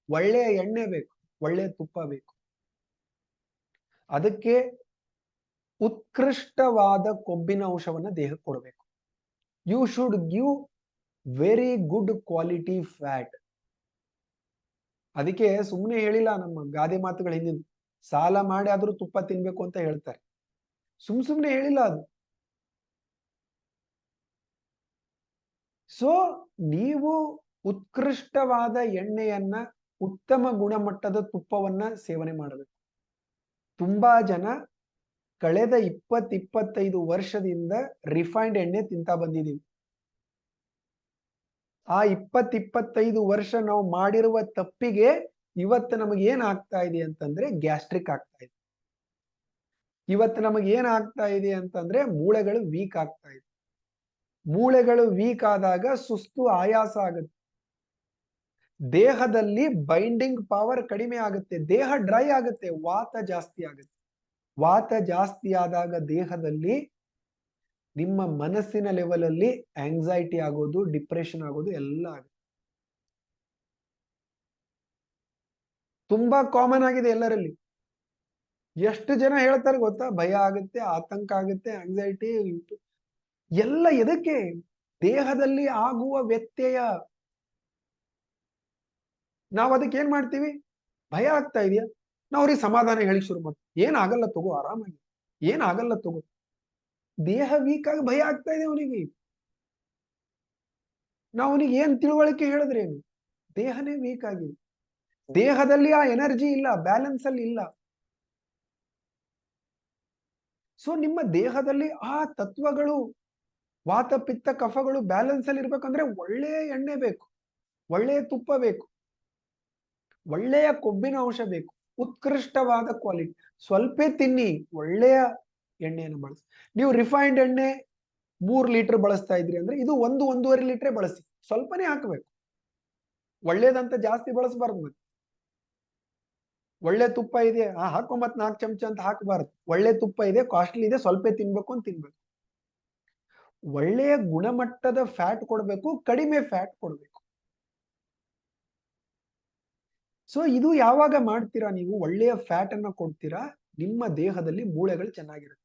ಒಳ್ಳೆಯ ಎಣ್ಣೆ ಬೇಕು, ಒಳ್ಳೆಯ ತುಪ್ಪ ಬೇಕು. ಅದಕ್ಕೆ ಉತ್ಕೃಷ್ಟವಾದ ಕೊಬ್ಬಿನ ಅಂಶವನ್ನ ದೇಹಕ್ಕೆ ಕೊಡಬೇಕು. You should give very good quality fat. ಅದಕ್ಕೆ ಸುಮ್ಮನೆ ಹೇಳಿಲ್ಲ ನಮ್ಮ ಗಾದೆ ಮಾತುಗಳ ಹಿಂದಿನ, ಸಾಲ ಮಾಡಿ ಆದ್ರೂ ತುಪ್ಪ ತಿನ್ಬೇಕು ಅಂತ ಹೇಳ್ತಾರೆ. ಸುಮ್ನೆ ಹೇಳಿಲ್ಲ ಅದು. ಸೊ ನೀವು ಉತ್ಕೃಷ್ಟವಾದ ಎಣ್ಣೆಯನ್ನ, ಉತ್ತಮ ಗುಣಮಟ್ಟದ ತುಪ್ಪವನ್ನ ಸೇವನೆ ಮಾಡಬೇಕು. ತುಂಬಾ ಜನ ಕಳೆದ 20-25 ವರ್ಷದಿಂದ ರಿಫೈನ್ಡ್ ಎಣ್ಣೆ ತಿಂತಾ ಬಂದಿದ್ದೀವಿ. ಆ 20-25 ವರ್ಷ ನಾವು ಮಾಡಿರುವ ತಪ್ಪಿಗೆ ಇವತ್ತು ನಮಗೆ ಏನ್ ಆಗ್ತಾ ಇದೆ ಅಂತಂದ್ರೆ ಗ್ಯಾಸ್ಟ್ರಿಕ್ ಆಗ್ತಾ ಇದೆ. ಇವತ್ತು ನಮಗೆ ಏನ್ ಆಗ್ತಾ ಇದೆ ಅಂತಂದ್ರೆ ಮೂಳೆಗಳು ವೀಕ್ ಆಗ್ತಾ ಇದೆ. ಮೂಳೆಗಳು ವೀಕ್ ಆದಾಗ ಸುಸ್ತು, ಆಯಾಸ ಆಗುತ್ತೆ. ದೇಹದಲ್ಲಿ ಬೈಂಡಿಂಗ್ ಪವರ್ ಕಡಿಮೆ ಆಗುತ್ತೆ, ದೇಹ ಡ್ರೈ ಆಗುತ್ತೆ, ವಾತ ಜಾಸ್ತಿ ಆಗುತ್ತೆ. ವಾತ ಜಾಸ್ತಿ ಆದಾಗ ದೇಹದಲ್ಲಿ ನಿಮ್ಮ ಮನಸ್ಸಿನ ಲೆವೆಲ್ ಅಲ್ಲಿ ಆಂಗ್ಸೈಟಿ ಆಗೋದು, ಡಿಪ್ರೆಷನ್ ಆಗೋದು ಎಲ್ಲ ಆಗುತ್ತೆ. ತುಂಬಾ ಕಾಮನ್ ಆಗಿದೆ ಎಲ್ಲರಲ್ಲಿ. ಎಷ್ಟು ಜನ ಹೇಳ್ತಾರೆ ಗೊತ್ತಾ, ಭಯ ಆಗುತ್ತೆ, ಆತಂಕ ಆಗುತ್ತೆ, ಆಂಗ್ಸೈಟಿ ಎಲ್ಲ ಎದಕ್ಕೆ? ದೇಹದಲ್ಲಿ ಆಗುವ ವ್ಯತ್ಯಯ. ನಾವು ಅದಕ್ಕೆ ಏನ್ ಮಾಡ್ತೀವಿ? ಭಯ ಆಗ್ತಾ ಇದೆಯಾ, ನಾವು ಅವ್ರಿಗೆ ಸಮಾಧಾನ ಹೇಳಿ ಶುರು ಮಾಡ್ತೀವಿ, ಏನಾಗಲ್ಲ ತಗೋ, ಆರಾಮಾಗಿ, ಏನಾಗಲ್ಲ ತಗೋ. ದೇಹ ವೀಕ್ ಆಗಿ ಭಯ ಆಗ್ತಾ ಇದೆ ಅವನಿಗೆ. ನಾವು ಅವನಿಗೆ ಏನ್ ತಿಳುವಳಿಕೆ ಹೇಳಿದ್ರೇನು? ದೇಹನೇ ವೀಕ್ ಆಗಿದೆ, ದೇಹದಲ್ಲಿ ಆ ಎನರ್ಜಿ ಇಲ್ಲ, ಬ್ಯಾಲೆನ್ಸ್ ಅಲ್ಲಿ ಇಲ್ಲ. ಸೊ ನಿಮ್ಮ ದೇಹದಲ್ಲಿ ಆ ತತ್ವಗಳು, ವಾತ ಪಿತ್ತ ಕಫಗಳು ಬ್ಯಾಲೆನ್ಸ್ ಅಲ್ಲಿ ಇರ್ಬೇಕಂದ್ರೆ ಒಳ್ಳೆಯ ಎಣ್ಣೆ ಬೇಕು, ಒಳ್ಳೆಯ ತುಪ್ಪ ಬೇಕು, ಒಳ್ಳೆಯ ಕೊಬ್ಬಿನ ಅಂಶ ಬೇಕು, ಉತ್ಕೃಷ್ಟವಾದ ಕ್ವಾಲಿಟಿ. ಸ್ವಲ್ಪ ತಿನ್ನಿ, ಒಳ್ಳೆಯ ಎಣ್ಣೆಯನ್ನು ಬಳಸಿ. ನೀವು ರಿಫೈನ್ಡ್ ಎಣ್ಣೆ 3 ಲೀಟರ್ ಬಳಸ್ತಾ ಇದ್ರಿ ಅಂದ್ರೆ ಇದು 1-1.5 ಲೀಟರ್ ಬಳಸಿ, ಸ್ವಲ್ಪನೇ ಹಾಕಬೇಕು. ಒಳ್ಳೇದಂತ ಜಾಸ್ತಿ ಬಳಸಬಾರ್ದು. ಮತ್ತೆ ಒಳ್ಳೆ ತುಪ್ಪ ಇದೆ ಹಾಕೋ, ಮತ್ 4 ಚಮಚ ಅಂತ ಹಾಕಬಾರ್ದು. ಒಳ್ಳೆ ತುಪ್ಪ ಇದೆ, ಕಾಸ್ಟ್ಲಿ ಇದೆ, ಸ್ವಲ್ಪ ತಿನ್ಬೇಕು ಅಂತ ತಿನ್ಬೇಕು. ಒಳ್ಳೆಯ ಗುಣಮಟ್ಟದ ಫ್ಯಾಟ್ ಕೊಡಬೇಕು, ಕಡಿಮೆ ಫ್ಯಾಟ್ ಕೊಡಬೇಕು. ಸೊ ಇದು ಯಾವಾಗ ಮಾಡ್ತೀರಾ ನೀವು? ಒಳ್ಳೆಯ ಫ್ಯಾಟ್ ಅನ್ನ ಕೊಡ್ತೀರಾ, ನಿಮ್ಮ ದೇಹದಲ್ಲಿ ಮೂಳೆಗಳು ಚೆನ್ನಾಗಿರುತ್ತೆ.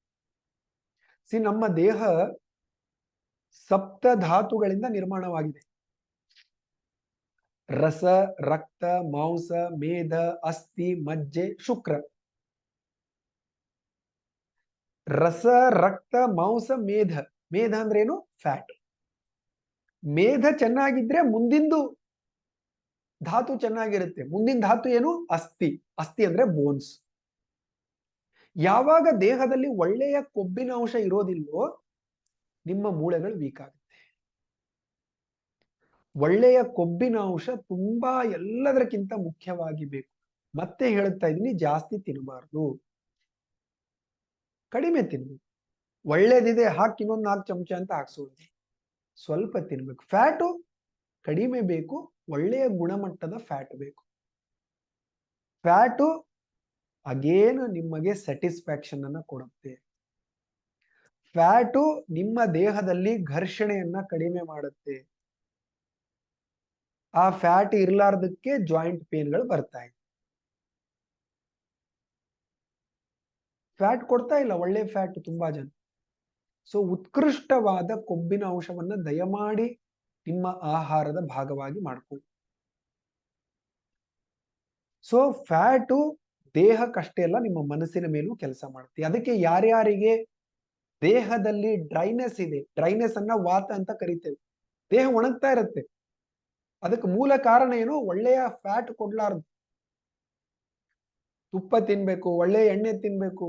ನಮ್ಮ ದೇಹ ಸಪ್ತ ಧಾತುಗಳಿಂದ ನಿರ್ಮಾಣವಾಗಿದೆ. ರಸ, ರಕ್ತ, ಮಾಂಸ, ಮೇಧ, ಅಸ್ಥಿ, ಮಜ್ಜೆ, ಶುಕ್ರ. ರಸ, ರಕ್ತ, ಮಾಂಸ, ಮೇಧ. ಮೇಧ ಅಂದ್ರೆ ಏನು? ಫ್ಯಾಟ್. ಮೇಧ ಚೆನ್ನಾಗಿದ್ರೆ ಮುಂದಿಂದು ಧಾತು ಚೆನ್ನಾಗಿರುತ್ತೆ. ಮುಂದಿನ ಧಾತು ಏನು? ಅಸ್ಥಿ. ಅಸ್ಥಿ ಅಂದ್ರೆ ಬೋನ್ಸ್. ಯಾವಾಗ ದೇಹದಲ್ಲಿ ಒಳ್ಳೆಯ ಕೊಬ್ಬಿನ ಅಂಶ ಇರೋದಿಲ್ವೋ ನಿಮ್ಮ ಮೂಳೆಗಳು ವೀಕ್ ಆಗುತ್ತೆ. ಒಳ್ಳೆಯ ಕೊಬ್ಬಿನ ಅಂಶ ತುಂಬಾ ಎಲ್ಲದಕ್ಕಿಂತ ಮುಖ್ಯವಾಗಿ ಬೇಕು. ಮತ್ತೆ ಹೇಳುತ್ತಾ ಇದೀನಿ, ಜಾಸ್ತಿ ತಿನ್ನಬಾರ್ದು, ಕಡಿಮೆ ತಿನ್ಬೇಕು. ಒಳ್ಳೇದಿದೆ ಹಾಕಿ ಇನ್ನೊಂದು 4 ಚಮಚ ಅಂತ ಹಾಕ್ಸೋದು, ಸ್ವಲ್ಪ ತಿನ್ಬೇಕು. ಫ್ಯಾಟು ಕಡಿಮೆ ಬೇಕು, ಒಳ್ಳೆಯ ಗುಣಮಟ್ಟದ ಫ್ಯಾಟ್ ಬೇಕು. ಫ್ಯಾಟು ಅಗೇನ್ ನಿಮಗೆ ಸ್ಯಾಟಿಸ್ಫ್ಯಾಕ್ಷನ್ ಅನ್ನ ಕೊಡುತ್ತೆ. ಫ್ಯಾಟು ನಿಮ್ಮ ದೇಹದಲ್ಲಿ ಘರ್ಷಣೆಯನ್ನ ಕಡಿಮೆ ಮಾಡುತ್ತೆ. ಆ ಫ್ಯಾಟ್ ಇರ್ಲಾರ್ದಕ್ಕೆ ಜಾಯಿಂಟ್ ಪೇನ್ಗಳು ಬರ್ತಾ ಇದೆ. ಫ್ಯಾಟ್ ಕೊಡ್ತಾ ಇಲ್ಲ, ಒಳ್ಳೆ ಫ್ಯಾಟ್ ತುಂಬಾ ಜನ. ಸೊ ಉತ್ಕೃಷ್ಟವಾದ ಕೊಬ್ಬಿನ ಅಂಶವನ್ನ ದಯಮಾಡಿ ನಿಮ್ಮ ಆಹಾರದ ಭಾಗವಾಗಿ ಮಾಡ್ಕೊಳ್ಳಿ. ಸೊ ಫ್ಯಾಟು ದೇಹಕ್ಕಷ್ಟೇ ಅಲ್ಲ, ನಿಮ್ಮ ಮನಸ್ಸಿನ ಮೇಲೂ ಕೆಲಸ ಮಾಡುತ್ತೆ. ಅದಕ್ಕೆ ಯಾರ್ಯಾರಿಗೆ ದೇಹದಲ್ಲಿ ಡ್ರೈನೆಸ್ ಇದೆ, ಡ್ರೈನೆಸ್ ಅನ್ನ ವಾತ ಅಂತ ಕರಿತೇವೆ, ದೇಹ ಒಣಗ್ತಾ ಇರುತ್ತೆ, ಅದಕ್ಕೆ ಮೂಲ ಕಾರಣ ಏನು? ಒಳ್ಳೆಯ ಫ್ಯಾಟ್ ಕೊಡ್ಲಾರ್ದು. ತುಪ್ಪ ತಿನ್ಬೇಕು, ಒಳ್ಳೆಯ ಎಣ್ಣೆ ತಿನ್ಬೇಕು,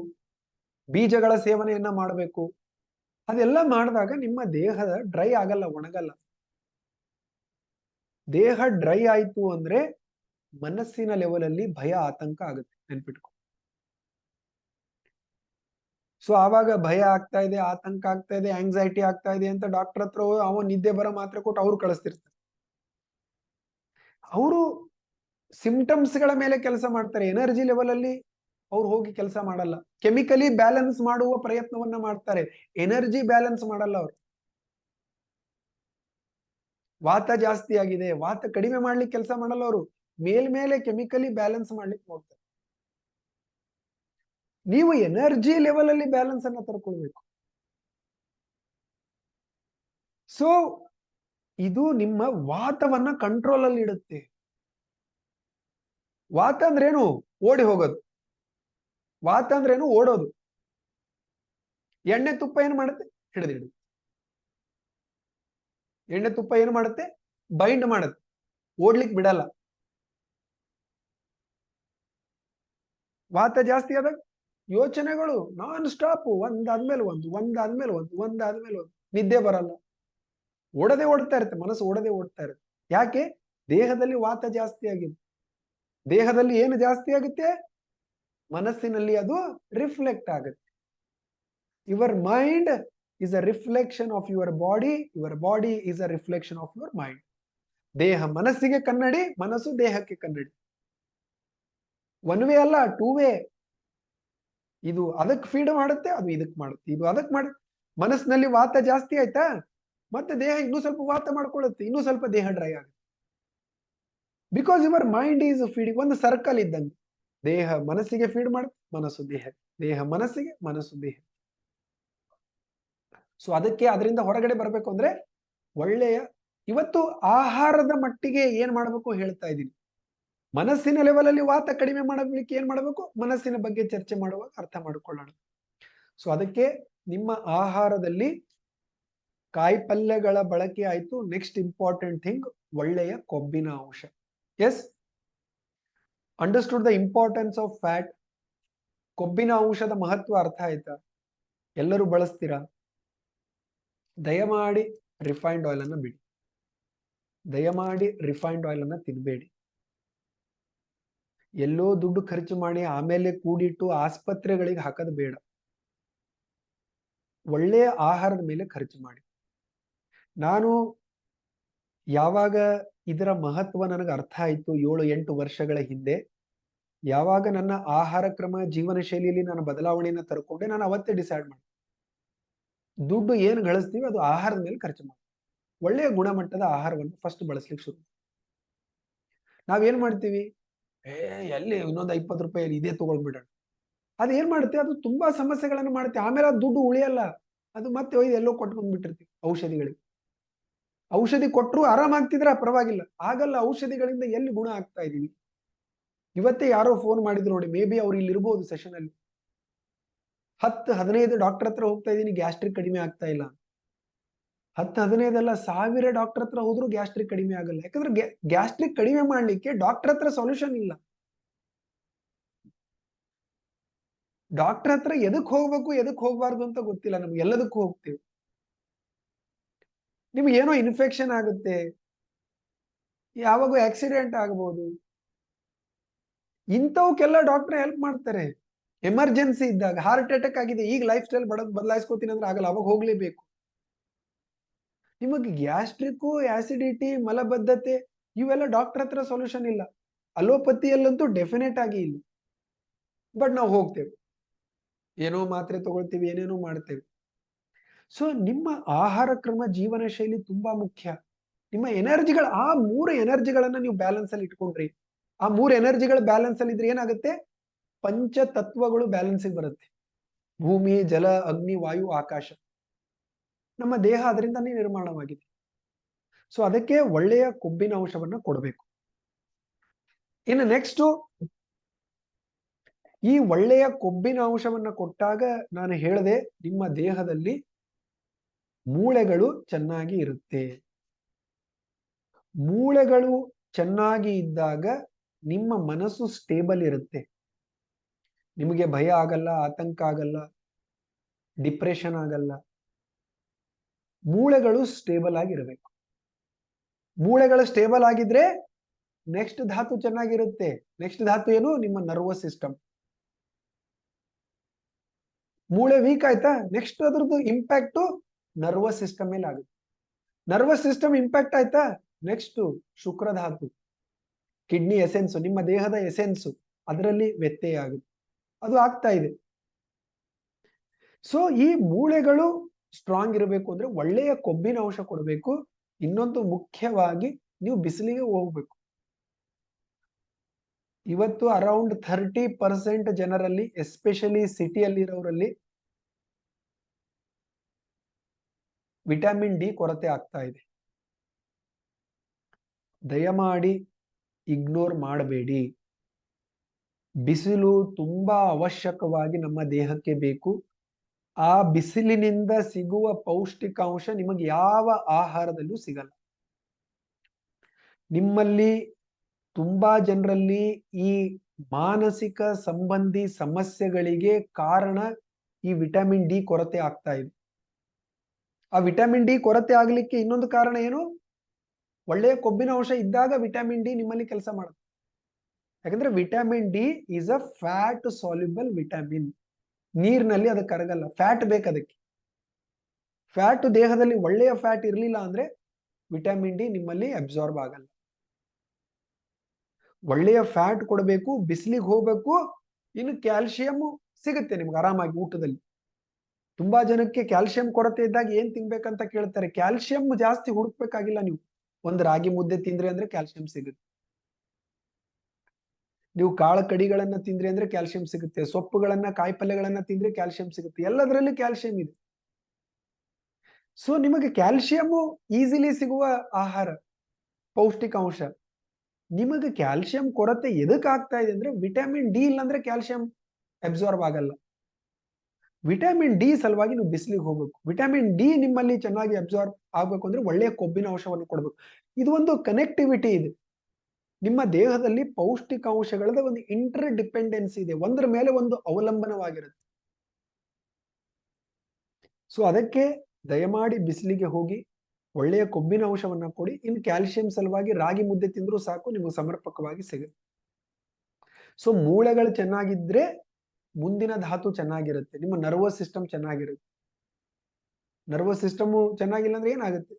ಬೀಜಗಳ ಸೇವನೆಯನ್ನ ಮಾಡಬೇಕು. ಅದೆಲ್ಲ ಮಾಡಿದಾಗ ನಿಮ್ಮ ದೇಹದ ಡ್ರೈ ಆಗಲ್ಲ, ಒಣಗಲ್ಲ. ದೇಹ ಡ್ರೈ ಆಯ್ತು ಅಂದ್ರೆ ಮನಸ್ಸಿನ ಲೆವೆಲ್ ಅಲ್ಲಿ ಭಯ, ಆತಂಕ ಆಗುತ್ತೆ, ನೆನ್ಪಿಟ್ಕೊ. ಸೊ ಆವಾಗ ಭಯ ಆಗ್ತಾ ಇದೆ, ಆತಂಕ ಆಗ್ತಾ ಇದೆ, ಆಂಗ್ಸೈಟಿ ಆಗ್ತಾ ಇದೆ ಅಂತ ಡಾಕ್ಟರ್ ಹತ್ರ ಅವ ನಿದ್ದೆ ಬರೋ ಮಾತ್ರೆ ಕೊಟ್ಟು ಅವ್ರು ಕಳಿಸ್ತಿರ್ತಾರೆ. ಅವರು ಸಿಂಪ್ಟಮ್ಸ್ ಗಳ ಮೇಲೆ ಕೆಲಸ ಮಾಡ್ತಾರೆ, ಎನರ್ಜಿ ಲೆವೆಲ್ ಅಲ್ಲಿ ಅವ್ರು ಹೋಗಿ ಕೆಲಸ ಮಾಡಲ್ಲ. ಕೆಮಿಕಲಿ ಬ್ಯಾಲೆನ್ಸ್ ಮಾಡುವ ಪ್ರಯತ್ನವನ್ನ ಮಾಡ್ತಾರೆ, ಎನರ್ಜಿ ಬ್ಯಾಲೆನ್ಸ್ ಮಾಡಲ್ಲ ಅವರು. ವಾತ ಜಾಸ್ತಿ ಆಗಿದೆ, ವಾತ ಕಡಿಮೆ ಮಾಡ್ಲಿಕ್ಕೆ ಕೆಲಸ ಮಾಡಲ್ಲ ಅವರು, ಮೇಲ್ಮೇಲೆ ಕೆಮಿಕಲಿ ಬ್ಯಾಲೆನ್ಸ್ ಮಾಡ್ಲಿಕ್ಕೆ ನೋಡ್ತಾರೆ. ನೀವು ಎನರ್ಜಿ ಲೆವೆಲ್ ಅಲ್ಲಿ ಬ್ಯಾಲೆನ್ಸ್ ಅನ್ನ ತರ್ಕೊಳ್ಬೇಕು. ಸೊ ಇದು ನಿಮ್ಮ ವಾತವನ್ನ ಕಂಟ್ರೋಲ್ ಅಲ್ಲಿ ಇಡುತ್ತೆ. ವಾತ ಅಂದ್ರೇನು? ಓಡಿ ಹೋಗೋದು. ವಾತ ಅಂದ್ರೇನು? ಓಡೋದು. ಎಣ್ಣೆ ತುಪ್ಪ ಏನ್ ಮಾಡುತ್ತೆ? ಹಿಡಿದಿಡು. ಎಣ್ಣೆ ತುಪ್ಪ ಏನು ಮಾಡುತ್ತೆ? ಬೈಂಡ್ ಮಾಡುತ್ತೆ, ಓಡ್ಲಿಕ್ಕೆ ಬಿಡಲ್ಲ. ವಾತ ಜಾಸ್ತಿ ಆದಾಗ ಯೋಚನೆಗಳು ನಾನ್ ಸ್ಟಾಪ್, ಒಂದಾದ್ಮೇಲೆ ಒಂದು, ಒಂದಾದ್ಮೇಲೆ ಒಂದು, ಒಂದಾದ್ಮೇಲೆ ಒಂದು, ನಿದ್ದೆ ಬರಲ್ಲ, ಓಡದೆ ಓಡ್ತಾ ಇರುತ್ತೆ, ಮನಸ್ಸು ಓಡದೆ ಓಡ್ತಾ ಇರುತ್ತೆ. ಯಾಕೆ? ದೇಹದಲ್ಲಿ ವಾತ ಜಾಸ್ತಿ ಆಗಿದೆ. ದೇಹದಲ್ಲಿ ಏನು ಜಾಸ್ತಿ ಆಗುತ್ತೆ? ಮನಸ್ಸಿನಲ್ಲಿ ಅದು ರಿಫ್ಲೆಕ್ಟ್ ಆಗುತ್ತೆ. Your mind is a reflection of your body is a reflection of your mind. ದೇಹ ಮನಸ್ಸಿಗೆ ಕನ್ನಡಿ, ಮನಸ್ಸು ದೇಹಕ್ಕೆ ಕನ್ನಡಿ. ಒನ್ ವೇ ಅಲ್ಲ, ಟೂ ವೇ. ಇದು ಅದಕ್ಕೆ ಫೀಡ್ ಮಾಡುತ್ತೆ, ಅದು ಇದಕ್ ಮಾಡುತ್ತೆ, ಇದು ಅದಕ್ಕೆ ಮಾಡುತ್ತೆ. ಮನಸ್ಸಿನಲ್ಲಿ ವಾತ ಜಾಸ್ತಿ ಆಯ್ತಾ, ಮತ್ತೆ ದೇಹ ಇನ್ನೂ ಸ್ವಲ್ಪ ವಾತ ಮಾಡ್ಕೊಳ್ಳುತ್ತೆ, ಇನ್ನೂ ಸ್ವಲ್ಪ ದೇಹ ಡ್ರೈ ಆಗುತ್ತೆ. Because your mind is feeding. ಒಂದು ಸರ್ಕಲ್ ಇದ್ದಂಗೆ, ದೇಹ ಮನಸ್ಸಿಗೆ ಫೀಡ್ ಮಾಡುತ್ತೆ, ಮನಸ್ಸು ದೇಹ, ದೇಹ ಮನಸ್ಸಿಗೆ, ಮನಸ್ಸು ದೇಹ. ಸೊ ಅದಕ್ಕೆ ಅದರಿಂದ ಹೊರಗಡೆ ಬರಬೇಕು ಅಂದ್ರೆ ಒಳ್ಳೆಯ, ಇವತ್ತು ಆಹಾರದ ಮಟ್ಟಿಗೆ ಏನ್ ಮಾಡಬೇಕು ಹೇಳ್ತಾ ಇದ್ದೀನಿ. ಮನಸ್ಸಿನ ಲೆವೆಲ್ ಅಲ್ಲಿ ವಾತ ಕಡಿಮೆ ಮಾಡಲಿಕ್ಕೆ ಏನ್ ಮಾಡಬೇಕು, ಮನಸ್ಸಿನ ಬಗ್ಗೆ ಚರ್ಚೆ ಮಾಡುವಾಗ ಅರ್ಥ ಮಾಡಿಕೊಳ್ಳೋಣ. ಸೊ ಅದಕ್ಕೆ ನಿಮ್ಮ ಆಹಾರದಲ್ಲಿ ಕಾಯಿಪಲ್ಯಗಳ ಬಳಕೆ ಆಯ್ತು. ನೆಕ್ಸ್ಟ್ ಇಂಪಾರ್ಟೆಂಟ್ ಥಿಂಗ್, ಒಳ್ಳೆಯ ಕೊಬ್ಬಿನ ಅಂಶ. Yes, understood the importance of fat. ಕೊಬ್ಬಿನ ಅಂಶದ ಮಹತ್ವ ಅರ್ಥ ಆಯ್ತಾ? ಎಲ್ಲರೂ ಬಳಸ್ತೀರಾ? ದಯಮಾಡಿ ರಿಫೈನ್ಡ್ ಆಯಿಲ್ ಅನ್ನ ಬಿಡಿ, ದಯಮಾಡಿ ರಿಫೈನ್ಡ್ ಆಯಿಲ್ ಅನ್ನ ತಿನ್ಬೇಡಿ. ಎಲ್ಲೋ ದುಡ್ಡು ಖರ್ಚು ಮಾಡಿ ಆಮೇಲೆ ಕೂಡಿಟ್ಟು ಆಸ್ಪತ್ರೆಗಳಿಗೆ ಹಾಕೋದು ಬೇಡ. ಒಳ್ಳೆಯ ಆಹಾರದ ಮೇಲೆ ಖರ್ಚು ಮಾಡಿ. ನಾನು ಯಾವಾಗ ಇದರ ಮಹತ್ವ ನನಗೆ ಅರ್ಥ ಆಯ್ತು 7-8 ವರ್ಷಗಳ ಹಿಂದೆ, ಯಾವಾಗ ನನ್ನ ಆಹಾರ ಕ್ರಮ ಜೀವನ ಶೈಲಿಯಲ್ಲಿ ನಾನು ಬದಲಾವಣೆಯನ್ನು ತರ್ಕೊಂಡೆ, ನಾನು ಅವತ್ತೇ ಡಿಸೈಡ್ ಮಾಡಿ, ದುಡ್ಡು ಏನು ಗಳಿಸ್ತೀವಿ ಅದು ಆಹಾರದ ಮೇಲೆ ಖರ್ಚು ಮಾಡಿ. ಒಳ್ಳೆಯ ಗುಣಮಟ್ಟದ ಆಹಾರವನ್ನು ಫಸ್ಟ್ ಬಳಸ್ಲಿಕ್ಕೆ ಶುರು. ನಾವೇನ್ ಮಾಡ್ತೀವಿ, ಎಲ್ಲಿ ಇನ್ನೊಂದು 20 ರೂಪಾಯಿ ಇದೇ ತಗೊಳ್ಬಿಡೋಣ. ಅದು ಏನ್ ಮಾಡುತ್ತೆ, ಅದು ತುಂಬಾ ಸಮಸ್ಯೆಗಳನ್ನು ಮಾಡುತ್ತೆ. ಆಮೇಲೆ ಅದು ದುಡ್ಡು ಉಳಿಯಲ್ಲ, ಅದು ಮತ್ತೆ ಒಯ್ದು ಎಲ್ಲೋ ಕೊಟ್ಕೊಂಡ್ಬಿಟ್ಟಿರ್ತೀವಿ ಔಷಧಿಗಳಿಗೆ. ಔಷಧಿ ಕೊಟ್ಟರು ಆರಾಮಾಗ್ತಿದ್ರ ಪರವಾಗಿಲ್ಲ, ಆಗಲ್ಲ. ಔಷಧಿಗಳಿಂದ ಎಲ್ಲಿ ಗುಣ ಆಗ್ತಾ ಇದೀವಿ? ಇವತ್ತೇ ಯಾರೋ ಫೋನ್ ಮಾಡಿದ್ರು ನೋಡಿ, ಮೇ ಬಿ ಅವ್ರು ಇಲ್ಲಿ ಇರ್ಬೋದು ಸೆಷನ್ ಅಲ್ಲಿ. 10-15 ಡಾಕ್ಟರ್ ಹತ್ರ ಹೋಗ್ತಾ ಇದೀನಿ, ಗ್ಯಾಸ್ಟ್ರಿಕ್ ಕಡಿಮೆ ಆಗ್ತಾ ಇಲ್ಲ. 10-15 ಅಲ್ಲ, 1000 ಡಾಕ್ಟರ್ ಹತ್ರ ಹೋದ್ರು ಗ್ಯಾಸ್ಟ್ರಿಕ್ ಕಡಿಮೆ ಆಗಲ್ಲ. ಯಾಕಂದ್ರೆ ಗ್ಯಾಸ್ಟ್ರಿಕ್ ಕಡಿಮೆ ಮಾಡ್ಲಿಕ್ಕೆ ಡಾಕ್ಟರ್ ಹತ್ರ ಸೊಲ್ಯೂಷನ್ ಇಲ್ಲ. ಡಾಕ್ಟರ್ ಹತ್ರ ಎದಕ್ ಹೋಗ್ಬೇಕು ಎದಕ್ ಹೋಗ್ಬಾರ್ದು ಅಂತ ಗೊತ್ತಿಲ್ಲ ನಮ್ಗೆ, ಎಲ್ಲದಕ್ಕೂ ಹೋಗ್ತೀವಿ. ನಿಮ್ಗೆ ಏನೋ ಇನ್ಫೆಕ್ಷನ್ ಆಗುತ್ತೆ, ಯಾವಾಗೂ ಆಕ್ಸಿಡೆಂಟ್ ಆಗಬಹುದು, ಇಂಥವಕ್ಕೆಲ್ಲ ಡಾಕ್ಟರ್ ಹೆಲ್ಪ್ ಮಾಡ್ತಾರೆ. ಎಮರ್ಜೆನ್ಸಿ ಇದ್ದಾಗ, ಹಾರ್ಟ್ ಅಟ್ಯಾಕ್ ಆಗಿದೆ, ಈಗ ಲೈಫ್ ಸ್ಟೈಲ್ ಬದಲಾಯಿಸ್ಕೋತೀನಿ ಅಂದ್ರೆ ಆಗಲ್ಲ, ಅವಾಗ ಹೋಗ್ಲೇಬೇಕು. ನಿಮಗೆ ಗ್ಯಾಸ್ಟ್ರಿಕ್, ಆಸಿಡಿಟಿ, ಮಲಬದ್ಧತೆ ಇವೆಲ್ಲ ಡಾಕ್ಟರ್ ಹತ್ರ ಸೊಲ್ಯೂಷನ್ ಇಲ್ಲ. ಅಲೋಪತಿಯಲ್ಲಂತೂ ಡೆಫಿನೆಟ್ ಆಗಿ ಇಲ್ಲ. ಬಟ್ ನಾವು ಹೋಗ್ತೇವೆ, ಏನೋ ಮಾತ್ರೆ ತಗೊಳ್ತೀವಿ, ಏನೇನೋ ಮಾಡ್ತೇವೆ. ಸೊ ನಿಮ್ಮ ಆಹಾರ ಕ್ರಮ ಜೀವನ ಶೈಲಿ ತುಂಬಾ ಮುಖ್ಯ. ನಿಮ್ಮ ಎನರ್ಜಿಗಳ, ಆ 3 ಎನರ್ಜಿಗಳನ್ನ ನೀವು ಬ್ಯಾಲೆನ್ಸ್ ಅಲ್ಲಿ ಇಟ್ಕೊಂಡ್ರಿ, ಆ 3 ಎನರ್ಜಿಗಳು ಬ್ಯಾಲೆನ್ಸ್ ಅಲ್ಲಿ ಇದ್ರೆ ಏನಾಗುತ್ತೆ, ಪಂಚತತ್ವಗಳು ಬ್ಯಾಲೆನ್ಸಿಗೆ ಬರುತ್ತೆ. ಭೂಮಿ, ಜಲ, ಅಗ್ನಿ, ವಾಯು, ಆಕಾಶ. ನಮ್ಮ ದೇಹ ಅದರಿಂದನೇ ನಿರ್ಮಾಣವಾಗಿದೆ. ಸೊ ಅದಕ್ಕೆ ಒಳ್ಳೆಯ ಕೊಬ್ಬಿನ ಅಂಶವನ್ನ ಕೊಡಬೇಕು. ಇನ್ನು ನೆಕ್ಸ್ಟ್, ಈ ಒಳ್ಳೆಯ ಕೊಬ್ಬಿನ ಅಂಶವನ್ನ ಕೊಟ್ಟಾಗ ನಾನು ಹೇಳಿದೆ, ನಿಮ್ಮ ದೇಹದಲ್ಲಿ ಮೂಳೆಗಳು ಚೆನ್ನಾಗಿ ಇರುತ್ತೆ. ಮೂಳೆಗಳು ಚೆನ್ನಾಗಿ ಇದ್ದಾಗ ನಿಮ್ಮ ಮನಸ್ಸು ಸ್ಟೇಬಲ್ ಇರುತ್ತೆ. ನಿಮಗೆ ಭಯ ಆಗಲ್ಲ, ಆತಂಕ ಆಗಲ್ಲ, ಡಿಪ್ರೆಷನ್ ಆಗಲ್ಲ. ಮೂಳೆಗಳು ಸ್ಟೇಬಲ್ ಆಗಿರಬೇಕು. ಮೂಳೆಗಳು ಸ್ಟೇಬಲ್ ಆಗಿದ್ರೆ ನೆಕ್ಸ್ಟ್ ಧಾತು ಚೆನ್ನಾಗಿರುತ್ತೆ. ನೆಕ್ಸ್ಟ್ ಧಾತು ಏನು, ನಿಮ್ಮ ನರ್ವಸ್ ಸಿಸ್ಟಮ್. ಮೂಳೆ ವೀಕ್ ಆಯ್ತಾ, ನೆಕ್ಸ್ಟ್ ಅದ್ರದ್ದು ಇಂಪ್ಯಾಕ್ಟ್ ನರ್ವಸ್ ಸಿಸ್ಟಮ್ ಮೇಲೆ ಆಗುತ್ತೆ. ನರ್ವಸ್ ಸಿಸ್ಟಮ್ ಇಂಪ್ಯಾಕ್ಟ್ ಆಯ್ತಾ, ನೆಕ್ಸ್ಟ್ ಶುಕ್ರಧಾತು, ಕಿಡ್ನಿ ಎಸೆನ್ಸ್, ನಿಮ್ಮ ದೇಹದ ಎಸೆನ್ಸ್, ಅದರಲ್ಲಿ ವ್ಯತ್ಯಯ ಆಗುತ್ತೆ. ಅದು ಆಗ್ತಾ ಇದೆ. ಸೊ ಈ ಮೂಳೆಗಳು ಸ್ಟ್ರಾಂಗ್ ಇರಬೇಕು ಅಂದ್ರೆ ಒಳ್ಳೆಯ ಕೊಬ್ಬಿನ ಅಂಶ ಕೊಡಬೇಕು. ಇನ್ನೊಂದು ಮುಖ್ಯವಾಗಿ, ನೀವು ಬಿಸಿಲಿಗೆ ಹೋಗ್ಬೇಕು. ಇವತ್ತು ಅರೌಂಡ್ 30% ಜನರಲ್ಲಿ, ಎಸ್ಪೆಷಲಿ ಸಿಟಿಯಲ್ಲಿ ಇರೋರಲ್ಲಿ, ವಿಟಮಿನ್ ಡಿ ಕೊರತೆ ಆಗ್ತಾ ಇದೆ. ದಯಮಾಡಿ ಇಗ್ನೋರ್ ಮಾಡಬೇಡಿ. ಬಿಸಿಲು ತುಂಬಾ ಅವಶ್ಯಕವಾಗಿ ನಮ್ಮ ದೇಹಕ್ಕೆ ಬೇಕು. ಆ ಬಿಸಿಲಿನಿಂದ ಸಿಗುವ ಪೌಷ್ಟಿಕಾಂಶ ನಿಮಗೆ ಯಾವ ಆಹಾರದಲ್ಲೂ ಸಿಗಲ್ಲ. ನಿಮ್ಮಲ್ಲಿ ತುಂಬಾ ಜನರಲ್ಲಿ ಈ ಮಾನಸಿಕ ಸಂಬಂಧಿ ಸಮಸ್ಯೆಗಳಿಗೆ ಕಾರಣ ಈ ವಿಟಮಿನ್ ಡಿ ಕೊರತೆ ಆಗ್ತಾ ಇದೆ. ಆ ವಿಟಮಿನ್ ಡಿ ಕೊರತೆ ಆಗ್ಲಿಕ್ಕೆ ಇನ್ನೊಂದು ಕಾರಣ ಏನು, ಒಳ್ಳೆಯ ಕೊಬ್ಬಿನ ಅಂಶ ಇದ್ದಾಗ ವಿಟಮಿನ್ ಡಿ ನಿಮ್ಮಲ್ಲಿ ಕೆಲಸ ಮಾಡುತ್ತೆ. ಯಾಕಂದ್ರೆ vitamin D is a fat soluble vitamin. ನೀರಿನಲ್ಲಿ ಅದು ಕರಗಲ್ಲ, ಫ್ಯಾಟ್ ಬೇಕು ಅದಕ್ಕೆ. ಫ್ಯಾಟ್ ದೇಹದಲ್ಲಿ ಒಳ್ಳೆಯ ಫ್ಯಾಟ್ ಇರಲಿಲ್ಲ ಅಂದ್ರೆ ವಿಟಮಿನ್ ಡಿ ನಿಮ್ಮಲ್ಲಿ ಅಬ್ಸಾರ್ಬ್ ಆಗಲ್ಲ. ಒಳ್ಳೆಯ ಫ್ಯಾಟ್ ಕೊಡಬೇಕು, ಬಿಸಿಲಿಗೆ ಹೋಗ್ಬೇಕು, ಇನ್ನು ಕ್ಯಾಲ್ಸಿಯಂ ಸಿಗುತ್ತೆ ನಿಮ್ಗೆ ಆರಾಮಾಗಿ ಊಟದಲ್ಲಿ. ತುಂಬಾ ಜನಕ್ಕೆ ಕ್ಯಾಲ್ಸಿಯಂ ಕೊರತೆ ಇದ್ದಾಗ ಏನ್ ತಿನ್ಬೇಕಂತ ಕೇಳ್ತಾರೆ. ಕ್ಯಾಲ್ಸಿಯಂ ಜಾಸ್ತಿ ಹುಡುಕ್ಬೇಕಾಗಿಲ್ಲ ನೀವು. ಒಂದು ರಾಗಿ ಮುದ್ದೆ ತಿಂದ್ರಿ ಅಂದ್ರೆ ಕ್ಯಾಲ್ಸಿಯಂ ಸಿಗುತ್ತೆ. ನೀವು ಕಾಳು ಕಡಿಗಳನ್ನ ತಿಂದ್ರಿ ಅಂದ್ರೆ ಕ್ಯಾಲ್ಸಿಯಂ ಸಿಗುತ್ತೆ. ಸೊಪ್ಪುಗಳನ್ನ, ಕಾಯಿಪಲ್ಯಗಳನ್ನ ತಿಂದ್ರೆ ಕ್ಯಾಲ್ಸಿಯಂ ಸಿಗುತ್ತೆ. ಎಲ್ಲದರಲ್ಲಿ ಕ್ಯಾಲ್ಸಿಯಂ ಇದೆ. ಸೊ ನಿಮಗೆ ಕ್ಯಾಲ್ಸಿಯಂ ಈಸಿಲಿ ಸಿಗುವ ಆಹಾರ, ಪೌಷ್ಟಿಕಾಂಶ. ನಿಮಗೆ ಕ್ಯಾಲ್ಸಿಯಂ ಕೊರತೆ ಎದಕ್ಕೆ ಆಗ್ತಾ ಇದೆ ಅಂದ್ರೆ ವಿಟಮಿನ್ ಡಿ ಇಲ್ಲ ಅಂದ್ರೆ ಕ್ಯಾಲ್ಸಿಯಂ ಅಬ್ಸಾರ್ಬ್ ಆಗಲ್ಲ. ವಿಟಮಿನ್ ಡಿ ಸಲುವಾಗಿ ನೀವು ಬಿಸಿಲಿಗೆ ಹೋಗ್ಬೇಕು. ವಿಟಮಿನ್ ಡಿ ನಿಮ್ಮಲ್ಲಿ ಚೆನ್ನಾಗಿ ಅಬ್ಸಾರ್ಬ್ ಆಗ್ಬೇಕು ಅಂದ್ರೆ ಒಳ್ಳೆಯ ಕೊಬ್ಬಿನ ಅಂಶವನ್ನು ಕೊಡ್ಬೇಕು. ಇದು ಒಂದು ಕನೆಕ್ಟಿವಿಟಿ ಇದೆ. ನಿಮ್ಮ ದೇಹದಲ್ಲಿ ಪೌಷ್ಟಿಕಾಂಶಗಳ ಒಂದು ಇಂಟರ್ ಡಿಪೆಂಡೆನ್ಸಿ ಇದೆ, ಒಂದರ ಮೇಲೆ ಒಂದು ಅವಲಂಬನವಾಗಿರುತ್ತೆ. ಸೊ ಅದಕ್ಕೆ ದಯಮಾಡಿ ಬಿಸಿಲಿಗೆ ಹೋಗಿ ಒಳ್ಳೆಯ ಕೊಬ್ಬಿನ ಅಂಶವನ್ನ ಕೊಡಿ. ಇನ್ನು ಕ್ಯಾಲ್ಸಿಯಂ ಸಲುವಾಗಿ ರಾಗಿ ಮುದ್ದೆ ತಿಂದ್ರೂ ಸಾಕು, ನಿಮಗೆ ಸಮರ್ಪಕವಾಗಿ ಸಿಗುತ್ತೆ. ಸೊ ಮೂಳೆಗಳು ಚೆನ್ನಾಗಿದ್ರೆ ಮುಂದಿನ ಧಾತು ಚೆನ್ನಾಗಿರುತ್ತೆ, ನಿಮ್ಮ ನರ್ವಸ್ ಸಿಸ್ಟಮ್ ಚೆನ್ನಾಗಿರುತ್ತೆ. ನರ್ವಸ್ ಸಿಸ್ಟಮ್ ಚೆನ್ನಾಗಿಲ್ಲ ಅಂದ್ರೆ ಏನಾಗುತ್ತೆ?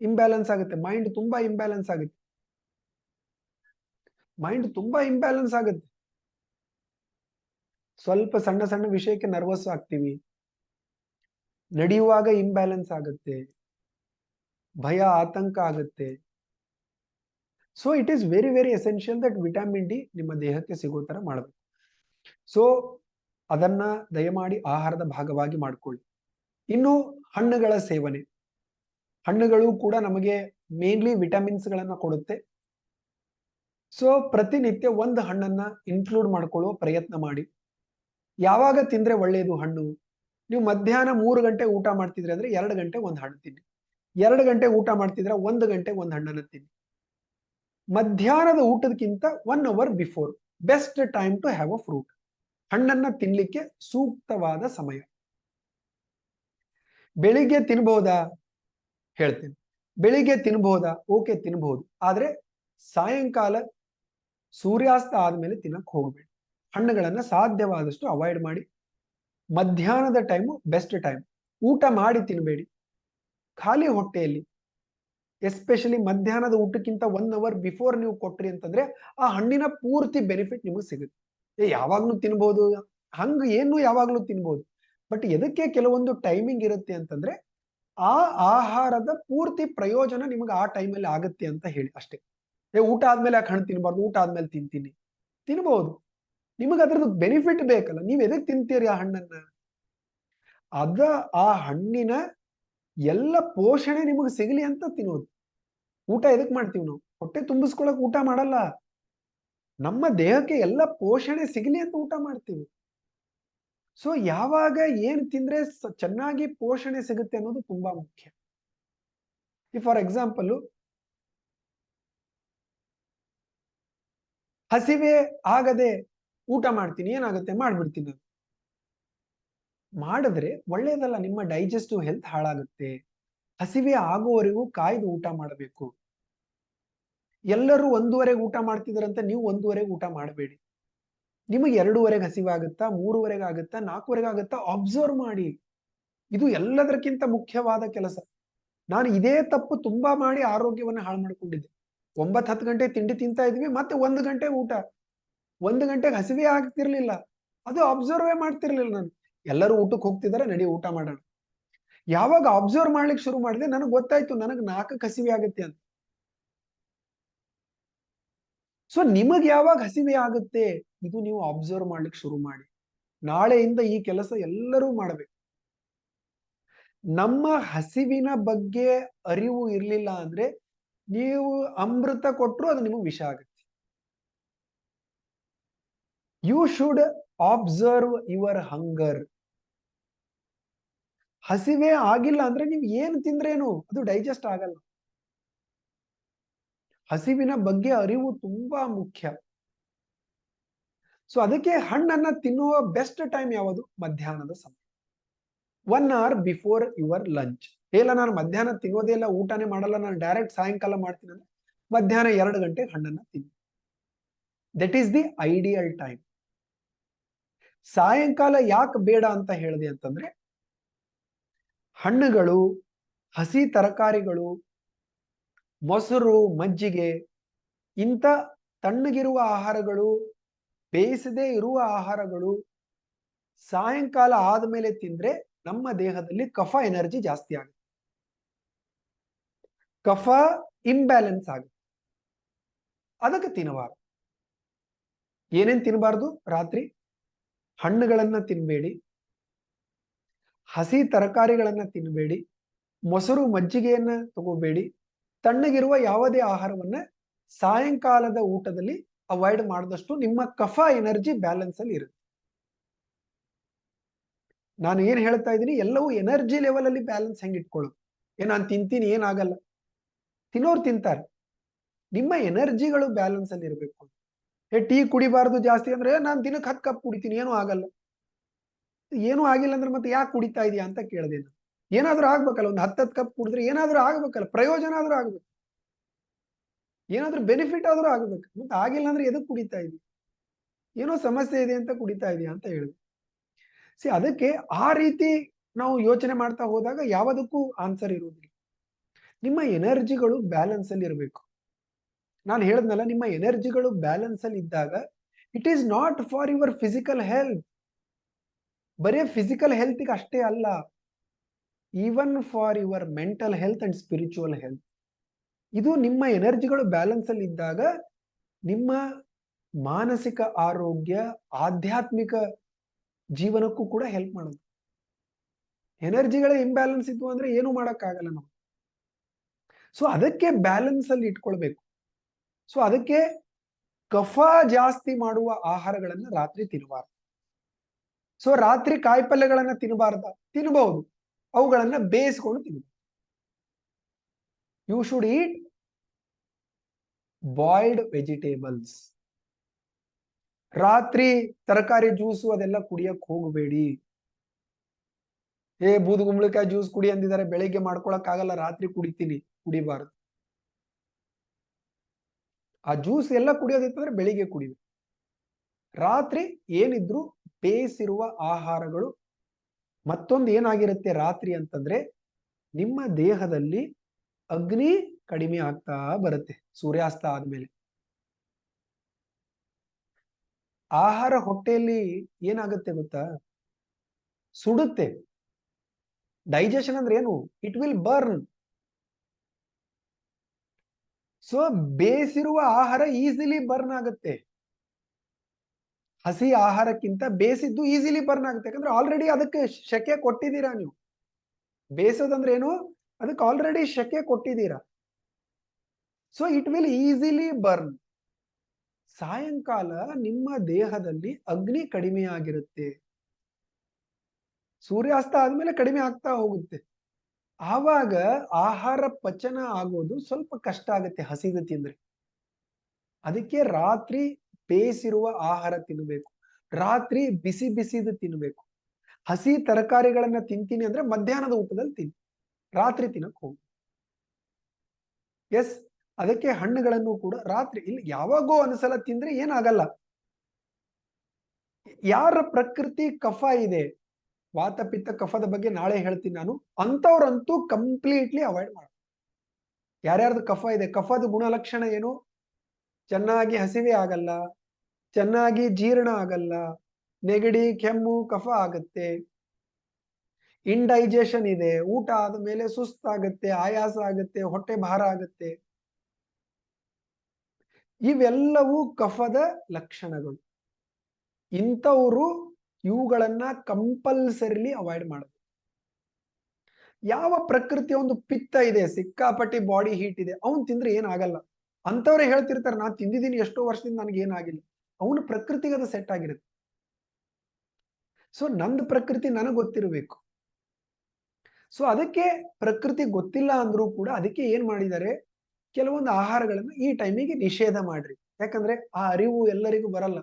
ಇಂಬ್ಯಾಲೆನ್ಸ್ ಆಗುತ್ತೆ. ಮೈಂಡ್ ತುಂಬಾ ಇಂಬ್ಯಾಲೆನ್ಸ್ ಆಗುತ್ತೆ. ಸ್ವಲ್ಪ ಸಣ್ಣ ಸಣ್ಣ ವಿಷಯಕ್ಕೆ ನರ್ವಸ್ ಆಗ್ತೀವಿ, ನಡೆಯುವಾಗ ಇಂಬ್ಯಾಲೆನ್ಸ್ ಆಗುತ್ತೆ, ಭಯ ಆತಂಕ ಆಗುತ್ತೆ. So it is very very essential that vitamin D ನಿಮ್ಮ ದೇಹಕ್ಕೆ ಸಿಗೋ ತರ ಮಾಡಬೇಕು. ಸೊ ಅದನ್ನ ದಯಮಾಡಿ ಆಹಾರದ ಭಾಗವಾಗಿ ಮಾಡ್ಕೊಳ್ಳಿ. ಇನ್ನು ಹಣ್ಣುಗಳ ಸೇವನೆ. ಹಣ್ಣುಗಳು ಕೂಡ ನಮಗೆ ಮೇನ್ಲಿ ವಿಟಮಿನ್ಸ್ ಗಳನ್ನ ಕೊಡುತ್ತೆ. ಸೊ ಪ್ರತಿನಿತ್ಯ ಒಂದು ಹಣ್ಣನ್ನ ಇನ್ಕ್ಲೂಡ್ ಮಾಡ್ಕೊಳ್ಳುವ ಪ್ರಯತ್ನ ಮಾಡಿ. ಯಾವಾಗ ತಿಂದ್ರೆ ಒಳ್ಳೆಯದು ಹಣ್ಣು? ನೀವು ಮಧ್ಯಾಹ್ನ 3 ಗಂಟೆ ಊಟ ಮಾಡ್ತಿದ್ರೆ ಅಂದ್ರೆ 2 ಗಂಟೆ ಒಂದು ಹಣ್ಣು ತಿನ್ನಿ. 2 ಗಂಟೆ ಊಟ ಮಾಡ್ತಿದ್ರೆ 1 ಗಂಟೆ ಒಂದು ಹಣ್ಣನ್ನು ತಿನ್ನಿ. ಮಧ್ಯಾಹ್ನದ ಊಟದಕ್ಕಿಂತ 1 hour before best time to have a fruit. ಹಣ್ಣನ್ನ ತಿನ್ಲಿಕ್ಕೆ ಸೂಕ್ತವಾದ ಸಮಯ. ಬೆಳಿಗ್ಗೆ ತಿನ್ಬಹುದಾ? ಹೇಳ್ತೀನಿ. ಬೆಳಿಗ್ಗೆ ತಿನ್ಬಹುದಾ? ಓಕೆ, ತಿನ್ಬಹುದು. ಆದ್ರೆ ಸಾಯಂಕಾಲ ಸೂರ್ಯಾಸ್ತ ಆದ್ಮೇಲೆ ತಿನ್ನಕ್ ಹೋಗ್ಬೇಡಿ. ಹಣ್ಣುಗಳನ್ನ ಸಾಧ್ಯವಾದಷ್ಟು ಅವಾಯ್ಡ್ ಮಾಡಿ. ಮಧ್ಯಾಹ್ನದ ಟೈಮು ಬೆಸ್ಟ್ ಟೈಮ್. ಊಟ ಮಾಡಿ ತಿನ್ಬೇಡಿ, ಖಾಲಿ ಹೊಟ್ಟೆಯಲ್ಲಿ. ಎಸ್ಪೆಷಲಿ ಮಧ್ಯಾಹ್ನದ ಊಟಕ್ಕಿಂತ 1 ಅವರ್ ಬಿಫೋರ್ ನೀವು ಕೊಟ್ರಿ ಅಂತಂದ್ರೆ ಆ ಹಣ್ಣಿನ ಪೂರ್ತಿ ಬೆನಿಫಿಟ್ ನಿಮಗೆ ಸಿಗುತ್ತೆ. ಯಾವಾಗ್ಲೂ ತಿನ್ಬಹುದು ಹಂಗ ಏನು, ಯಾವಾಗ್ಲೂ ತಿನ್ಬಹುದು. ಬಟ್ ಎದಕ್ಕೆ ಕೆಲವೊಂದು ಟೈಮಿಂಗ್ ಇರುತ್ತೆ ಅಂತಂದ್ರೆ ಆ ಆಹಾರದ ಪೂರ್ತಿ ಪ್ರಯೋಜನ ನಿಮಗೆ ಆ ಟೈಮಲ್ಲಿ ಆಗುತ್ತೆ ಅಂತ ಹೇಳಿ ಅಷ್ಟೇ. ಊಟ ಆದ್ಮೇಲೆ ಯಾಕೆ ಹಣ್ಣು ತಿನ್ಬಾರ್ದು? ಊಟ ಆದ್ಮೇಲೆ ತಿನ್ಬಹುದು. ನಿಮಗೆ ಅದ್ರದ್ದು ಬೆನಿಫಿಟ್ ಬೇಕಲ್ಲ, ನೀವ್ ಎದಕ್ ತಿಂತೀರಿ ಆ ಹಣ್ಣನ್ನ? ಆ ಹಣ್ಣಿನ ಎಲ್ಲ ಪೋಷಣೆ ನಿಮಗೆ ಸಿಗಲಿ ಅಂತ ತಿನ್ನೋದು. ಊಟ ಎದಕ್ ಮಾಡ್ತೀವಿ ನಾವು? ಹೊಟ್ಟೆ ತುಂಬಿಸ್ಕೊಳಕ್ ಊಟ ಮಾಡಲ್ಲ. ನಮ್ಮ ದೇಹಕ್ಕೆ ಎಲ್ಲ ಪೋಷಣೆ ಸಿಗಲಿ ಅಂತ ಊಟ ಮಾಡ್ತೀವಿ. ಸೊ ಯಾವಾಗ ಏನ್ ತಿಂದ್ರೆ ಚೆನ್ನಾಗಿ ಪೋಷಣೆ ಸಿಗುತ್ತೆ ಅನ್ನೋದು ತುಂಬಾ ಮುಖ್ಯ. ಫಾರ್ ಎಕ್ಸಾಂಪಲ್, ಹಸಿವೆ ಆಗದೆ ಊಟ ಮಾಡ್ತೀನಿ, ಏನಾಗುತ್ತೆ? ಮಾಡ್ಬಿಡ್ತೀನಿ. ನಾನು ಮಾಡಿದ್ರೆ ಒಳ್ಳೇದಲ್ಲ, ನಿಮ್ಮ ಡೈಜೆಸ್ಟಿವ್ ಹೆಲ್ತ್ ಹಾಳಾಗುತ್ತೆ. ಹಸಿವೆ ಆಗುವವರೆಗೂ ಕಾಯ್ದು ಊಟ ಮಾಡಬೇಕು. ಎಲ್ಲರೂ 1:30 ಊಟ ಮಾಡ್ತಿದ್ರಂತೆ, ನೀವು 1:30 ಊಟ ಮಾಡಬೇಡಿ. ನಿಮಗೆ 2:30 ಹಸಿವೆ ಆಗುತ್ತಾ, 3:30 ಆಗುತ್ತಾ, 4:30 ಆಗುತ್ತಾ? ಅಬ್ಸರ್ವ್ ಮಾಡಿ. ಇದು ಎಲ್ಲದಕ್ಕಿಂತ ಮುಖ್ಯವಾದ ಕೆಲಸ. ನಾನು ಇದೇ ತಪ್ಪು ತುಂಬಾ ಮಾಡಿ ಆರೋಗ್ಯವನ್ನು ಹಾಳು ಮಾಡ್ಕೊಂಡಿದ್ದೆ. 9-10 ಗಂಟೆ ತಿಂಡಿ ತಿಂತಾ ಇದ್ವಿ, ಮತ್ತೆ 1 ಗಂಟೆ ಊಟ. 1 ಗಂಟೆಗೆ ಹಸಿವೆ ಆಗ್ತಿರ್ಲಿಲ್ಲ, ಅದು ಅಬ್ಸರ್ವೇ ಮಾಡ್ತಿರ್ಲಿಲ್ಲ ನಾನು. ಎಲ್ಲರೂ ಊಟಕ್ಕೆ ಹೋಗ್ತಿದಾರೆ, ನಡಿ ಊಟ ಮಾಡೋಣ. ಯಾವಾಗ ಅಬ್ಸರ್ವ್ ಮಾಡ್ಲಿಕ್ಕೆ ಶುರು ಮಾಡಿದೆ, ನನಗೆ ಗೊತ್ತಾಯ್ತು ನನಗೆ 4ಕ್ಕೆ ಹಸಿವೆ ಆಗುತ್ತೆ ಅಂತ. ಸೊ ನಿಮಗೆ ಯಾವಾಗ ಹಸಿವೆ ಆಗುತ್ತೆ, ಇದು ನೀವು ಅಬ್ಸರ್ವ್ ಮಾಡ್ಲಿಕ್ಕೆ ಶುರು ಮಾಡಿ. ನಾಳೆಯಿಂದ ಈ ಕೆಲಸ ಎಲ್ಲರೂ ಮಾಡಬೇಕು. ನಮ್ಮ ಹಸಿವಿನ ಬಗ್ಗೆ ಅರಿವು ಇರ್ಲಿಲ್ಲ ಅಂದ್ರೆ ನೀವು ಅಮೃತ ಕೊಟ್ಟರು ಅದು ನಿಮಗೆ ವಿಷ ಆಗುತ್ತೆ. ಯು ಶುಡ್ ಅಬ್ಸರ್ವ್ ಯುವರ್ ಹಂಗರ್. ಹಸಿವೆ ಆಗಿಲ್ಲ ಅಂದ್ರೆ ನೀವು ಏನು ತಿಂದ್ರೇನು ಅದು ಡೈಜೆಸ್ಟ್ ಆಗಲ್ಲ. ಹಸಿವಿನ ಬಗ್ಗೆ ಅರಿವು ತುಂಬಾ ಮುಖ್ಯ. ಸೊ ಅದಕ್ಕೆ ಹಣ್ಣನ್ನ ತಿನ್ನುವ ಬೆಸ್ಟ್ ಟೈಮ್ ಯಾವುದು? ಮಧ್ಯಾಹ್ನದ ಸಮಯ, 1 ಅವರ್ ಬಿಫೋರ್ ಯುವರ್ ಲಂಚ್. ಇಲ್ಲ ನಾನು ಮಧ್ಯಾಹ್ನ ತಿನ್ನೋದೇ ಇಲ್ಲ, ಊಟನೇ ಮಾಡಲ್ಲ, ನಾನು ಡೈರೆಕ್ಟ್ ಸಾಯಂಕಾಲ ಮಾಡ್ತೀನಿ ಅಂದ್ರೆ ಮಧ್ಯಾಹ್ನ 2 ಗಂಟೆಗೆ ಹಣ್ಣನ್ನ ತಿನ್ನಿ. That is the ideal time. ಸಾಯಂಕಾಲ ಯಾಕೆ ಬೇಡ ಅಂತ ಹೇಳಿದೆ ಅಂತಂದ್ರೆ, ಹಣ್ಣುಗಳು, ಹಸಿ ತರಕಾರಿಗಳು ಮೊಸರು, ಮಜ್ಜಿಗೆ ಇಂಥ ತಣ್ಣಗಿರುವ ಆಹಾರಗಳು, ಬೇಯಿಸದೇ ಇರುವ ಆಹಾರಗಳು ಸಾಯಂಕಾಲ ಆದ್ಮೇಲೆ ತಿಂದ್ರೆ ನಮ್ಮ ದೇಹದಲ್ಲಿ ಕಫ ಎನರ್ಜಿ ಜಾಸ್ತಿ ಆಗುತ್ತೆ, ಕಫ ಇಂಬ್ಯಾಲೆನ್ಸ್ ಆಗುತ್ತೆ. ಅದಕ್ಕೆ ತಿನ್ನಬಾರದು. ಏನೇನ್ ತಿನ್ನಬಾರ್ದು? ರಾತ್ರಿ ಹಣ್ಣುಗಳನ್ನ ತಿನ್ಬೇಡಿ, ಹಸಿ ತರಕಾರಿಗಳನ್ನ ತಿನ್ಬೇಡಿ, ಮೊಸರು ಮಜ್ಜಿಗೆಯನ್ನ ತಗೋಬೇಡಿ, ತಣ್ಣಗಿರುವ ಯಾವುದೇ ಆಹಾರವನ್ನ ಸಾಯಂಕಾಲದ ಊಟದಲ್ಲಿ ಅವಾಯ್ಡ್ ಮಾಡಿದಷ್ಟು ನಿಮ್ಮ ಕಫ ಎನರ್ಜಿ ಬ್ಯಾಲೆನ್ಸ್ ಅಲ್ಲಿ ಇರುತ್ತೆ. ನಾನು ಏನ್ ಹೇಳ್ತಾ ಇದ್ದೀನಿ, ಎಲ್ಲವೂ ಎನರ್ಜಿ ಲೆವೆಲ್ ಅಲ್ಲಿ ಬ್ಯಾಲೆನ್ಸ್ ಹೆಂಗ್ ಇಟ್ಕೊಳ್ಳೋದು. ನಾನು ತಿಂತೀನಿ ಏನಾಗಲ್ಲ, ತಿನ್ನೋರು ತಿಂತಾರೆ, ನಿಮ್ಮ ಎನರ್ಜಿಗಳು ಬ್ಯಾಲೆನ್ಸ್ ಅಲ್ಲಿ ಇರಬೇಕು. ಟೀ ಕುಡಿಬಾರ್ದು ಜಾಸ್ತಿ ಅಂದ್ರೆ, ನಾನು ದಿನಕ್ಕೆ 10 ಕಪ್ ಕುಡಿತೀನಿ ಏನೂ ಆಗಲ್ಲ. ಏನೂ ಆಗಿಲ್ಲ ಅಂದ್ರೆ ಮತ್ತೆ ಯಾಕೆ ಕುಡಿತಾ ಇದೀಯಾ ಅಂತ ಕೇಳಿದೆ ನಾನು. ಏನಾದ್ರೂ ಆಗ್ಬೇಕಲ್ಲ, ಒಂದು 10 ಕಪ್ ಕುಡಿದ್ರೆ ಏನಾದ್ರೂ ಆಗ್ಬೇಕಲ್ಲ, ಪ್ರಯೋಜನ ಆದ್ರೂ ಆಗ್ಬೇಕು, ಏನಾದ್ರೂ ಬೆನಿಫಿಟ್ ಆದ್ರೂ ಆಗ್ಬೇಕು. ಮತ್ತೆ ಆಗಿಲ್ಲ ಅಂದ್ರೆ ಎದಕ್ ಕುಡಿತಾ ಇದೀಯ? ಏನೋ ಸಮಸ್ಯೆ ಇದೆ ಅಂತ ಕುಡಿತಾ ಇದೀಯಾ ಅಂತ ಹೇಳಿದೆ. ಅದಕ್ಕೆ ಆ ರೀತಿ ನಾವು ಯೋಚನೆ ಮಾಡ್ತಾ ಹೋದಾಗ ಯಾವುದಕ್ಕೂ ಆನ್ಸರ್ ಇರುವುದಿಲ್ಲ. ನಿಮ್ಮ ಎನರ್ಜಿಗಳು ಬ್ಯಾಲೆನ್ಸ್ ಅಲ್ಲಿ ಇರಬೇಕು. ನಾನು ಹೇಳಿದ್ನಲ್ಲ, ನಿಮ್ಮ ಎನರ್ಜಿಗಳು ಬ್ಯಾಲೆನ್ಸ್ ಅಲ್ಲಿ ಇದ್ದಾಗ it is not for your physical health, ಬರೀ ಫಿಸಿಕಲ್ ಹೆಲ್ತ್ ಅಷ್ಟೇ ಅಲ್ಲ, even for your mental health and spiritual health. ಇದು ನಿಮ್ಮ ಎನರ್ಜಿಗಳು ಬ್ಯಾಲೆನ್ಸ್ ಅಲ್ಲಿ ಇದ್ದಾಗ ನಿಮ್ಮ ಮಾನಸಿಕ ಆರೋಗ್ಯ, ಆಧ್ಯಾತ್ಮಿಕ ಜೀವನಕ್ಕೂ ಕೂಡ ಹೆಲ್ಪ್ ಮಾಡುತ್ತೆ. ಎನರ್ಜಿಗಳ ಇಂಬ್ಯಾಲೆನ್ಸ್ ಇತ್ತು ಅಂದ್ರೆ ಏನು ಮಾಡಕ್ಕಾಗಲ್ಲ ನಾವು. ಅದಕ್ಕೆ ಬ್ಯಾಲೆನ್ಸ್ ಅಲ್ಲಿ ಇಟ್ಕೊಳ್ಬೇಕು. ಅದಕ್ಕೆ ಕಫ ಜಾಸ್ತಿ ಮಾಡುವ ಆಹಾರಗಳನ್ನ ರಾತ್ರಿ ತಿನ್ನಬಾರ್ದು. ರಾತ್ರಿ ಕಾಯಿಪಲ್ಯಗಳನ್ನ ತಿನ್ನಬಾರ್ದ? ತಿನ್ನಬಹುದು, ಅವುಗಳನ್ನ ಬೇಯಿಸ್ಕೊಂಡು ತಿನ್ನಬಹುದು. You should eat boiled vegetables. ರಾತ್ರಿ ತರಕಾರಿ ಜ್ಯೂಸು ಅದೆಲ್ಲ ಕುಡಿಯಕ್ ಹೋಗಬೇಡಿ. ಬೂದುಗುಂಬಳಕಾಯಿ ಜ್ಯೂಸ್ ಕುಡಿ ಅಂದಿದ್ದಾರೆ, ಬೆಳಿಗ್ಗೆ ಮಾಡ್ಕೊಳಕ್ ಆಗಲ್ಲ, ರಾತ್ರಿ ಕುಡಿತೀನಿ, ಕುಡಿಬಾರದು. ಆ ಜ್ಯೂಸ್ ಎಲ್ಲ ಕುಡಿಯೋದಿತ್ತಂದ್ರೆ ಬೆಳಿಗ್ಗೆ ಕುಡಿಬೇಕು. ರಾತ್ರಿ ಏನಿದ್ರು ಬೇಯಿಸಿರುವ ಆಹಾರಗಳು. ಮತ್ತೊಂದು ಏನಾಗಿರುತ್ತೆ ರಾತ್ರಿ ಅಂತಂದ್ರೆ, ನಿಮ್ಮ ದೇಹದಲ್ಲಿ ಅಗ್ನಿ ಕಡಿಮೆ ಆಗ್ತಾ ಬರುತ್ತೆ ಸೂರ್ಯಾಸ್ತ ಆದ್ಮೇಲೆ. ಆಹಾರ ಹೊಟ್ಟೆಯಲ್ಲಿ ಏನಾಗುತ್ತೆ ಗೊತ್ತಾ? ಸುಡುತ್ತೆ. ಡೈಜೆಷನ್ ಅಂದ್ರೆ ಏನು? It will burn. ಬೇಯಿಸಿರುವ ಆಹಾರ ಈಸಿಲಿ ಬರ್ನ್ ಆಗುತ್ತೆ. ಹಸಿ ಆಹಾರಕ್ಕಿಂತ ಬೇಯಿಸಿದ್ದು ಈಸಿಲಿ ಬರ್ನ್ ಆಗುತ್ತೆ, ಯಾಕಂದ್ರೆ ಆಲ್ರೆಡಿ ಅದಕ್ಕೆ ಶೆಕೆ ಕೊಟ್ಟಿದ್ದೀರಾ ನೀವು. ಬೇಯಿಸೋದಂದ್ರೆ ಏನು? ಅದಕ್ಕೆ ಆಲ್ರೆಡಿ ಶೆಕೆ ಕೊಟ್ಟಿದ್ದೀರಾ. It will easily burn. ಸಾಯಂಕಾಲ ನಿಮ್ಮ ದೇಹದಲ್ಲಿ ಅಗ್ನಿ ಕಡಿಮೆ ಆಗಿರುತ್ತೆ, ಸೂರ್ಯಾಸ್ತ ಆದ್ಮೇಲೆ ಕಡಿಮೆ ಆಗ್ತಾ ಹೋಗುತ್ತೆ. ಆವಾಗ ಆಹಾರ ಪಚನ ಆಗೋದು ಸ್ವಲ್ಪ ಕಷ್ಟ ಆಗುತ್ತೆ ಹಸಿದು ತಿಂದ್ರೆ. ಅದಕ್ಕೆ ರಾತ್ರಿ ಬೇಯಿಸಿರುವ ಆಹಾರ ತಿನ್ನಬೇಕು, ರಾತ್ರಿ ಬಿಸಿ ಬಿಸಿದು ತಿನ್ನಬೇಕು. ಹಸಿ ತರಕಾರಿಗಳನ್ನ ತಿಂತೀನಿ ಅಂದ್ರೆ ಮಧ್ಯಾಹ್ನದ ಊಟದಲ್ಲಿ ತಿನ್ನಿ, ರಾತ್ರಿ ತಿನ್ನಕ್ ಹೋಗಿ. ಎಸ್, ಅದಕ್ಕೆ ಹಣ್ಣುಗಳನ್ನು ಕೂಡ ರಾತ್ರಿ ಇಲ್ಲಿ ಯಾವಾಗೋ ಒಂದ್ಸಲ ತಿಂದ್ರೆ ಏನಾಗಲ್ಲ. ಯಾರ ಪ್ರಕೃತಿ ಕಫ ಇದೆ, ವಾತ ಪಿತ್ತ ಕಫದ ಬಗ್ಗೆ ನಾಳೆ ಹೇಳ್ತೀನಿ ನಾನು, ಅಂತವ್ರಂತೂ ಕಂಪ್ಲೀಟ್ಲಿ ಅವಾಯ್ಡ್ ಮಾಡಿ. ಯಾರ್ಯಾರ್ದು ಕಫ ಇದೆ, ಕಫದ ಗುಣಲಕ್ಷಣ ಏನು? ಚೆನ್ನಾಗಿ ಹಸಿವೆ ಆಗಲ್ಲ, ಚೆನ್ನಾಗಿ ಜೀರ್ಣ ಆಗಲ್ಲ, ನೆಗಡಿ ಕೆಮ್ಮು ಕಫ ಆಗುತ್ತೆ, ಇಂಡೈಜೆಷನ್ ಇದೆ, ಊಟ ಆದ ಮೇಲೆ ಸುಸ್ತಾಗುತ್ತೆ, ಆಯಾಸ ಆಗುತ್ತೆ, ಹೊಟ್ಟೆ ಭಾರ ಆಗುತ್ತೆ. ಇವೆಲ್ಲವೂ ಕಫದ ಲಕ್ಷಣಗಳು. ಇಂಥವರು ಇವುಗಳನ್ನ ಕಂಪಲ್ಸರಿಲಿ ಅವಾಯ್ಡ್ ಮಾಡಬೇಕು. ಯಾವ ಪ್ರಕೃತಿಯ ಒಂದು ಪಿತ್ತ ಇದೆ, ಸಿಕ್ಕಾಪಟ್ಟಿ ಬಾಡಿ ಹೀಟ್ ಇದೆ, ಅವನ್ ತಿಂದ್ರೆ ಏನಾಗಲ್ಲ. ಅಂತವ್ರೆ ಹೇಳ್ತಿರ್ತಾರೆ, ನಾನು ತಿಂದಿದ್ದೀನಿ ಎಷ್ಟೋ ವರ್ಷದಿಂದ ನನಗೆ ಏನಾಗಿಲ್ಲ. ಅವನ ಪ್ರಕೃತಿಗೆ ಅದು ಸೆಟ್ ಆಗಿರುತ್ತೆ. ನಂದು ಪ್ರಕೃತಿ ನನಗೆ ಗೊತ್ತಿರಬೇಕು. ಅದಕ್ಕೆ ಪ್ರಕೃತಿ ಗೊತ್ತಿಲ್ಲ ಅಂದ್ರೂ ಕೂಡ ಅದಕ್ಕೆ ಏನ್ ಮಾಡಿದ್ದಾರೆ, ಕೆಲವೊಂದು ಆಹಾರಗಳನ್ನ ಈ ಟೈಮಿಗೆ ನಿಷೇಧ ಮಾಡ್ರಿ. ಯಾಕಂದ್ರೆ ಆ ಅರಿವು ಎಲ್ಲರಿಗೂ ಬರಲ್ಲ,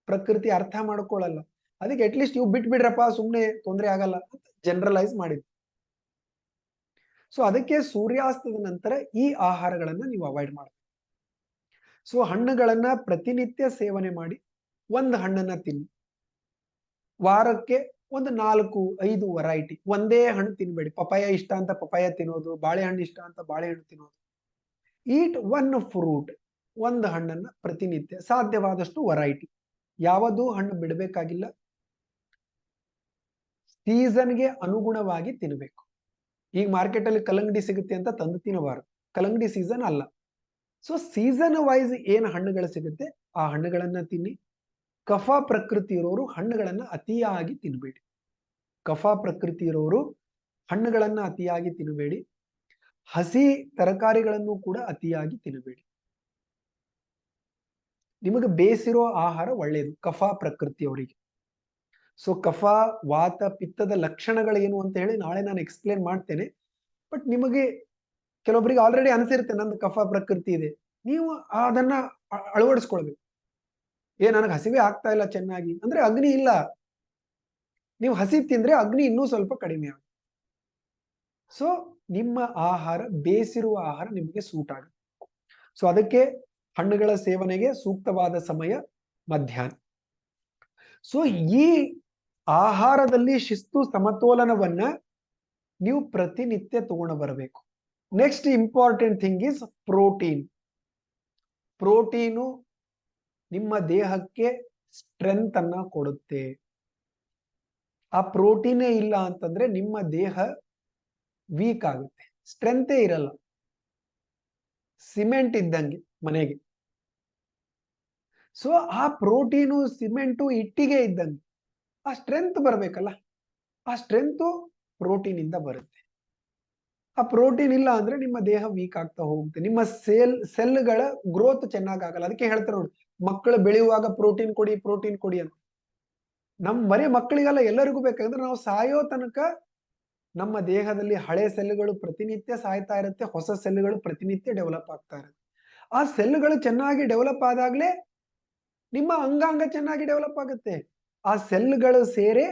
ಪ್ರಕೃತಿ ಅರ್ಥ ಮಾಡ್ಕೊಳ್ಳಲ್ಲ. ಅದಕ್ಕೆ ಅಟ್ಲೀಸ್ಟ್ ಇವು ಬಿಟ್ಬಿಡ್ರಪ್ಪ, ಸುಮ್ನೆ ತೊಂದರೆ ಆಗಲ್ಲ ಅಂತ ಜನರಲೈಸ್ ಮಾಡಿದ್ರು. ಅದಕ್ಕೆ ಸೂರ್ಯಾಸ್ತದ ನಂತರ ಈ ಆಹಾರಗಳನ್ನ ನೀವು ಅವಾಯ್ಡ್ ಮಾಡಬೇಕು. ಹಣ್ಣುಗಳನ್ನ ಪ್ರತಿನಿತ್ಯ ಸೇವನೆ ಮಾಡಿ. ಒಂದು ಹಣ್ಣನ್ನ ತಿನ್ನಿ, ವಾರಕ್ಕೆ ಒಂದು 4-5 ವೆರೈಟಿ. ಒಂದೇ ಹಣ್ಣು ತಿನ್ಬೇಡಿ. ಪಪಾಯ ಇಷ್ಟ ಅಂತ ಪಪಾಯ ತಿನ್ನೋದು, ಬಾಳೆಹಣ್ಣು ಇಷ್ಟ ಅಂತ ಬಾಳೆಹಣ್ಣು ತಿನ್ನೋದು. ಈಟ್ ಒನ್ ಫ್ರೂಟ್, ಒಂದು ಹಣ್ಣನ್ನ ಪ್ರತಿನಿತ್ಯ, ಸಾಧ್ಯವಾದಷ್ಟು ವೆರೈಟಿ. ಯಾವುದು ಹಣ್ಣು ಬಿಡಬೇಕಾಗಿಲ್ಲ, ಸೀಸನ್ಗೆ ಅನುಗುಣವಾಗಿ ತಿನ್ನಬೇಕು. ಈಗ ಮಾರ್ಕೆಟ್ ಅಲ್ಲಿ ಕಲ್ಲಂಗಡಿ ಸಿಗುತ್ತೆ ಅಂತ ತಂದು ತಿನ್ನಬಾರದು, ಕಲ್ಲಂಗಡಿ ಸೀಸನ್ ಅಲ್ಲ. ಸೊ ಸೀಸನ್ ವೈಸ್ ಏನ್ ಹಣ್ಣುಗಳು ಸಿಗುತ್ತೆ ಆ ಹಣ್ಣುಗಳನ್ನ ತಿನ್ನಿ. ಕಫ ಪ್ರಕೃತಿ ಇರೋರು ಹಣ್ಣುಗಳನ್ನ ಅತಿಯಾಗಿ ತಿನ್ನಬೇಡಿ. ಕಫ ಪ್ರಕೃತಿ ಇರೋರು ಹಣ್ಣುಗಳನ್ನ ಅತಿಯಾಗಿ ತಿನ್ನಬೇಡಿ. ಹಸಿ ತರಕಾರಿಗಳನ್ನು ಕೂಡ ಅತಿಯಾಗಿ ತಿನ್ನಬೇಡಿ. ನಿಮಗೆ ಬೇಸಿರೋ ಆಹಾರ ಒಳ್ಳೆಯದು ಕಫ ಪ್ರಕೃತಿಯವರಿಗೆ. ಸೊ ಕಫ, ವಾತ, ಪಿತ್ತದ ಲಕ್ಷಣಗಳು ಏನು ಅಂತ ಹೇಳಿ ನಾಳೆ ನಾನು ಎಕ್ಸ್ಪ್ಲೇನ್ ಮಾಡ್ತೇನೆ. ಬಟ್ ನಿಮಗೆ ಕೆಲವೊಬ್ಬರಿಗೆ ಆಲ್ರೆಡಿ ಅನಿಸಿರುತ್ತೆ ನಂದು ಕಫ ಪ್ರಕೃತಿ ಇದೆ, ನೀವು ಅದನ್ನ ಅಳವಡಿಸ್ಕೊಳ್ಬೇಕು. ನನಗೆ ಹಸಿವೆ ಆಗ್ತಾ ಇಲ್ಲ ಚೆನ್ನಾಗಿ ಅಂದ್ರೆ ಅಗ್ನಿ ಇಲ್ಲ. ನೀವು ಹಸಿ ತಿಂದ್ರೆ ಅಗ್ನಿ ಇನ್ನೂ ಸ್ವಲ್ಪ ಕಡಿಮೆ ಆಗುತ್ತೆ. ಸೊ ನಿಮ್ಮ ಆಹಾರ, ಬೇಸಿರುವ ಆಹಾರ ನಿಮಗೆ ಸೂಟ್ ಆಗುತ್ತೆ. ಸೊ ಅದಕ್ಕೆ ಹಣ್ಣುಗಳ ಸೇವನೆಗೆ ಸೂಕ್ತವಾದ ಸಮಯ ಮಧ್ಯಾಹ್ನ. ಸೊ ಈ ಆಹಾರದಲ್ಲಿ ಶಿಸ್ತು, ಸಮತೋಲನವನ್ನ ನೀವು ಪ್ರತಿನಿತ್ಯ ತಗೊಂಡು ಬರಬೇಕು. Next important thing is protein. Protein ನಿಮ್ಮ ದೇಹಕ್ಕೆ ಸ್ಟ್ರೆಂತ್ ಅನ್ನ ಕೊಡುತ್ತೆ. ಆ ಪ್ರೋಟೀನೇ ಇಲ್ಲ ಅಂತಂದ್ರೆ ನಿಮ್ಮ ದೇಹ ವೀಕ್ ಆಗುತ್ತೆ, ಸ್ಟ್ರೆಂತೇ ಇರಲ್ಲ. ಸಿಮೆಂಟ್ ಇದ್ದಂಗೆ ಮನೆಗೆ. ಸೊ ಆ ಪ್ರೋಟೀನು, ಸಿಮೆಂಟು, ಇಟ್ಟಿಗೆ ಇದ್ದಂಗೆ ಆ ಸ್ಟ್ರೆಂತ್ ಬರ್ಬೇಕಲ್ಲ, ಆ ಸ್ಟ್ರೆಂತ್ ಪ್ರೋಟೀನ್ ಇಂದ ಬರುತ್ತೆ. ಆ ಪ್ರೋಟೀನ್ ಇಲ್ಲ ಅಂದ್ರೆ ನಿಮ್ಮ ದೇಹ ವೀಕ್ ಆಗ್ತಾ ಹೋಗುತ್ತೆ, ನಿಮ್ಮ ಸೆಲ್ಗಳ ಗ್ರೋತ್ ಚೆನ್ನಾಗಲ್ಲ. ಅದಕ್ಕೆ ಹೇಳ್ತಾರೆ ನೋಡಿ, ಮಕ್ಕಳು ಬೆಳೆಯುವಾಗ ಪ್ರೋಟೀನ್ ಕೊಡಿ, ಪ್ರೋಟೀನ್ ಕೊಡಿ ಅಂತ. ಬರೀ ಮಕ್ಕಳಿಗೆಲ್ಲ, ಎಲ್ಲರಿಗೂ ಬೇಕಂದ್ರೆ ನಾವು ಸಾಯೋ ತನಕ ನಮ್ಮ ದೇಹದಲ್ಲಿ ಹಳೆ ಸೆಲ್ಗಳು ಪ್ರತಿನಿತ್ಯ ಸಾಯ್ತಾ ಇರುತ್ತೆ, ಹೊಸ ಸೆಲ್ಗಳು ಪ್ರತಿನಿತ್ಯ ಡೆವಲಪ್ ಆಗ್ತಾ ಇರುತ್ತೆ. ಆ ಸೆಲ್ಗಳು ಚೆನ್ನಾಗಿ ಡೆವಲಪ್ ಆದಾಗ್ಲೇ ನಿಮ್ಮ ಅಂಗಾಂಗ ಚೆನ್ನಾಗಿ ಡೆವಲಪ್ ಆಗುತ್ತೆ. ಆ ಸೆಲ್ಗಳು ಸೇರೆ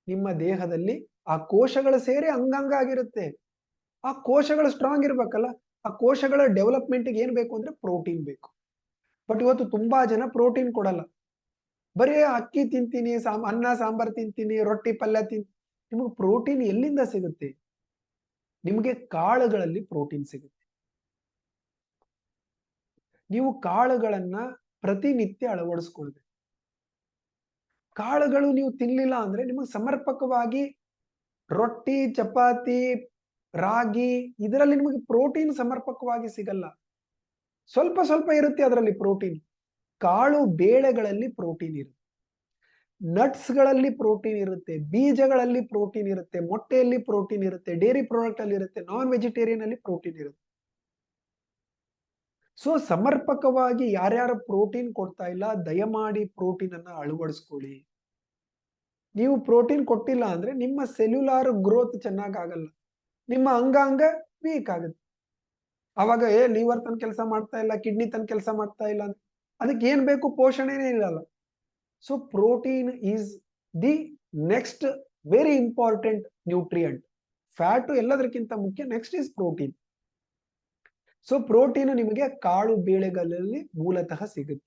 ನಿಮ್ಮ ದೇಹದಲ್ಲಿ ಆ ಕೋಶಗಳು ಸೇರಿ ಅಂಗಾಂಗ ಆಗಿರುತ್ತೆ. ಆ ಕೋಶಗಳು ಸ್ಟ್ರಾಂಗ್ ಇರ್ಬೇಕಲ್ಲ, ಆ ಕೋಶಗಳ ಡೆವಲಪ್ಮೆಂಟ್ಗೆ ಏನ್ ಬೇಕು ಅಂದ್ರೆ ಪ್ರೋಟೀನ್ ಬೇಕು. ಬಟ್ ಇವತ್ತು ತುಂಬಾ ಜನ ಪ್ರೋಟೀನ್ ಕೊಡಲ್ಲ. ಬರೀ ಅಕ್ಕಿ ತಿಂತೀನಿ, ಅನ್ನ ಸಾಂಬಾರ್ ತಿಂತೀನಿ, ರೊಟ್ಟಿ ಪಲ್ಯ ತಿಂತೀನಿ. ನಿಮಗೆ ಪ್ರೋಟೀನ್ ಎಲ್ಲಿಂದ ಸಿಗುತ್ತೆ? ನಿಮಗೆ ಕಾಳುಗಳಲ್ಲಿ ಪ್ರೋಟೀನ್ ಸಿಗುತ್ತೆ. ನೀವು ಕಾಳುಗಳನ್ನ ಪ್ರತಿನಿತ್ಯ ಅಳವಡಿಸ್ಕೊಳ್ಬೇಕು. ಕಾಳುಗಳು ನೀವು ತಿನ್ಲಿಲ್ಲ ಅಂದ್ರೆ ನಿಮಗೆ ಸಮರ್ಪಕವಾಗಿ ರೊಟ್ಟಿ, ಚಪಾತಿ, ರಾಗಿ ಇದರಲ್ಲಿ ನಿಮಗೆ ಪ್ರೋಟೀನ್ ಸಮರ್ಪಕವಾಗಿ ಸಿಗಲ್ಲ. ಸ್ವಲ್ಪ ಸ್ವಲ್ಪ ಇರುತ್ತೆ ಅದರಲ್ಲಿ ಪ್ರೋಟೀನ್. ಕಾಳು ಬೇಳೆಗಳಲ್ಲಿ ಪ್ರೋಟೀನ್ ಇರುತ್ತೆ, ನಟ್ಸ್ ಗಳಲ್ಲಿ ಪ್ರೋಟೀನ್ ಇರುತ್ತೆ, ಬೀಜಗಳಲ್ಲಿ ಪ್ರೋಟೀನ್ ಇರುತ್ತೆ, ಮೊಟ್ಟೆಯಲ್ಲಿ ಪ್ರೋಟೀನ್ ಇರುತ್ತೆ, ಡೇರಿ ಪ್ರಾಡಕ್ಟ್ ಅಲ್ಲಿ ಇರುತ್ತೆ, ನಾನ್ ವೆಜಿಟೇರಿಯನ್ ಅಲ್ಲಿ ಪ್ರೋಟೀನ್ ಇರುತ್ತೆ. ಸೊ ಸಮರ್ಪಕವಾಗಿ ಯಾರ್ಯಾರು ಪ್ರೋಟೀನ್ ಕೊಡ್ತಾ ಇಲ್ಲ, ದಯಮಾಡಿ ಪ್ರೋಟೀನ್ ಅನ್ನ ಅಳವಡಿಸ್ಕೊಳ್ಳಿ. ನೀವು ಪ್ರೋಟೀನ್ ಕೊಟ್ಟಿಲ್ಲ ಅಂದ್ರೆ ನಿಮ್ಮ ಸೆಲ್ಯುಲಾರ್ ಗ್ರೋತ್ ಚೆನ್ನಾಗಲ್ಲ, ನಿಮ್ಮ ಅಂಗಾಂಗ ವೀಕ್ ಆಗುತ್ತೆ. ಅವಾಗ ಲಿವರ್ ತನ್ನ ಕೆಲಸ ಮಾಡ್ತಾ ಇಲ್ಲ, ಕಿಡ್ನಿ ತನ್ನ ಕೆಲಸ ಮಾಡ್ತಾ ಇಲ್ಲ, ಅದಕ್ಕೆ ಏನ್ ಬೇಕು? ಪೋಷಣೆನೇ ಇರಲ್ಲ. So protein is the next very important nutrient. Fat ಎಲ್ಲದಕ್ಕಿಂತ ಮುಖ್ಯ, next is protein. So protein ನಿಮಗೆ ಕಾಳು ಬೇಳೆಗಳಲ್ಲಿ ಮೂಲತಃ ಸಿಗುತ್ತೆ.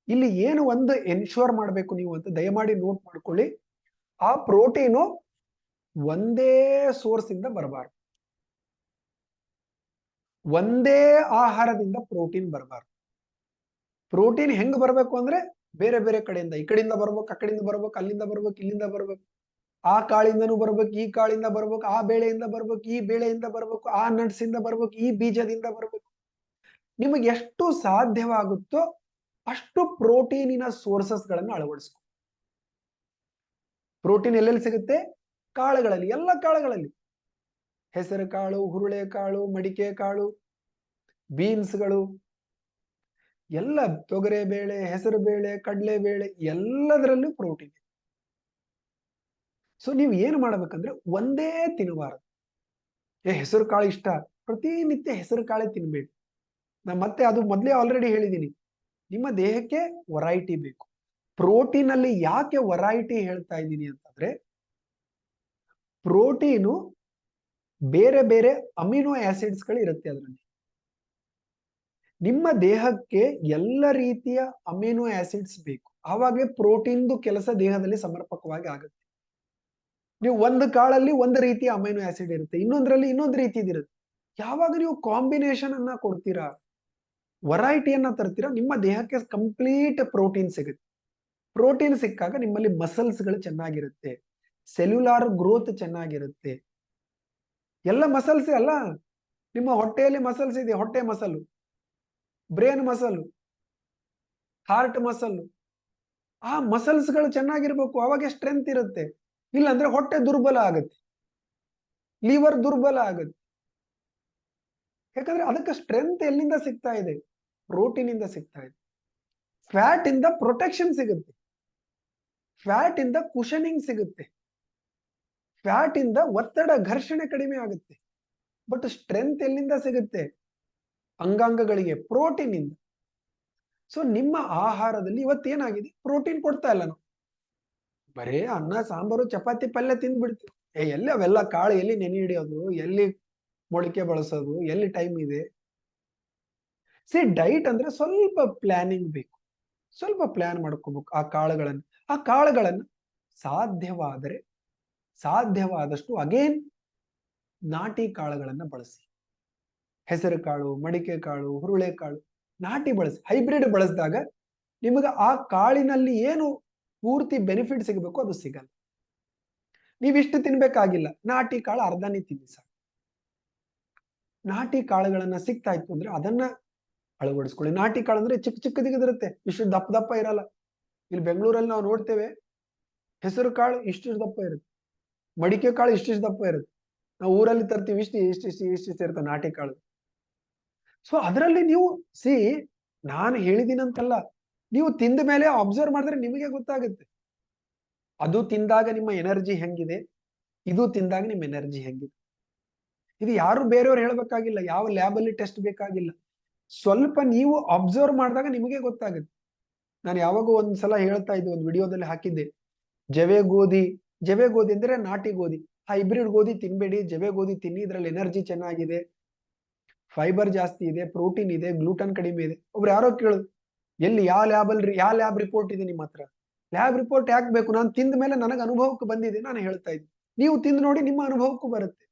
ಇಲ್ಲಿ ಏನು ಒಂದು ಎನ್ಶೋರ್ ಮಾಡಬೇಕು ನೀವು ಅಂತ ದಯಮಾಡಿ ನೋಟ್ ಮಾಡ್ಕೊಳ್ಳಿ, ಆ ಪ್ರೋಟೀನು ಒಂದೇ ಸೋರ್ಸ್ ಇಂದ ಬರಬಾರ್ದು, ಒಂದೇ ಆಹಾರದಿಂದ ಪ್ರೋಟೀನ್ ಬರಬಾರ್ದು. ಪ್ರೋಟೀನ್ ಹೆಂಗ್ ಬರಬೇಕು ಅಂದ್ರೆ ಬೇರೆ ಬೇರೆ ಕಡೆಯಿಂದ, ಈ ಕಡೆಯಿಂದ ಬರ್ಬೇಕು, ಆ ಕಡೆಯಿಂದ ಬರ್ಬೇಕು, ಅಲ್ಲಿಂದ ಬರ್ಬೇಕು, ಇಲ್ಲಿಂದ ಬರ್ಬೇಕು, ಆ ಕಾಳಿಂದನೂ ಬರ್ಬೇಕು, ಈ ಕಾಳಿಂದ ಬರ್ಬೇಕು, ಆ ಬೇಳೆಯಿಂದ ಬರ್ಬೇಕು, ಈ ಬೇಳೆಯಿಂದ ಬರ್ಬೇಕು, ಆ ನಟ್ಸ್ ಇಂದ ಬರ್ಬೇಕು, ಈ ಬೀಜದಿಂದ ಬರ್ಬೇಕು. ನಿಮಗೆ ಎಷ್ಟು ಸಾಧ್ಯವಾಗುತ್ತೋ ಅಷ್ಟು ಪ್ರೋಟೀನಿನ ಸೋರ್ಸಸ್ ಗಳನ್ನು ಅಳವಡಿಸ್ಕೊ. ಪ್ರೋಟೀನ್ ಎಲ್ಲೆಲ್ಲಿ ಸಿಗುತ್ತೆ? ಕಾಳುಗಳಲ್ಲಿ, ಎಲ್ಲ ಕಾಳುಗಳಲ್ಲಿ. ಹೆಸರು ಕಾಳು, ಹುರುಳೆ ಕಾಳು, ಮಡಿಕೆ ಕಾಳು, ಬೀನ್ಸ್ಗಳು, ಎಲ್ಲ ತೊಗರೆ ಬೇಳೆ, ಹೆಸರು ಬೇಳೆ, ಕಡಲೆ ಬೇಳೆ, ಎಲ್ಲದರಲ್ಲೂ ಪ್ರೋಟೀನ್. ಸೊ ನೀವು ಏನು ಮಾಡಬೇಕಂದ್ರೆ ಒಂದೇ ತಿನ್ನಬಾರದು. ಹೆಸರು ಕಾಳು ಇಷ್ಟ, ಪ್ರತಿನಿತ್ಯ ಹೆಸರು ಕಾಳೆ ತಿನ್ಬೇಡಿ. ನಾ ಮತ್ತೆ ಅದು ಮೊದಲೇ ಆಲ್ರೆಡಿ ಹೇಳಿದ್ದೀನಿ, ನಿಮ್ಮ ದೇಹಕ್ಕೆ ವೆರೈಟಿ ಬೇಕು. ಪ್ರೋಟೀನ್ ಅಲ್ಲಿ ಯಾಕೆ ವೆರೈಟಿ ಹೇಳ್ತಾ ಇದ್ದೀನಿ ಅಂತಂದ್ರೆ, ಪ್ರೋಟೀನು ಬೇರೆ ಬೇರೆ ಅಮಿನೋ ಆಸಿಡ್ಸ್ ಗಳು ಇರುತ್ತೆ ಅದರಲ್ಲಿ. ನಿಮ್ಮ ದೇಹಕ್ಕೆ ಎಲ್ಲ ರೀತಿಯ ಅಮಿನೋ ಆಸಿಡ್ಸ್ ಬೇಕು, ಆವಾಗಲೇ ಪ್ರೋಟೀನ್ದು ಕೆಲಸ ದೇಹದಲ್ಲಿ ಸಮರ್ಪಕವಾಗಿ ಆಗುತ್ತೆ. ನೀವು ಒಂದು ಕಾಳಲ್ಲಿ ಒಂದು ರೀತಿಯ ಅಮೈನೋ ಆಸಿಡ್ ಇರುತ್ತೆ, ಇನ್ನೊಂದರಲ್ಲಿ ಇನ್ನೊಂದು ರೀತಿದಿರುತ್ತೆ. ಯಾವಾಗ ನೀವು ಕಾಂಬಿನೇಷನ್ ಅನ್ನ ಕೊಡ್ತೀರಾ, ವೆರೈಟಿಯನ್ನ ತರ್ತೀರಾ, ನಿಮ್ಮ ದೇಹಕ್ಕೆ ಕಂಪ್ಲೀಟ್ ಪ್ರೋಟೀನ್ ಸಿಗುತ್ತೆ. ಪ್ರೋಟೀನ್ ಸಿಕ್ಕಾಗ ನಿಮ್ಮಲ್ಲಿ ಮಸಲ್ಸ್ಗಳು ಚೆನ್ನಾಗಿರುತ್ತೆ, ಸೆಲ್ಯುಲಾರ್ ಗ್ರೋತ್ ಚೆನ್ನಾಗಿರುತ್ತೆ. ಎಲ್ಲ ಮಸಲ್ಸ್ ಅಲ್ಲ, ನಿಮ್ಮ ಹೊಟ್ಟೆಯಲ್ಲಿ ಮಸಲ್ಸ್ ಇದೆ, ಹೊಟ್ಟೆ ಮಸಲು, ಬ್ರೇನ್ ಮಸಲು, ಹಾರ್ಟ್ ಮಸಲು. ಆ ಮಸಲ್ಸ್ಗಳು ಚೆನ್ನಾಗಿರ್ಬೇಕು, ಅವಾಗ ಸ್ಟ್ರೆಂತ್ ಇರುತ್ತೆ. ಇಲ್ಲಾಂದ್ರೆ ಹೊಟ್ಟೆ ದುರ್ಬಲ ಆಗುತ್ತೆ, ಲಿವರ್ ದುರ್ಬಲ ಆಗುತ್ತೆ. ಯಾಕಂದ್ರೆ ಅದಕ್ಕೆ ಸ್ಟ್ರೆಂತ್ ಎಲ್ಲಿಂದ ಸಿಗ್ತಾ ಇದೆ? ಪ್ರೋಟೀನ್ ಇಂದ ಸಿಗ್ತಾ ಇದೆ. ಫ್ಯಾಟ್ ಇಂದ ಪ್ರೊಟೆಕ್ಷನ್ ಸಿಗುತ್ತೆ, ಫ್ಯಾಟ್ ಇಂದ ಕುಶನಿಂಗ್ ಸಿಗುತ್ತೆ, ಫ್ಯಾಟ್ ಇಂದ ಒತ್ತಡ ಘರ್ಷಣೆ ಕಡಿಮೆ ಆಗುತ್ತೆ. ಬಟ್ ಸ್ಟ್ರೆಂತ್ ಎಲ್ಲಿಂದ ಸಿಗುತ್ತೆ? ಅಂಗಾಂಗಗಳಿಗೆ ಪ್ರೋಟೀನ್ ಇಂದ. ಸೊ ನಿಮ್ಮ ಆಹಾರದಲ್ಲಿ ಇವತ್ತೇನಾಗಿದೆ? ಪ್ರೋಟೀನ್ ಕೊಡ್ತಾ ಇಲ್ಲ ನಾವು, ಬರೇ ಅನ್ನ ಸಾಂಬಾರು ಚಪಾತಿ ಪಲ್ಯ ತಿಂದ್ಬಿಡ್ತೀವಿ. ಎಲ್ಲಿ ಅವೆಲ್ಲ ಕಾಳು ಎಲ್ಲಿ ನೆನೆ ಹಿಡಿಯೋದು, ಎಲ್ಲಿ ಮೊಳಕೆ ಬಳಸೋದು, ಎಲ್ಲಿ ಟೈಮ್ ಇದೆ? ಡೈಟ್ ಅಂದ್ರೆ ಸ್ವಲ್ಪ ಪ್ಲಾನಿಂಗ್ ಬೇಕು, ಸ್ವಲ್ಪ ಪ್ಲಾನ್ ಮಾಡ್ಕೋಬೇಕು. ಆ ಕಾಳುಗಳನ್ನು ಸಾಧ್ಯವಾದಷ್ಟು ಅಗೇನ್ ನಾಟಿ ಕಾಳುಗಳನ್ನ ಬಳಸಿ. ಹೆಸರು ಕಾಳು, ಮಡಿಕೆ ಕಾಳು, ಹುರುಳೆ ಕಾಳು ನಾಟಿ ಬಳಸಿ. ಹೈಬ್ರಿಡ್ ಬಳಸಿದಾಗ ನಿಮಗೆ ಆ ಕಾಳಿನಲ್ಲಿ ಏನು ಪೂರ್ತಿ ಬೆನಿಫಿಟ್ ಸಿಗಬೇಕು ಅದು ಸಿಗಲ್ಲ. ನೀವಿಷ್ಟು ತಿನ್ಬೇಕಾಗಿಲ್ಲ, ನಾಟಿ ಕಾಳು ಅರ್ಧನೇ ತಿನ್ನಿ ಸಾಕು. ನಾಟಿ ಕಾಳುಗಳನ್ನ ಸಿಗ್ತಾ ಇತ್ತು ಅಂದ್ರೆ ಅದನ್ನ ಅಳವಡಿಸ್ಕೊಳ್ಳಿ. ನಾಟಿ ಕಾಳು ಅಂದ್ರೆ ಚಿಕ್ಕ ಚಿಕ್ಕದಿರುತ್ತೆ, ಇಷ್ಟು ದಪ್ಪ ದಪ್ಪ ಇರಲ್ಲ. ಇಲ್ಲಿ ಬೆಂಗಳೂರಲ್ಲಿ ನಾವು ನೋಡ್ತೇವೆ, ಹೆಸರು ಕಾಳು ಇಷ್ಟು ದಪ್ಪ ಇರುತ್ತೆ, ಮಡಿಕೆ ಕಾಳು ಇಷ್ಟಿಷ್ಟು ದಪ್ಪ ಇರುತ್ತೆ. ನಾವು ಊರಲ್ಲಿ ತರ್ತೀವಿ, ಇಷ್ಟಿಷ್ಟು ಇರುತ್ತೆ ನಾಟಿ ಕಾಳು. ಸೊ ಅದರಲ್ಲಿ ನೀವು ನಾನು ಹೇಳಿದಿನಂತಲ್ಲ, ನೀವು ತಿಂದ ಮೇಲೆ ಅಬ್ಸರ್ವ್ ಮಾಡಿದ್ರೆ ನಿಮಗೆ ಗೊತ್ತಾಗುತ್ತೆ. ಅದು ತಿಂದಾಗ ನಿಮ್ಮ ಎನರ್ಜಿ ಹೆಂಗಿದೆ, ಇದು ತಿಂದಾಗ ನಿಮ್ಮ ಎನರ್ಜಿ ಹೆಂಗಿದೆ. ಇದು ಯಾರು ಬೇರೆಯವ್ರು ಹೇಳ್ಬೇಕಾಗಿಲ್ಲ, ಯಾವ ಲ್ಯಾಬ್ ಅಲ್ಲಿ ಟೆಸ್ಟ್ ಬೇಕಾಗಿಲ್ಲ. ಸ್ವಲ್ಪ ನೀವು ಅಬ್ಸರ್ವ್ ಮಾಡಿದಾಗ ನಿಮಗೆ ಗೊತ್ತಾಗುತ್ತೆ. ನಾನು ಯಾವಾಗ ಒಂದ್ಸಲ ಹೇಳ್ತಾ ಇದ್ದೆ, ಒಂದು ವಿಡಿಯೋದಲ್ಲಿ ಹಾಕಿದ್ದೆ, ಜವೆ ಗೋಧಿ ಅಂದ್ರೆ ನಾಟಿ ಗೋಧಿ. ಹೈಬ್ರಿಡ್ ಗೋಧಿ ತಿನ್ಬೇಡಿ, ಜವೆ ಗೋಧಿ ತಿನ್ನಿ, ಇದ್ರಲ್ಲಿ ಎನರ್ಜಿ ಚೆನ್ನಾಗಿದೆ, ಫೈಬರ್ ಜಾಸ್ತಿ ಇದೆ, ಪ್ರೋಟೀನ್ ಇದೆ, ಗ್ಲೂಟನ್ ಕಡಿಮೆ ಇದೆ. ಒಬ್ರು ಯಾರೋ ಕೇಳುದು, ಎಲ್ಲಿ ಯಾವ ಲ್ಯಾಬ್ ರಿಪೋರ್ಟ್ ಇದೆ ನಿಮ್ಮ ಹತ್ರ? ಲ್ಯಾಬ್ ರಿಪೋರ್ಟ್ ಯಾಕೆ ಬೇಕು? ನಾನು ತಿಂದ ಮೇಲೆ ನನಗೆ ಅನುಭವಕ್ಕೆ ಬಂದಿದೆ, ನಾನು ಹೇಳ್ತಾ ಇದ್ದೆ. ನೀವು ತಿಂದು ನೋಡಿ, ನಿಮ್ಮ ಅನುಭವಕ್ಕೂ ಬರುತ್ತೆ.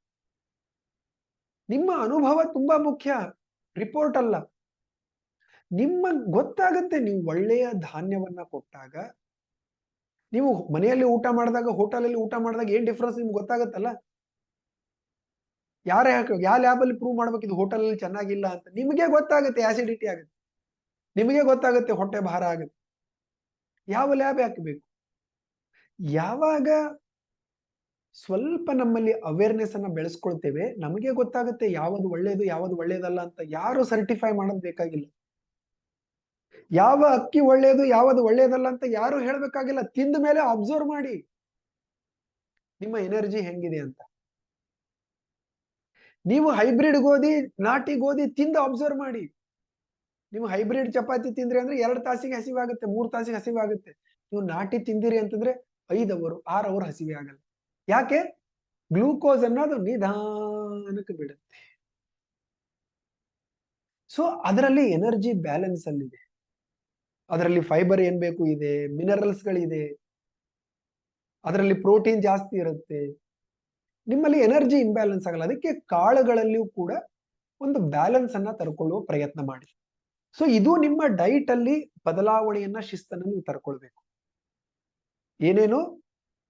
ನಿಮ್ಮ ಅನುಭವ ತುಂಬಾ ಮುಖ್ಯ, ರಿಪೋರ್ಟ್ ಅಲ್ಲ. ನಿಮ್ಮ ಗೊತ್ತಾಗುತ್ತೆ. ನೀವು ಒಳ್ಳೆಯ ಧಾನ್ಯವನ್ನ ಕೊಟ್ಟಾಗ, ನೀವು ಮನೆಯಲ್ಲಿ ಊಟ ಮಾಡಿದಾಗ, ಹೋಟೆಲಲ್ಲಿ ಊಟ ಮಾಡಿದಾಗ ಏನ್ ಡಿಫ್ರೆನ್ಸ್ ನಿಮ್ಗೆ ಗೊತ್ತಾಗತ್ತಲ್ಲ. ಯಾವ ಲ್ಯಾಬ್ ಅಲ್ಲಿ ಪ್ರೂವ್ ಮಾಡ್ಬೇಕು ಇದು ಹೋಟೆಲ್ ಅಲ್ಲಿ ಚೆನ್ನಾಗಿಲ್ಲ ಅಂತ? ನಿಮಗೆ ಗೊತ್ತಾಗುತ್ತೆ, ಆಸಿಡಿಟಿ ಆಗುತ್ತೆ, ನಿಮಗೆ ಗೊತ್ತಾಗುತ್ತೆ, ಹೊಟ್ಟೆ ಭಾರ ಆಗುತ್ತೆ. ಯಾವ ಲ್ಯಾಬ್ ಹಾಕಬೇಕು? ಯಾವಾಗ ಸ್ವಲ್ಪ ನಮ್ಮಲ್ಲಿ ಅವೇರ್ನೆಸ್ ಅನ್ನ ಬೆಳೆಸ್ಕೊಳ್ತೇವೆ, ನಮಗೆ ಗೊತ್ತಾಗುತ್ತೆ ಯಾವುದು ಒಳ್ಳೇದು ಯಾವುದು ಒಳ್ಳೇದಲ್ಲ ಅಂತ. ಯಾರು ಸರ್ಟಿಫೈ ಮಾಡೋದು ಬೇಕಾಗಿಲ್ಲ. ಯಾವ ಅಕ್ಕಿ ಒಳ್ಳೇದು ಯಾವುದು ಒಳ್ಳೇದಲ್ಲ ಅಂತ ಯಾರು ಹೇಳ್ಬೇಕಾಗಿಲ್ಲ. ತಿಂದ ಮೇಲೆ ಅಬ್ಸರ್ವ್ ಮಾಡಿ ನಿಮ್ಮ ಎನರ್ಜಿ ಹೆಂಗಿದೆ ಅಂತ. ನೀವು ಹೈಬ್ರಿಡ್ ಗೋಧಿ, ನಾಟಿ ಗೋಧಿ ತಿಂದು ಅಬ್ಸರ್ವ್ ಮಾಡಿ. ನೀವು ಹೈಬ್ರಿಡ್ ಚಪಾತಿ ತಿಂದ್ರಿ ಅಂದ್ರೆ 2 ತಾಸಿಗೆ ಹಸಿವಾಗುತ್ತೆ, 3 ತಾಸಿಗೆ ಹಸಿವಾಗುತ್ತೆ. ನೀವು ನಾಟಿ ತಿಂದಿರಿ ಅಂತಂದ್ರೆ 5 ಅವರ್ 6 ಅವರ್ ಹಸಿವೆ ಆಗಲ್ಲ. ಯಾಕೆ? ಗ್ಲೂಕೋಸ್ ಅನ್ನೋದು ನಿಧಾನಕ್ಕೆ ಬಿಡುತ್ತೆ. ಸೊ ಅದರಲ್ಲಿ ಎನರ್ಜಿ ಬ್ಯಾಲೆನ್ಸ್ ಅಲ್ಲಿದೆ, ಅದರಲ್ಲಿ ಫೈಬರ್ ಏನ್ ಬೇಕು ಇದೆ, ಮಿನರಲ್ಸ್ ಗಳಿದೆ, ಅದರಲ್ಲಿ ಪ್ರೋಟೀನ್ ಜಾಸ್ತಿ ಇರುತ್ತೆ. ನಿಮ್ಮಲ್ಲಿ ಎನರ್ಜಿ ಇಂಬ್ಯಾಲೆನ್ಸ್ ಆಗಲ್ಲ. ಅದಕ್ಕೆ ಕಾಳುಗಳಲ್ಲಿಯೂ ಕೂಡ ಒಂದು ಬ್ಯಾಲೆನ್ಸ್ ಅನ್ನ ತರ್ಕೊಳ್ಳುವ ಪ್ರಯತ್ನ ಮಾಡಿ. ಸೊ ಇದು ನಿಮ್ಮ ಡೈಟ್ ಅಲ್ಲಿ ಬದಲಾವಣೆಯನ್ನ, ಶಿಸ್ತನ್ನು ನೀವು ತರ್ಕೊಳ್ಬೇಕು. ಏನೇನು?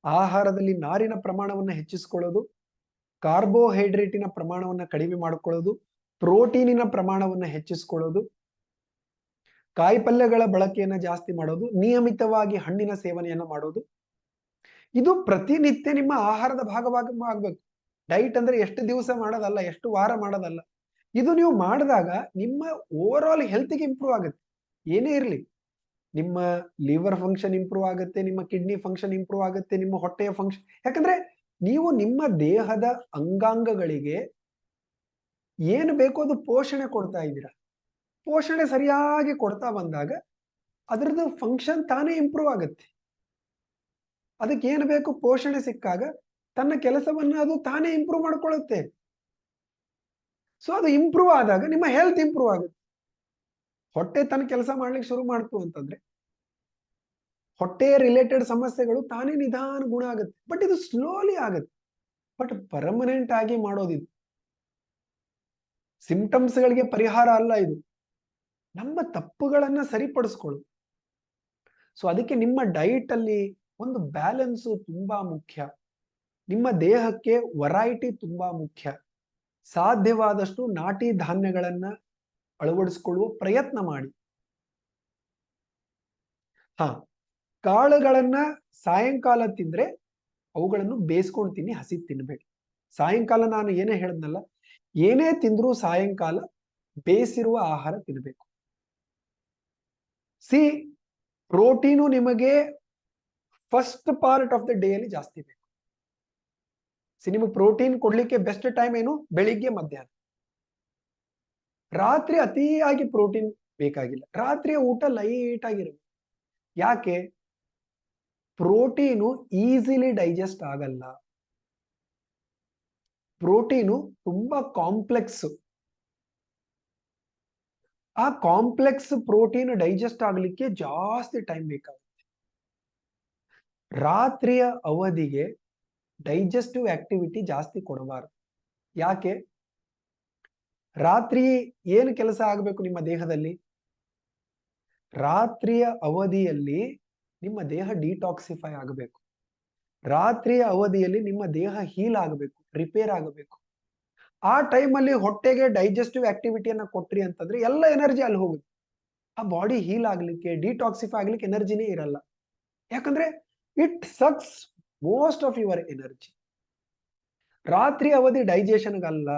ಆಹಾರದಲ್ಲಿ ನಾರಿನ ಪ್ರಮಾಣವನ್ನ ಹೆಚ್ಚಿಸ್ಕೊಳ್ಳೋದು, ಕಾರ್ಬೋಹೈಡ್ರೇಟಿನ ಪ್ರಮಾಣವನ್ನ ಕಡಿಮೆ ಮಾಡಿಕೊಳ್ಳೋದು, ಪ್ರೋಟೀನಿನ ಪ್ರಮಾಣವನ್ನ ಹೆಚ್ಚಿಸ್ಕೊಳ್ಳೋದು, ಕಾಯಿಪಲ್ಯಗಳ ಬಳಕೆಯನ್ನ ಜಾಸ್ತಿ ಮಾಡೋದು, ನಿಯಮಿತವಾಗಿ ಹಣ್ಣಿನ ಸೇವನೆಯನ್ನ ಮಾಡೋದು. ಇದು ಪ್ರತಿನಿತ್ಯ ನಿಮ್ಮ ಆಹಾರದ ಭಾಗವಾಗಿ ಆಗ್ಬೇಕು. ಡೈಟ್ ಅಂದ್ರೆ ಎಷ್ಟು ದಿವಸ ಮಾಡೋದಲ್ಲ, ಎಷ್ಟು ವಾರ ಮಾಡೋದಲ್ಲ. ಇದು ನೀವು ಮಾಡಿದಾಗ ನಿಮ್ಮ ಓವರ್ ಆಲ್ ಹೆಲ್ತ್ಗೆ ಇಂಪ್ರೂವ್ ಆಗುತ್ತೆ. ಏನೇ ಇರಲಿ, ನಿಮ್ಮ ಲಿವರ್ ಫಂಕ್ಷನ್ ಇಂಪ್ರೂವ್ ಆಗುತ್ತೆ, ನಿಮ್ಮ ಕಿಡ್ನಿ ಫಂಕ್ಷನ್ ಇಂಪ್ರೂವ್ ಆಗುತ್ತೆ, ನಿಮ್ಮ ಹೊಟ್ಟೆಯ ಫಂಕ್ಷನ್. ಯಾಕಂದ್ರೆ ನೀವು ನಿಮ್ಮ ದೇಹದ ಅಂಗಾಂಗಗಳಿಗೆ ಏನು ಬೇಕೋ ಅದು ಪೋಷಣೆ ಕೊಡ್ತಾ ಇದ್ದೀರಾ. ಪೋಷಣೆ ಸರಿಯಾಗಿ ಕೊಡ್ತಾ ಬಂದಾಗ ಅದರದ್ದು ಫಂಕ್ಷನ್ ತಾನೇ ಇಂಪ್ರೂವ್ ಆಗುತ್ತೆ. ಅದಕ್ಕೆ ಏನು ಬೇಕು ಪೋಷಣೆ ಸಿಕ್ಕಾಗ ತನ್ನ ಕೆಲಸವನ್ನ ಅದು ತಾನೇ ಇಂಪ್ರೂವ್ ಮಾಡ್ಕೊಳ್ಳುತ್ತೆ. ಸೊ ಅದು ಇಂಪ್ರೂವ್ ಆದಾಗ ನಿಮ್ಮ ಹೆಲ್ತ್ ಇಂಪ್ರೂವ್ ಆಗುತ್ತೆ. ಹೊಟ್ಟೆ ತನ್ನ ಕೆಲಸ ಮಾಡ್ಲಿಕ್ಕೆ ಶುರು ಮಾಡ್ತು ಅಂತಂದ್ರೆ ಹೊಟ್ಟೆ ರಿಲೇಟೆಡ್ ಸಮಸ್ಯೆಗಳು ತಾನೇ ನಿಧಾನ ಗುಣ ಆಗುತ್ತೆ. ಬಟ್ ಇದು ಸ್ಲೋಲಿ ಆಗುತ್ತೆ, ಬಟ್ ಪರ್ಮನೆಂಟ್ ಆಗಿ ಮಾಡೋದಿದು. ಸಿಂಪ್ಟಮ್ಸ್ ಗಳಿಗೆ ಪರಿಹಾರ ಅಲ್ಲ ಇದು, ನಮ್ಮ ತಪ್ಪುಗಳನ್ನ ಸರಿಪಡಿಸ್ಕೊಳ್ಳೋದು. ಸೊ ಅದಕ್ಕೆ ನಿಮ್ಮ ಡೈಟ್ ಅಲ್ಲಿ ಒಂದು ಬ್ಯಾಲೆನ್ಸ್ ತುಂಬಾ ಮುಖ್ಯ. ನಿಮ್ಮ ದೇಹಕ್ಕೆ ವರೈಟಿ ತುಂಬಾ ಮುಖ್ಯ. ಸಾಧ್ಯವಾದಷ್ಟು ನಾಟಿ ಧಾನ್ಯಗಳನ್ನ ಅಳವಡಿಸಿಕೊಳ್ಳುವ ಪ್ರಯತ್ನ ಮಾಡಿ. ಕಾಳುಗಳನ್ನ ಸಾಯಂಕಾಲ ತಿಂದ್ರೆ ಅವುಗಳನ್ನು ಬೇಯಿಸ್ಕೊಂಡು ತಿನ್ನಿ, ಹಸಿ ತಿನ್ಬೇಡಿ. ಸಾಯಂಕಾಲ ನಾನು ಏನೇ ಹೇಳದ್ನಲ್ಲ, ಏನೇ ತಿಂದ್ರೂ ಸಾಯಂಕಾಲ ಬೇಯಿಸಿರುವ ಆಹಾರ ತಿನ್ಬೇಕು. ಪ್ರೋಟೀನು ನಿಮಗೆ first part of the day ಅಲ್ಲಿ ಜಾಸ್ತಿ ಬೇಕು. ನಿಮಗೆ ಪ್ರೋಟೀನ್ ಕೊಡ್ಲಿಕ್ಕೆ ಬೆಸ್ಟ್ ಟೈಮ್ ಏನು? ಬೆಳಿಗ್ಗೆ, ಮಧ್ಯಾಹ್ನ. ರಾತ್ರಿ ಅತಿಯಾಗಿ ಪ್ರೋಟೀನ್ ಬೇಕಾಗಿಲ್ಲ. ರಾತ್ರಿಯ ಊಟ ಲೈಟ್ ಆಗಿರಬೇಕು. ಯಾಕೆ? ಪ್ರೋಟೀನು ಈಸಿಲಿ ಡೈಜೆಸ್ಟ್ ಆಗಲ್ಲ. ಪ್ರೋಟೀನು ತುಂಬಾ ಕಾಂಪ್ಲೆಕ್ಸ್. ಆ ಕಾಂಪ್ಲೆಕ್ಸ್ ಪ್ರೋಟೀನ್ ಡೈಜೆಸ್ಟ್ ಆಗ್ಲಿಕ್ಕೆ ಜಾಸ್ತಿ ಟೈಮ್ ಬೇಕಾಗುತ್ತೆ. ರಾತ್ರಿಯ ಅವಧಿಗೆ ಡೈಜೆಸ್ಟಿವ್ ಆಕ್ಟಿವಿಟಿ ಜಾಸ್ತಿ ಕೊಡಬಾರದು. ಯಾಕೆ? ರಾತ್ರಿ ಏನು ಕೆಲಸ ಆಗಬೇಕು ನಿಮ್ಮ ದೇಹದಲ್ಲಿ? ರಾತ್ರಿಯ ಅವಧಿಯಲ್ಲಿ ನಿಮ್ಮ ದೇಹ ಡಿಟಾಕ್ಸಿಫೈ ಆಗಬೇಕು. ರಾತ್ರಿಯ ಅವಧಿಯಲ್ಲಿ ನಿಮ್ಮ ದೇಹ ಹೀಲ್ ಆಗಬೇಕು, ರಿಪೇರ್ ಆಗಬೇಕು. ಆ ಟೈಮಲ್ಲಿ ಹೊಟ್ಟೆಗೆ ಡೈಜೆಸ್ಟಿವ್ ಆಕ್ಟಿವಿಟಿಯನ್ನ ಕೊಟ್ರಿ ಅಂತಂದ್ರೆ ಎಲ್ಲ ಎನರ್ಜಿ ಅಲ್ಲಿ ಹೋಗುತ್ತೆ. ಆ ಬಾಡಿ ಹೀಲ್ ಆಗ್ಲಿಕ್ಕೆ, ಡಿಟಾಕ್ಸಿಫೈ ಆಗ್ಲಿಕ್ಕೆ ಎನರ್ಜಿನೇ ಇರಲ್ಲ. ಯಾಕಂದ್ರೆ it sucks most of your energy. ರಾತ್ರಿ ಅವಧಿ ಡೈಜೆಷನ್ಗಲ್ಲ.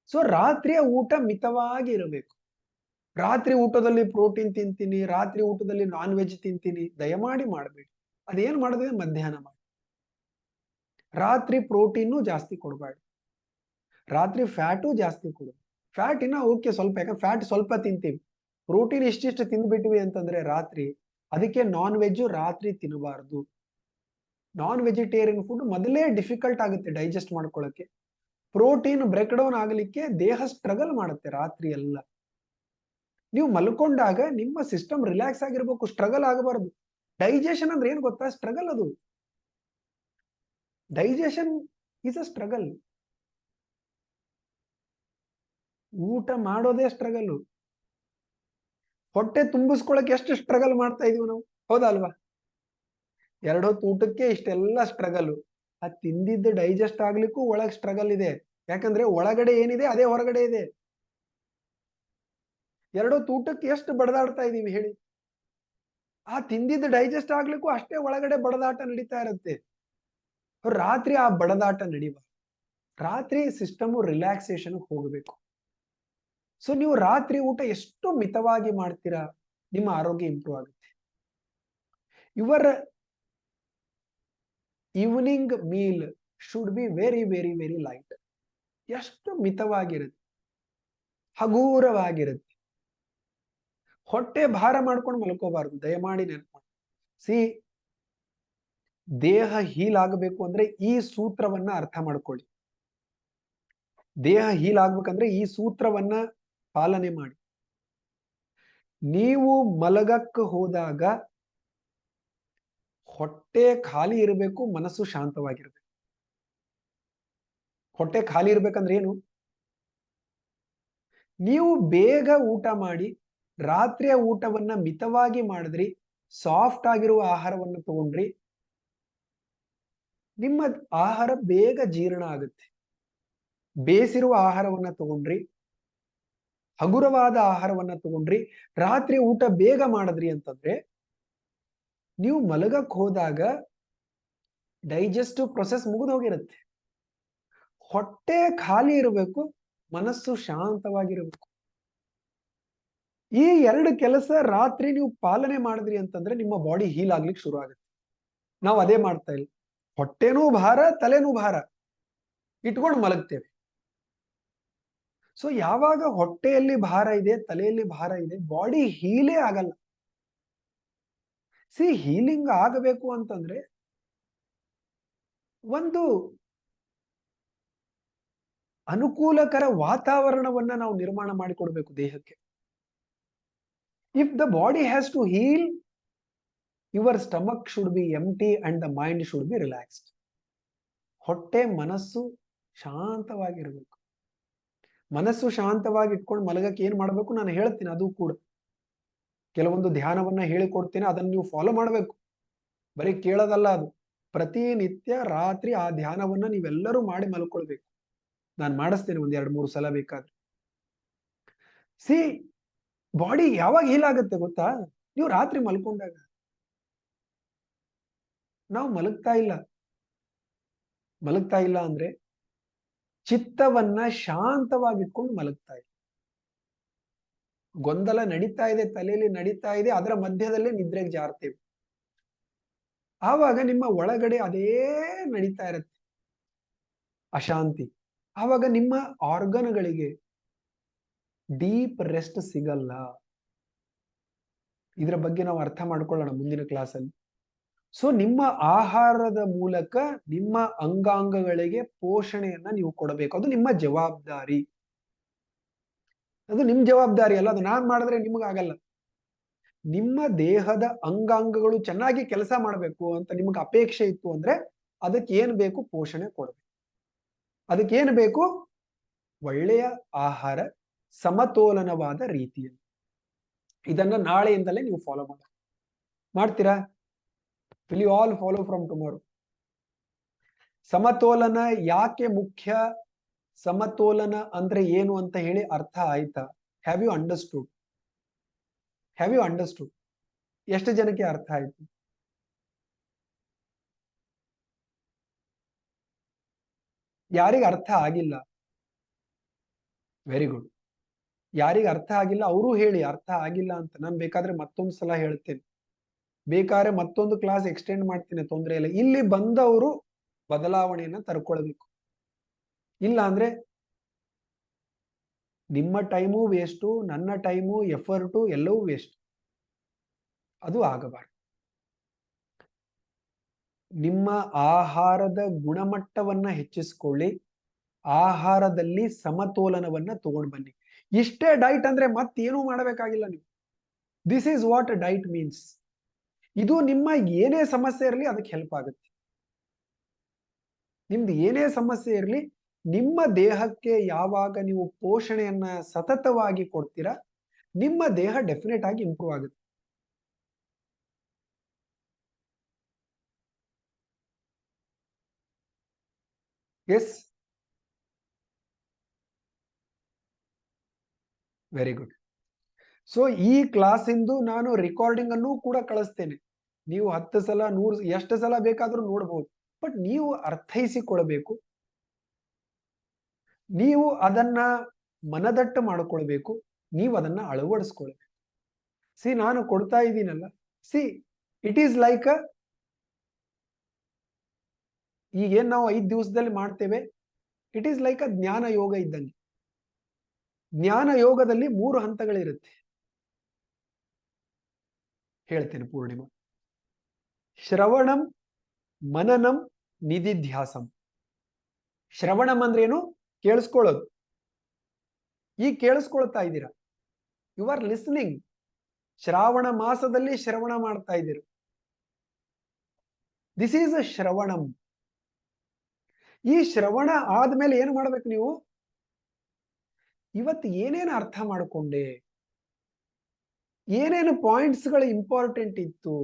ಸೊ ರಾತ್ರಿಯ ಊಟ ಮಿತವಾಗಿ ಇರಬೇಕು. ರಾತ್ರಿ ಊಟದಲ್ಲಿ ಪ್ರೋಟೀನ್ ತಿಂತೀನಿ, ರಾತ್ರಿ ಊಟದಲ್ಲಿ ನಾನ್ ವೆಜ್ ತಿಂತೀನಿ, ದಯಮಾಡಿ ಮಾಡಬೇಡಿ. ಅದೇನ್ ಮಾಡಿದ್ರೆ ಮಧ್ಯಾಹ್ನ ಮಾಡಿ. ರಾತ್ರಿ ಪ್ರೋಟೀನು ಜಾಸ್ತಿ ಕೊಡಬೇಡಿ, ರಾತ್ರಿ ಫ್ಯಾಟು ಜಾಸ್ತಿ ಕೊಡು. ಫ್ಯಾಟ್ ಇನ್ನ ಓಕೆ ಸ್ವಲ್ಪ, ಯಾಕಂದ್ರೆ ಫ್ಯಾಟ್ ಸ್ವಲ್ಪ ತಿಂತೀವಿ, ಪ್ರೋಟೀನ್ ಇಷ್ಟಿಷ್ಟು ತಿಂದ್ಬಿಟ್ವಿ ಅಂತಂದ್ರೆ ರಾತ್ರಿ. ಅದಕ್ಕೆ ನಾನ್ ವೆಜ್ ರಾತ್ರಿ ತಿನ್ನಬಾರದು. ನಾನ್ ವೆಜಿಟೇರಿಯನ್ ಫುಡ್ ಮೊದಲೇ ಡಿಫಿಕಲ್ಟ್ ಆಗುತ್ತೆ ಡೈಜೆಸ್ಟ್ ಮಾಡ್ಕೊಳ್ಳಕ್ಕೆ. ಪ್ರೋಟೀನ್ ಬ್ರೇಕ್ ಡೌನ್ ಆಗಲಿಕ್ಕೆ ದೇಹ ಸ್ಟ್ರಗಲ್ ಮಾಡುತ್ತೆ ರಾತ್ರಿ ಎಲ್ಲ. ನೀವು ಮಲ್ಕೊಂಡಾಗ ನಿಮ್ಮ ಸಿಸ್ಟಮ್ ರಿಲ್ಯಾಕ್ಸ್ ಆಗಿರ್ಬೇಕು, ಸ್ಟ್ರಗಲ್ ಆಗಬಾರದು. ಡೈಜೆಷನ್ ಅಂದ್ರೆ ಏನ್ ಗೊತ್ತಾ? ಸ್ಟ್ರಗಲ್. ಅದು ಡೈಜೆಷನ್ ಇಸ್ ಅ ಸ್ಟ್ರಗಲ್. ಊಟ ಮಾಡೋದೇ ಸ್ಟ್ರಗಲ್. ಹೊಟ್ಟೆ ತುಂಬಿಸ್ಕೊಳಕ್ಕೆ ಎಷ್ಟು ಸ್ಟ್ರಗಲ್ ಮಾಡ್ತಾ ಇದೀವಿ ನಾವು, ಹೌದಾ ಅಲ್ವಾ? 2 ಹೊತ್ತು ಊಟಕ್ಕೆ ಇಷ್ಟೆಲ್ಲ ಸ್ಟ್ರಗಲ್. ಆ ತಿಂದಿದ್ದು ಡೈಜೆಸ್ಟ್ ಆಗ್ಲಿಕ್ಕೂ ಒಳಗ್ ಸ್ಟ್ರಗಲ್ ಇದೆ. ಯಾಕಂದ್ರೆ ಒಳಗಡೆ ಏನಿದೆ ಅದೇ ಹೊರಗಡೆ ಇದೆ. 2 ಹೊತ್ತು ಊಟಕ್ಕೆ ಎಷ್ಟು ಬಡದಾಡ್ತಾ ಇದೀವಿ ಹೇಳಿ. ಆ ತಿಂದಿದ್ದು ಡೈಜೆಸ್ಟ್ ಆಗ್ಲಿಕ್ಕೂ ಅಷ್ಟೇ ಒಳಗಡೆ ಬಡದಾಟ ನಡೀತಾ ಇರುತ್ತೆ. ರಾತ್ರಿ ಆ ಬಡದಾಟ ನಡೀಬಾರ್ದು. ರಾತ್ರಿ ಸಿಸ್ಟಮ್ ರಿಲ್ಯಾಕ್ಸೇಷನ್ ಹೋಗಬೇಕು. ಸೊ ನೀವು ರಾತ್ರಿ ಊಟ ಎಷ್ಟು ಮಿತವಾಗಿ ಮಾಡ್ತೀರಾ, ನಿಮ್ಮ ಆರೋಗ್ಯ ಇಂಪ್ರೂವ್ ಆಗುತ್ತೆ. Your evening meal should be very very very light. ಎಷ್ಟು ಮಿತವಾಗಿರುತ್ತೆ, ಹಗೂರವಾಗಿರುತ್ತೆ. ಹೊಟ್ಟೆ ಭಾರ ಮಾಡ್ಕೊಂಡು ಮಲ್ಕೋಬಾರ್ದು, ದಯಮಾಡಿ ನೆನಪು. ದೇಹ ಹೀಲ್ ಆಗಬೇಕು ಅಂದ್ರೆ ಈ ಸೂತ್ರವನ್ನ ಅರ್ಥ ಮಾಡ್ಕೊಳ್ಳಿ. ದೇಹ ಹೀಲ್ ಆಗ್ಬೇಕಂದ್ರೆ ಈ ಸೂತ್ರವನ್ನ ಪಾಲನೆ ಮಾಡಿ. ನೀವು ಮಲಗಕ್ಕೆ ಹೋದಾಗ ಹೊಟ್ಟೆ ಖಾಲಿ ಇರಬೇಕು, ಮನಸ್ಸು ಶಾಂತವಾಗಿರ್ಬೇಕು. ಹೊಟ್ಟೆ ಖಾಲಿ ಇರ್ಬೇಕಂದ್ರೆ ಏನು? ನೀವು ಬೇಗ ಊಟ ಮಾಡಿ ರಾತ್ರಿಯ ಊಟವನ್ನ ಮಿತವಾಗಿ ಮಾಡಿದ್ರಿ, ಸಾಫ್ಟ್ ಆಗಿರುವ ಆಹಾರವನ್ನು ತಗೊಂಡ್ರಿ, ನಿಮ್ಮ ಆಹಾರ ಬೇಗ ಜೀರ್ಣ ಆಗುತ್ತೆ. ಬೇಯಿಸಿರುವ ಆಹಾರವನ್ನ ತಗೊಂಡ್ರಿ, ಹಗುರವಾದ ಆಹಾರವನ್ನ ತಗೊಂಡ್ರಿ, ರಾತ್ರಿ ಊಟ ಬೇಗ ಮಾಡಿದ್ರಿ ಅಂತಂದ್ರೆ ನೀವು ಮಲಗಕ್ ಹೋದಾಗ ಡೈಜೆಸ್ಟಿವ್ ಪ್ರೊಸೆಸ್ ಮುಗಿದು ಹೋಗಿರುತ್ತೆ. ಹೊಟ್ಟೆ ಖಾಲಿ ಇರಬೇಕು, ಮನಸ್ಸು ಶಾಂತವಾಗಿರಬೇಕು. ಈ 2 ಕೆಲಸ ರಾತ್ರಿ ನೀವು ಪಾಲನೆ ಮಾಡಿದ್ರಿ ಅಂತಂದ್ರೆ ನಿಮ್ಮ ಬಾಡಿ ಹೀಲ್ ಆಗ್ಲಿಕ್ಕೆ ಶುರು ಆಗುತ್ತೆ. ನಾವು ಅದೇ ಮಾಡ್ತಾ ಇಲ್ಲ. ಹೊಟ್ಟೆನೂ ಭಾರ, ತಲೆನೂ ಭಾರ ಇಟ್ಕೊಂಡು ಮಲಗ್ತೇವೆ. ಸೊ ಯಾವಾಗ ಹೊಟ್ಟೆಯಲ್ಲಿ ಭಾರ ಇದೆ, ತಲೆಯಲ್ಲಿ ಭಾರ ಇದೆ, ಬಾಡಿ ಹೀಲೇ ಆಗಲ್ಲ. ಹೀಲಿಂಗ್ ಆಗಬೇಕು ಅಂತಂದ್ರೆ ಒಂದು ಅನುಕೂಲಕರ ವಾತಾವರಣವನ್ನ ನಾವು ನಿರ್ಮಾಣ ಮಾಡಿಕೊಡ್ಬೇಕು ದೇಹಕ್ಕೆ. If the body has to heal, your stomach should be empty and the mind should be relaxed. ಹೊಟ್ಟೆ ಮನಸ್ಸು ಶಾಂತವಾಗಿರಬೇಕು. ಮನಸ್ಸು ಶಾಂತವಾಗಿ ಇಟ್ಕೊಂಡು ಮಲಗಕ್ಕೆ ಏನ್ ಮಾಡ್ಬೇಕು ನಾನು ಹೇಳ್ತೀನಿ. ಅದು ಕೂಡ ಕೆಲವೊಂದು ಧ್ಯಾನವನ್ನ ಹೇಳಿಕೊಡ್ತೇನೆ, ಅದನ್ನ ನೀವು ಫಾಲೋ ಮಾಡ್ಬೇಕು. ಬರೀ ಕೇಳೋದಲ್ಲ ಅದು. ಪ್ರತಿನಿತ್ಯ ರಾತ್ರಿ ಆ ಧ್ಯಾನವನ್ನ ನೀವೆಲ್ಲರೂ ಮಾಡಿ ಮಲ್ಕೊಳ್ಬೇಕು. ನಾನು ಮಾಡಿಸ್ತೇನೆ ಒಂದ್ 2-3 ಸಲ ಬೇಕಾದ್ರೆ. ಸಿ, ಬಾಡಿ ಯಾವಾಗ ಹೀಲ್ ಆಗುತ್ತೆ ಗೊತ್ತಾ? ನೀವು ರಾತ್ರಿ ಮಲ್ಕೊಂಡಾಗ. ನಾವು ಮಲಗ್ತಾ ಇಲ್ಲ ಅಂದ್ರೆ ಚಿತ್ತವನ್ನ ಶಾಂತವಾಗಿಟ್ಕೊಂಡು ಮಲಗ್ತಾ ಇಲ್ಲ. ಗೊಂದಲ ನಡೀತಾ ಇದೆ, ತಲೆಯಲ್ಲಿ ನಡೀತಾ ಇದೆ, ಅದರ ಮಧ್ಯದಲ್ಲೇ ನಿದ್ರೆಗೆ ಜಾರ್ತೇವೆ. ಆವಾಗ ನಿಮ್ಮ ಒಳಗಡೆ ಅದೇ ನಡೀತಾ ಇರುತ್ತೆ, ಅಶಾಂತಿ. ಆವಾಗ ನಿಮ್ಮ ಆರ್ಗನ್ಗಳಿಗೆ ಡೀಪ್ ರೆಸ್ಟ್ ಸಿಗಲ್ಲ. ಇದರ ಬಗ್ಗೆ ನಾವು ಅರ್ಥ ಮಾಡ್ಕೊಳ್ಳೋಣ ಮುಂದಿನ ಕ್ಲಾಸಲ್ಲಿ. ಸೊ ನಿಮ್ಮ ಆಹಾರದ ಮೂಲಕ ನಿಮ್ಮ ಅಂಗಾಂಗಗಳಿಗೆ ಪೋಷಣೆಯನ್ನ ನೀವು ಕೊಡಬೇಕು. ಅದು ನಿಮ್ಮ ಜವಾಬ್ದಾರಿ. ಅದು ನಿಮ್ ಜವಾಬ್ದಾರಿ ಅಲ್ಲ. ಅದು ನಾನ್ ಮಾಡಿದ್ರೆ ನಿಮಗಾಗಲ್ಲ. ನಿಮ್ಮ ದೇಹದ ಅಂಗಾಂಗಗಳು ಚೆನ್ನಾಗಿ ಕೆಲಸ ಮಾಡಬೇಕು ಅಂತ ನಿಮ್ಗೆ ಅಪೇಕ್ಷೆ ಇತ್ತು ಅಂದ್ರೆ ಅದಕ್ಕೆ ಏನ್ ಬೇಕು? ಪೋಷಣೆ ಕೊಡಬೇಕು. ಅದಕ್ಕೆ ಏನ್ ಬೇಕು? ಒಳ್ಳೆಯ ಆಹಾರ, ಸಮತೋಲನವಾದ ರೀತಿಯಲ್ಲಿ. ಇದನ್ನ ನಾಳೆಯಿಂದಲೇ ನೀವು ಫಾಲೋ ಮಾಡ್ತೀರಾ? Will you all follow from tomorrow? ಸಮತೋಲನ ಯಾಕೆ ಮುಖ್ಯ? ಸಮತೋಲನ ಅಂದ್ರೆ ಏನು ಅಂತ ಹೇಳಿ ಅರ್ಥ ಆಯ್ತಾ? Have you understood? ಎಷ್ಟು ಜನಕ್ಕೆ ಅರ್ಥ ಆಯ್ತು? ಯಾರಿಗೆ ಅರ್ಥ ಆಗಿಲ್ಲ? Very good. ಯಾರಿಗೆ ಅರ್ಥ ಆಗಿಲ್ಲ ಅವರು ಹೇಳಿ ಅರ್ಥ ಆಗಿಲ್ಲ ಅಂತ. ನಾನು ಬೇಕಾದ್ರೆ ಮತ್ತೊಂದು ಸಲ ಹೇಳ್ತೇನೆ, ಬೇಕಾದ್ರೆ ಮತ್ತೊಂದು ಕ್ಲಾಸ್ ಎಕ್ಸ್ಟೆಂಡ್ ಮಾಡ್ತೀನಿ, ತೊಂದರೆ ಇಲ್ಲ. ಇಲ್ಲಿ ಬಂದವರು ಬದಲಾವಣೆಯನ್ನ ತರ್ಕೊಳ್ಬೇಕು. ಇಲ್ಲ ಅಂದ್ರೆ ನಿಮ್ಮ ಟೈಮು ವೇಸ್ಟು, ನನ್ನ ಟೈಮು, ಎಫರ್ಟು ಎಲ್ಲವೂ ವೇಸ್ಟ್. ಅದು ಆಗಬಾರದು. ನಿಮ್ಮ ಆಹಾರದ ಗುಣಮಟ್ಟವನ್ನ ಹೆಚ್ಚಿಸ್ಕೊಳ್ಳಿ. ಆಹಾರದಲ್ಲಿ ಸಮತೋಲನವನ್ನ ತಗೊಂಡು ಬನ್ನಿ. ಇಷ್ಟೇ ಡೈಟ್ ಅಂದ್ರೆ ಮತ್ತೇನೂ ಮಾಡಬೇಕಾಗಿಲ್ಲ ನೀವು. This is what diet means. ಇದು ನಿಮ್ಮ ಏನೇ ಸಮಸ್ಯೆ ಇರಲಿ ಅದಕ್ಕೆ ಹೆಲ್ಪ್ ಆಗುತ್ತೆ. ನಿಮ್ದು ಏನೇ ಸಮಸ್ಯೆ ಇರಲಿ, ನಿಮ್ಮ ದೇಹಕ್ಕೆ ಯಾವಾಗ ನೀವು ಪೋಷಣೆಯನ್ನ ಸತತವಾಗಿ ಕೊಡ್ತೀರಾ, ನಿಮ್ಮ ದೇಹ ಡೆಫಿನೆಟ್ ಆಗಿ ಇಂಪ್ರೂವ್ ಆಗುತ್ತೆ. Yes, very good. ಸೊ ಈ ಕ್ಲಾಸ್ ಇಂದು ನಾನು ರೆಕಾರ್ಡಿಂಗ್ ಅನ್ನು ಕೂಡ ಕಳಿಸ್ತೇನೆ. ನೀವು 10 ಸಲ 100 ಎಷ್ಟು ಸಲ ಬೇಕಾದ್ರೂ ನೋಡಬಹುದು. ಬಟ್ ನೀವು ಅರ್ಥೈಸಿಕೊಳ್ಬೇಕು. ನೀವು ಅದನ್ನ ಮನದಟ್ಟು ಮಾಡಿಕೊಳ್ಬೇಕು. ನೀವು ಅದನ್ನ ಅಳವಡಿಸ್ಕೊಳ್ಬೇಕು. ಸಿ, ನಾನು ಕೊಡ್ತಾ ಇದ್ದೀನಲ್ಲ, ಸಿ, ಇಟ್ ಈಸ್ ಲೈಕ್ ಈಗೇನ್ ನಾವು 5 ದಿವಸದಲ್ಲಿ ಮಾಡ್ತೇವೆ, ಇಟ್ ಈಸ್ ಲೈಕ್ ಜ್ಞಾನ ಯೋಗ ಇದ್ದಂಗೆ. ಜ್ಞಾನ ಯೋಗದಲ್ಲಿ 3 ಹಂತಗಳಿರುತ್ತೆ. ಹೇಳ್ತೇನೆ ಪೂರ್ಣಿಮಾ. ಶ್ರವಣಂ, ಮನನಂ, ನಿಧಿಧ್ಯಾಸಂ. ಶ್ರವಣಂ ಅಂದ್ರೇನು? ಕೇಳಿಸ್ಕೊಳ್ಳೋದು. ಈಗ ಕೇಳಿಸ್ಕೊಳ್ತಾ ಇದ್ದೀರಾ, ಯು ಆರ್ ಲಿಸ್ನಿಂಗ್. ಶ್ರಾವಣ ಮಾಸದಲ್ಲಿ ಶ್ರವಣ ಮಾಡ್ತಾ ಇದ್ದೀರ. ದಿಸ್ ಈಸ್ ಅ ಶ್ರವಣಂ. ಈ ಶ್ರವಣ ಆದ್ಮೇಲೆ ಏನು ಮಾಡ್ಬೇಕು ನೀವು? ಇವತ್ತು ಏನೇನು ಅರ್ಥ ಮಾಡಿಕೊಂಡೆ, ಏನೇನು ಪಾಯಿಂಟ್ಸ್ ಗಳು ಇಂಪಾರ್ಟೆಂಟ್ ಇತ್ತು,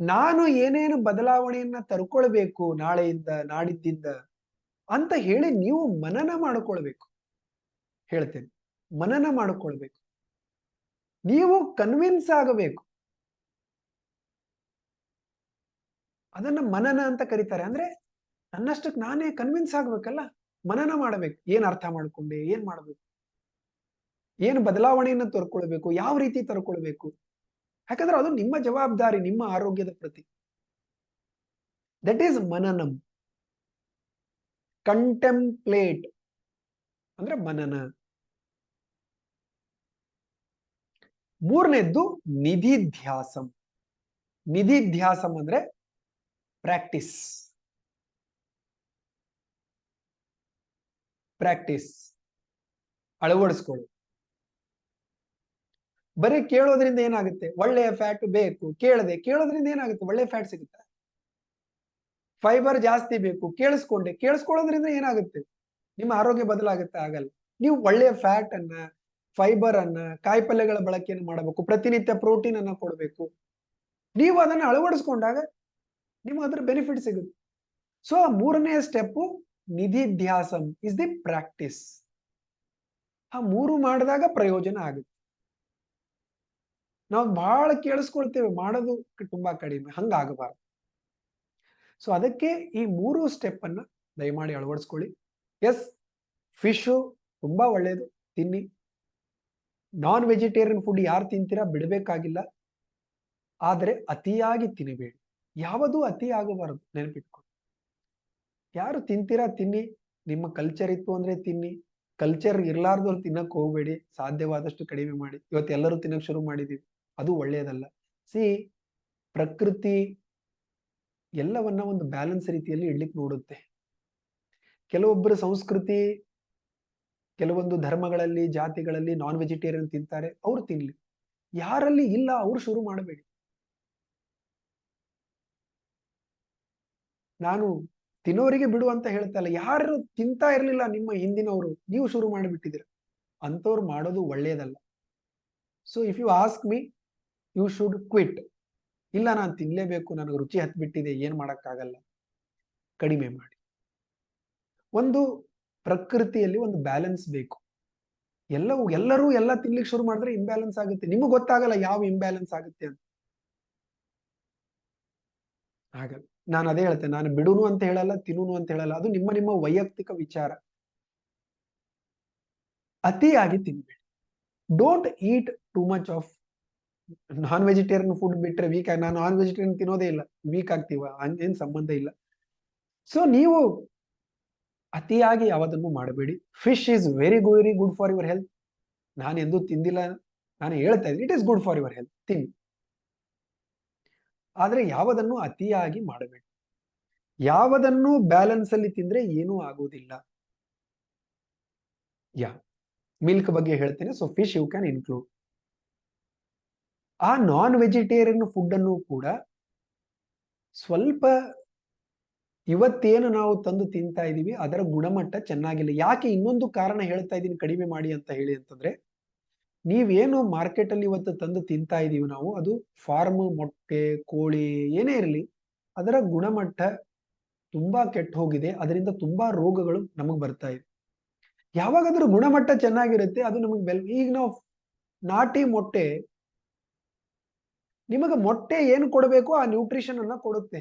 ನಾನು ಏನೇನು ಬದಲಾವಣೆಯನ್ನ ತರ್ಕೊಳ್ಬೇಕು ನಾಳೆಯಿಂದ ನಾಡಿದ್ದಿಂದ ಅಂತ ಹೇಳಿ ನೀವು ಮನನ ಮಾಡಿಕೊಳ್ಬೇಕು. ಹೇಳ್ತೇನೆ, ಮನನ ಮಾಡಿಕೊಳ್ಬೇಕು. ನೀವು ಕನ್ವಿನ್ಸ್ ಆಗಬೇಕು. ಅದನ್ನ ಮನನ ಅಂತ ಕರೀತಾರೆ. ಅಂದ್ರೆ ನನ್ನಷ್ಟಕ್ಕೆ ನಾನೇ ಕನ್ವಿನ್ಸ್ ಆಗ್ಬೇಕಲ್ಲ, ಮನನ ಮಾಡಬೇಕು. ಏನ್ ಅರ್ಥ ಮಾಡ್ಕೊಂಡೆ, ಏನ್ ಮಾಡ್ಬೇಕು, ಏನು ಬದಲಾವಣೆಯನ್ನು ತರ್ಕೊಳ್ಬೇಕು, ಯಾವ ರೀತಿ ತರ್ಕೊಳ್ಬೇಕು. ಯಾಕಂದ್ರೆ ಅದು ನಿಮ್ಮ ಜವಾಬ್ದಾರಿ, ನಿಮ್ಮ ಆರೋಗ್ಯದ ಪ್ರತಿ. That is ಮನನಂ. ಕಂಟೆಂಪ್ಲೇಟ್ ಅಂದ್ರೆ ಮನನ. ಮೂರನೇದ್ದು ನಿಧಿಧ್ಯಾಸಂ. ನಿಧಿಧ್ಯಾಸಂ ಅಂದ್ರೆ ಪ್ರಾಕ್ಟೀಸ್. ಅಳವಡಿಸ್ಕೊಳ್ಳಿ. ಬರೀ ಕೇಳೋದ್ರಿಂದ ಏನಾಗುತ್ತೆ? ಒಳ್ಳೆಯ ಫ್ಯಾಟ್ ಬೇಕು, ಕೇಳೋದ್ರಿಂದ ಏನಾಗುತ್ತೆ? ಒಳ್ಳೆಯ ಫ್ಯಾಟ್ ಸಿಗುತ್ತೆ. ಫೈಬರ್ ಜಾಸ್ತಿ ಬೇಕು, ಕೇಳಿಸ್ಕೊಳ್ಳೋದ್ರಿಂದ ಏನಾಗುತ್ತೆ? ನಿಮ್ಮ ಆರೋಗ್ಯ ಬದಲಾಗುತ್ತೆ? ಆಗಲ್ಲ. ನೀವು ಒಳ್ಳೆಯ ಫ್ಯಾಟ್ ಅನ್ನ, ಫೈಬರ್ ಅನ್ನ, ಕಾಯಿಪಲ್ಯಗಳ ಬಳಕೆಯನ್ನು ಮಾಡಬೇಕು, ಪ್ರತಿನಿತ್ಯ ಪ್ರೋಟೀನ್ ಅನ್ನ ಕೊಡಬೇಕು. ನೀವು ಅದನ್ನ ಅಳವಡಿಸ್ಕೊಂಡಾಗ ನಿಮ್ಗೆ ಅದ್ರ ಬೆನಿಫಿಟ್ ಸಿಗುತ್ತೆ. ಸೊ ಮೂರನೇ ಸ್ಟೆಪ್ ನಿಧಿಧ್ಯಾಸಂ ಇಸ್ ದಿ ಪ್ರಾಕ್ಟೀಸ್. ಆ ಮೂರು ಮಾಡಿದಾಗ ಪ್ರಯೋಜನ ಆಗುತ್ತೆ. ನಾವು ಬಹಳ ಕೇಳಿಸ್ಕೊಳ್ತೇವೆ, ಮಾಡೋದು ತುಂಬಾ ಕಡಿಮೆ, ಹಂಗಾಗಬಾರ್ದು. ಸೊ ಅದಕ್ಕೆ ಈ ಮೂರು ಸ್ಟೆಪ್ ಅನ್ನ ದಯಮಾಡಿ ಅಳವಡಿಸ್ಕೊಳ್ಳಿ. ಎಸ್, ಫಿಶು ತುಂಬಾ ಒಳ್ಳೆಯದು, ತಿನ್ನಿ. ನಾನ್ ವೆಜಿಟೇರಿಯನ್ ಫುಡ್ ಯಾರು ತಿಂತೀರಾ ಬಿಡಬೇಕಾಗಿಲ್ಲ, ಆದರೆ ಅತಿಯಾಗಿ ತಿನ್ನಬೇಡಿ. ಯಾವುದೂ ಅತಿ ಆಗಬಾರದು, ನೆನಪಿಟ್ಕೊಳ್ಳಿ. ಯಾರು ತಿಂತೀರಾ ತಿನ್ನಿ, ನಿಮ್ಮ ಕಲ್ಚರ್ ಇತ್ತು ಅಂದ್ರೆ ತಿನ್ನಿ. ಕಲ್ಚರ್ ಇರ್ಲಾರ್ದವ್ರು ತಿನ್ನಕ್ ಹೋಗ್ಬೇಡಿ, ಸಾಧ್ಯವಾದಷ್ಟು ಕಡಿಮೆ ಮಾಡಿ. ಇವತ್ತು ಎಲ್ಲರೂ ತಿನ್ನಕ್ ಶುರು ಮಾಡಿದೀವಿ, ಅದು ಒಳ್ಳೆಯದಲ್ಲ. ಸಿ, ಪ್ರಕೃತಿ ಎಲ್ಲವನ್ನ ಒಂದು ಬ್ಯಾಲೆನ್ಸ್ ರೀತಿಯಲ್ಲಿ ಇಡ್ಲಿಕ್ಕೆ ನೋಡುತ್ತೆ. ಕೆಲವೊಬ್ಬರ ಸಂಸ್ಕೃತಿ, ಕೆಲವೊಂದು ಧರ್ಮಗಳಲ್ಲಿ, ಜಾತಿಗಳಲ್ಲಿ ನಾನ್ ವೆಜಿಟೇರಿಯನ್ ತಿಂತಾರೆ, ಅವ್ರು ತಿನ್ಲಿ. ಯಾರಲ್ಲಿ ಇಲ್ಲ ಅವ್ರು ಶುರು ಮಾಡಬೇಡಿ. ನಾನು ತಿನ್ನೋರಿಗೆ ಬಿಡು ಅಂತ ಹೇಳ್ತಾ ಇಲ್ಲ, ಯಾರು ತಿಂತಾ ಇರ್ಲಿಲ್ಲ ನಿಮ್ಮ ಹಿಂದಿನವರು, ನೀವು ಶುರು ಮಾಡಿಬಿಟ್ಟಿದ್ದೀರ, ಅಂತವ್ರು ಮಾಡೋದು ಒಳ್ಳೆಯದಲ್ಲ. So if you ask me, you should quit. ಇಲ್ಲ, ನಾನು ತಿನ್ಲೇಬೇಕು, ನನಗೆ ರುಚಿ ಹತ್ಬಿಟ್ಟಿದೆ, ಏನ್ ಮಾಡಕ್ಕಾಗಲ್ಲ, ಕಡಿಮೆ ಮಾಡಿ. ಒಂದು ಪ್ರಕೃತಿಯಲ್ಲಿ ಒಂದು ಬ್ಯಾಲೆನ್ಸ್ ಬೇಕು. ಎಲ್ಲರೂ ಎಲ್ಲ ತಿನ್ಲಿಕ್ಕೆ ಶುರು ಮಾಡಿದ್ರೆ ಇಂಬ್ಯಾಲೆನ್ಸ್ ಆಗುತ್ತೆ. ನಿಮಗೆ ಗೊತ್ತಾಗಲ್ಲ ಯಾವ ಇಂಬ್ಯಾಲೆನ್ಸ್ ಆಗುತ್ತೆ ಅಂತ. ಆಗಲ್ಲ. ನಾನು ಅದೇ ಹೇಳ್ತೇನೆ, ನಾನು ಬಿಡುನು ಅಂತ ಹೇಳಲ್ಲ, ತಿನ್ನುನು ಅಂತ ಹೇಳಲ್ಲ, ಅದು ನಿಮ್ಮ ನಿಮ್ಮ ವೈಯಕ್ತಿಕ ವಿಚಾರ. ಅತಿಯಾಗಿ ತಿನ್ಬೇಡಿ. Don't eat too much of non vegetarian food. ಬಿಟ್ರೆ ವೀಕ್ ಆಗಿ, ನಾನು ನಾನ್ ವೆಜಿಟೇರಿಯನ್ ತಿನ್ನೋದೇ ಇಲ್ಲ, ವೀಕ್ ಆಗ್ತೀವ, ಹಂಗೇನ್ ಸಂಬಂಧ ಇಲ್ಲ. ಸೊ ನೀವು ಅತಿಯಾಗಿ ಯಾವುದನ್ನು ಮಾಡಬೇಡಿ. Fish is very good for your health. ನಾನು ಎಂದೂ ತಿಂದಿಲ್ಲ, ನಾನು ಹೇಳ್ತಾ ಇದ್ದೀನಿ, it is good for your health, ತಿನ್ನಿ. ಆದ್ರೆ ಯಾವುದನ್ನು ಅತಿಯಾಗಿ ಮಾಡಬೇಡಿ. ಯಾವುದನ್ನು ಬ್ಯಾಲೆನ್ಸ್ ಅಲ್ಲಿ ತಿಂದ್ರೆ ಏನೂ ಆಗುವುದಿಲ್ಲ. ಮಿಲ್ಕ್ ಬಗ್ಗೆ ಹೇಳ್ತೇನೆ. So fish you can include. ಆ ನಾನ್ ವೆಜಿಟೇರಿಯನ್ ಫುಡ್ ಅನ್ನು ಕೂಡ ಸ್ವಲ್ಪ, ಇವತ್ತೇನು ನಾವು ತಂದು ತಿಂತಾ ಇದೀವಿ ಅದರ ಗುಣಮಟ್ಟ ಚೆನ್ನಾಗಿಲ್ಲ. ಯಾಕೆ ಇನ್ನೊಂದು ಕಾರಣ ಹೇಳ್ತಾ ಇದೀನಿ ಕಡಿಮೆ ಮಾಡಿ ಅಂತ ಹೇಳಿ ಅಂತಂದ್ರೆ, ನೀವೇನು ಮಾರ್ಕೆಟ್ ಅಲ್ಲಿ ಇವತ್ತು ತಂದು ತಿಂತಾ ಇದೀವಿ ನಾವು, ಅದು ಫಾರ್ಮ್ ಮೊಟ್ಟೆ, ಕೋಳಿ ಏನೇ ಇರಲಿ, ಅದರ ಗುಣಮಟ್ಟ ತುಂಬಾ ಕೆಟ್ಟ ಹೋಗಿದೆ. ಅದರಿಂದ ತುಂಬಾ ರೋಗಗಳು ನಮಗ್ ಬರ್ತಾ ಇದೆ. ಯಾವಾಗ ಅದ್ರ ಗುಣಮಟ್ಟ ಚೆನ್ನಾಗಿರುತ್ತೆ ಅದು ನಮಗ್ ಈಗ ನಾವು ನಾಟಿ ಮೊಟ್ಟೆ, ನಿಮಗೆ ಮೊಟ್ಟೆ ಏನು ಕೊಡಬೇಕು ಆ ನ್ಯೂಟ್ರಿಷನ್ ಅನ್ನ ಕೊಡುತ್ತೆ.